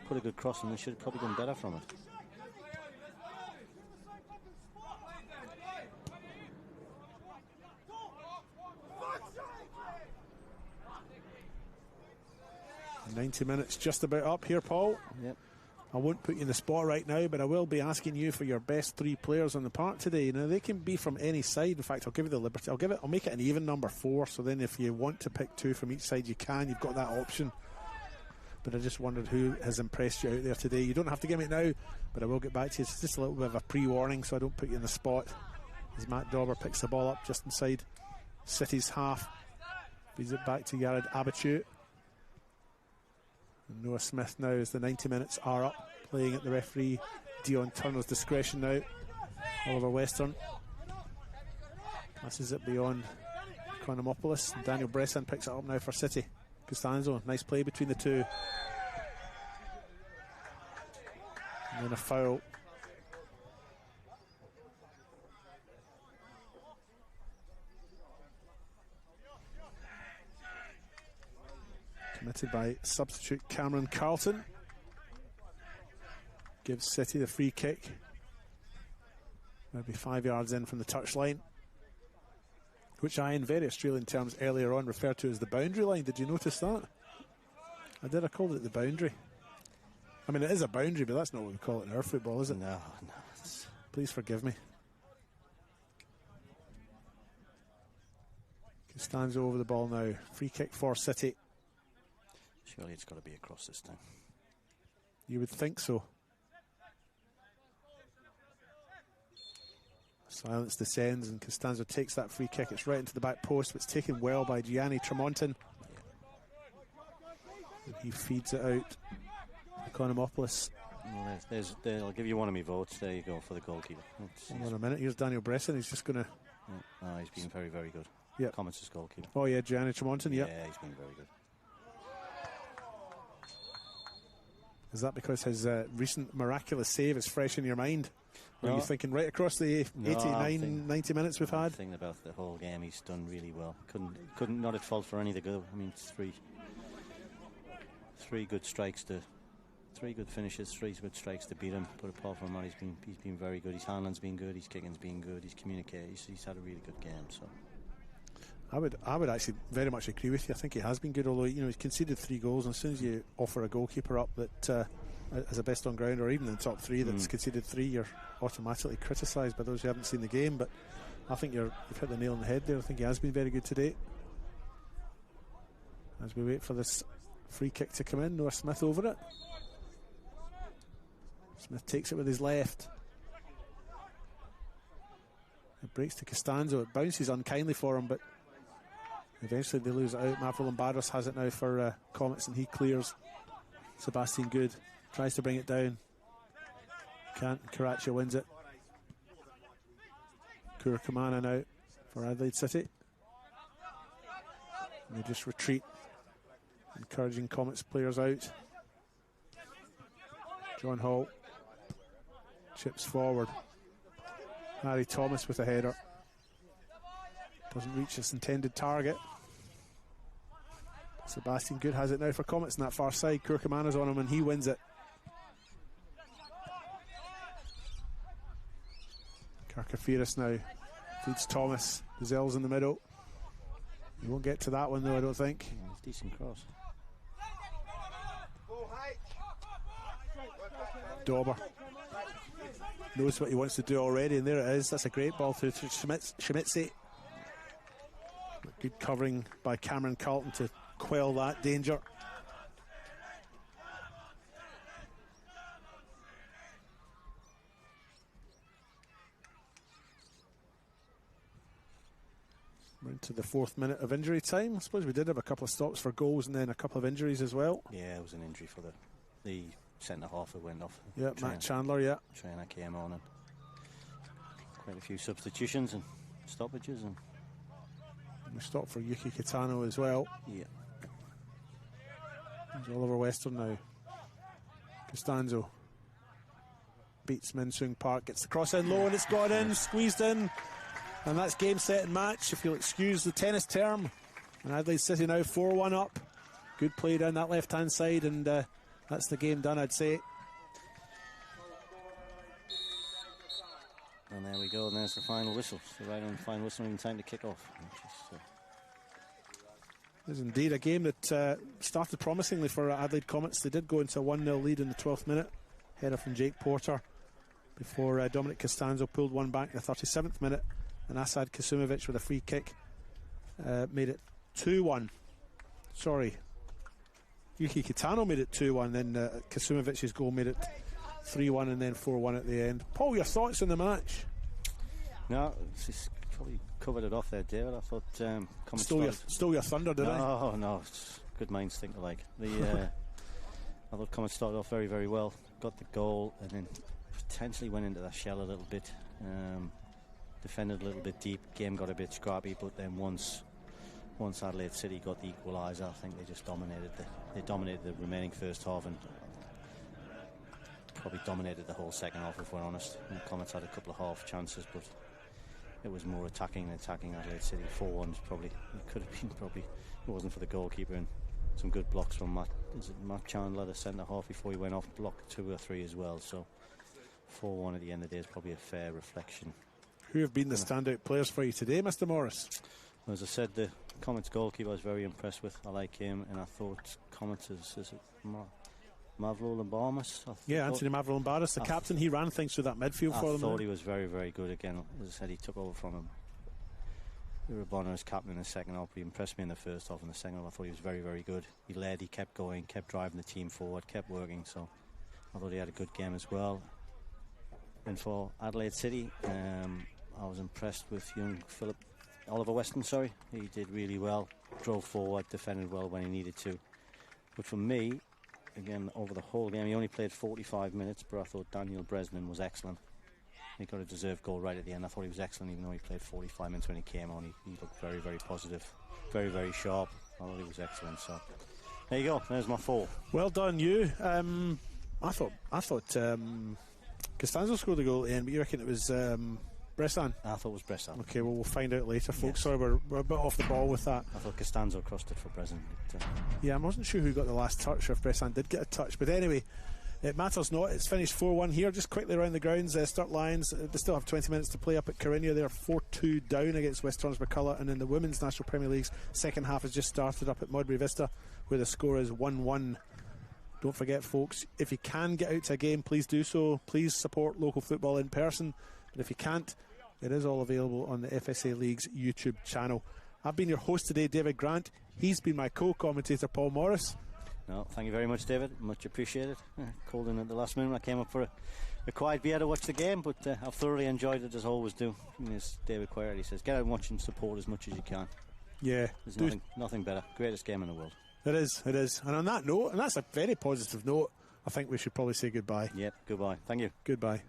B: put a good cross, and we should have probably done better from it.
A: And 90 minutes just about up here, Paul.
B: Yep.
A: I won't put you in the spot right now, but I will be asking you for your best 3 players on the park today. Now, they can be from any side. In fact, I'll give you the liberty. I'll make it an even number 4, so then if you want to pick 2 from each side, you can. You've got that option. But I just wondered who has impressed you out there today. You don't have to give me it now, but I will get back to you. It's just a little bit of a pre-warning, so I don't put you in the spot. As Matt Dauber picks the ball up just inside City's half. Feeds it back to Yared Abichu. And Noah Smith now, as the 90 minutes are up, playing at the referee Dion Turner's discretion now. Oliver Western passes it beyond Economopoulos, and Daniel Bressan picks it up now for City. Costanzo, nice play between the two. And then a foul. Committed by substitute Cameron Carlton. Gives City the free kick. Maybe 5 yards in from the touchline, which I, in very Australian terms earlier on, referred to as the boundary line. Did you notice that? I did. I called it the boundary. I mean, it is a boundary, but that's not what we call it in our football, is it?
B: No.
A: Please forgive me. Costanzo over the ball now. Free kick for City.
B: Surely it's got to be across this time.
A: You would think so. Silence descends and Costanzo takes that free kick. It's right into the back post, but it's taken well by Gianni Tremonton. And he feeds it out. Economopoulos.
B: Well, I'll give you one of my votes. There you go for the goalkeeper.
A: Hold on a minute. Here's Daniel Bressan. He's just going to...
B: he's been very, very good.
A: Yeah.
B: Comets' goalkeeper.
A: Oh, yeah, Gianni Tremonton, yeah.
B: Yeah, he's been very good.
A: Is that because his recent miraculous save is fresh in your mind? Or are you thinking right across the 90 minutes we've had?
B: Thinking about the whole game, he's done really well. Couldn't not at fault for any of the goal. I mean, three good strikes to... 3 good finishes, 3 good strikes to beat him. But apart from that, he's been very good. His handling's been good, his kicking's been good, his communication. He's had a really good game. So
A: I would actually very much agree with you. I think he has been good, although he's conceded 3 goals, and as soon as you offer a goalkeeper up that as a best on ground, or even in the top 3 that's conceded 3, you're automatically criticised by those who haven't seen the game. But I think you've hit the nail on the head there. I think he has been very good today. As we wait for this free kick to come in, Noah Smith over it. Smith takes it with his left. It breaks to Costanzo. It bounces unkindly for him, but eventually they lose it out. Mavro Lombardos has it now for Comets, and he clears. Sebastian Good tries to bring it down. Can't. Karachi wins it. Kurakamana now for Adelaide City. And they just retreat, encouraging Comets players out. John Hall chips forward. Harry Thomas with a header. Doesn't reach its intended target. Sebastian Good has it now for Comets on that far side. Kurkamana's on him and he wins it. Karkafiris now feeds Thomas. Gazelle's in the middle. He won't get to that one though, I don't think.
B: Decent cross.
A: Dauber knows what he wants to do already, and there it is. That's a great ball through to Schmitzi. Good covering by Cameron Carlton to quell that danger. We're into the 4th minute of injury time. I suppose we did have a couple of stops for goals and then a couple of injuries as well.
B: Yeah, it was an injury for the centre half that went off.
A: Yeah, Matt Chandler, yeah.
B: Trainer came on, and quite a few substitutions and stoppages. And
A: we stopped for Yuki Kitano as well.
B: Yeah.
A: There's Oliver Western now. Costanzo beats Minsung Park, gets the cross in low, and it's gone in, squeezed in. And that's game, set and match, if you'll excuse the tennis term. And Adelaide City now 4-1 up. Good play down that left-hand side, and that's the game done, I'd say.
B: And there we go, and there's the final whistle. So right on the final whistle, in time to kick off.
A: It was indeed a game that started promisingly for Adelaide Comets. They did go into a 1-0 lead in the 12th minute. Header from Jake Porter before Dominic Costanzo pulled one back in the 37th minute, and Asad Kasumovic with a free kick made it 2-1. Sorry, Yuki Kitano made it 2-1, then Kasumovic's goal made it 3-1 and then 4-1 at the end. Paul, your thoughts on the match?
B: No, it's probably covered it off there, David. I thought
A: stole your thunder, did I?
B: Oh no, good minds think alike. I thought Comets started off very, very well, got the goal, and then potentially went into their shell a little bit. Defended a little bit deep. Game got a bit scrappy, but then once Adelaide City got the equaliser, I think they just dominated the remaining first half, and probably dominated the whole second half, if we're honest. And Comets had a couple of half chances, but it was more attacking Adelaide City. 4-1 probably, it could have been probably, it wasn't for the goalkeeper, and some good blocks from Matt Chandler, the centre half, before he went off, blocked 2 or 3 as well. So 4-1 at the end of the day is probably a fair reflection.
A: Who have been the standout players for you today, Mr. Morris?
B: As I said, the Comets goalkeeper I was very impressed with. I like him, and I thought Comets is it Mavro Lambaris?
A: Yeah, Anthony Mavro Lambaris, the captain. He ran things through that midfield for them.
B: I thought he was very, very good again. As I said, he took over from him. Urabona as captain in the second half. He impressed me in the first half. In the second half, I thought he was very, very good. He led, he kept going, kept driving the team forward, kept working. So I thought he had a good game as well. And for Adelaide City, I was impressed with young Oliver Weston. He did really well, drove forward, defended well when he needed to. But for me, again, over the whole game, he only played 45 minutes, but I thought Daniel Bresnan was excellent. He got a deserved goal right at the end. I thought he was excellent, even though he played 45 minutes when he came on. He looked very, very positive, very, very sharp. I thought he was excellent. So there you go. There's my 4.
A: Well done, you. I thought Costanzo scored the goal at the end, but you reckon it was Bressan?
B: I thought it was Bressan.
A: Okay, well, we'll find out later, folks. Yes. Sorry, we're a bit off the ball with that.
B: I thought Costanzo crossed it for Bressan.
A: Yeah, I wasn't sure who got the last touch, or if Bressan did get a touch. But anyway, it matters not. It's finished 4-1 here. Just quickly around the grounds, Sturt Lions, they still have 20 minutes to play up at Carigna. They're 4-2 down against West Torrens McCullough. And in the Women's National Premier League's second half has just started up at Modbury Vista, where the score is 1-1. Don't forget, folks, if you can get out to a game, please do so. Please support local football in person. But if you can't, it is all available on the FSA League's YouTube channel. I've been your host today, David Grant. He's been my co-commentator, Paul Morris.
B: No, thank you very much, David. Much appreciated. Called in at the last minute. I came up for a quiet beer to watch the game, but I've thoroughly enjoyed it, as I always do. As David quite rightly says, get out and watch and support as much as you can.
A: Yeah.
B: There's nothing better. Greatest game in the world.
A: It is. And on that note, and that's a very positive note, I think we should probably say goodbye.
B: Yep, goodbye. Thank you.
A: Goodbye.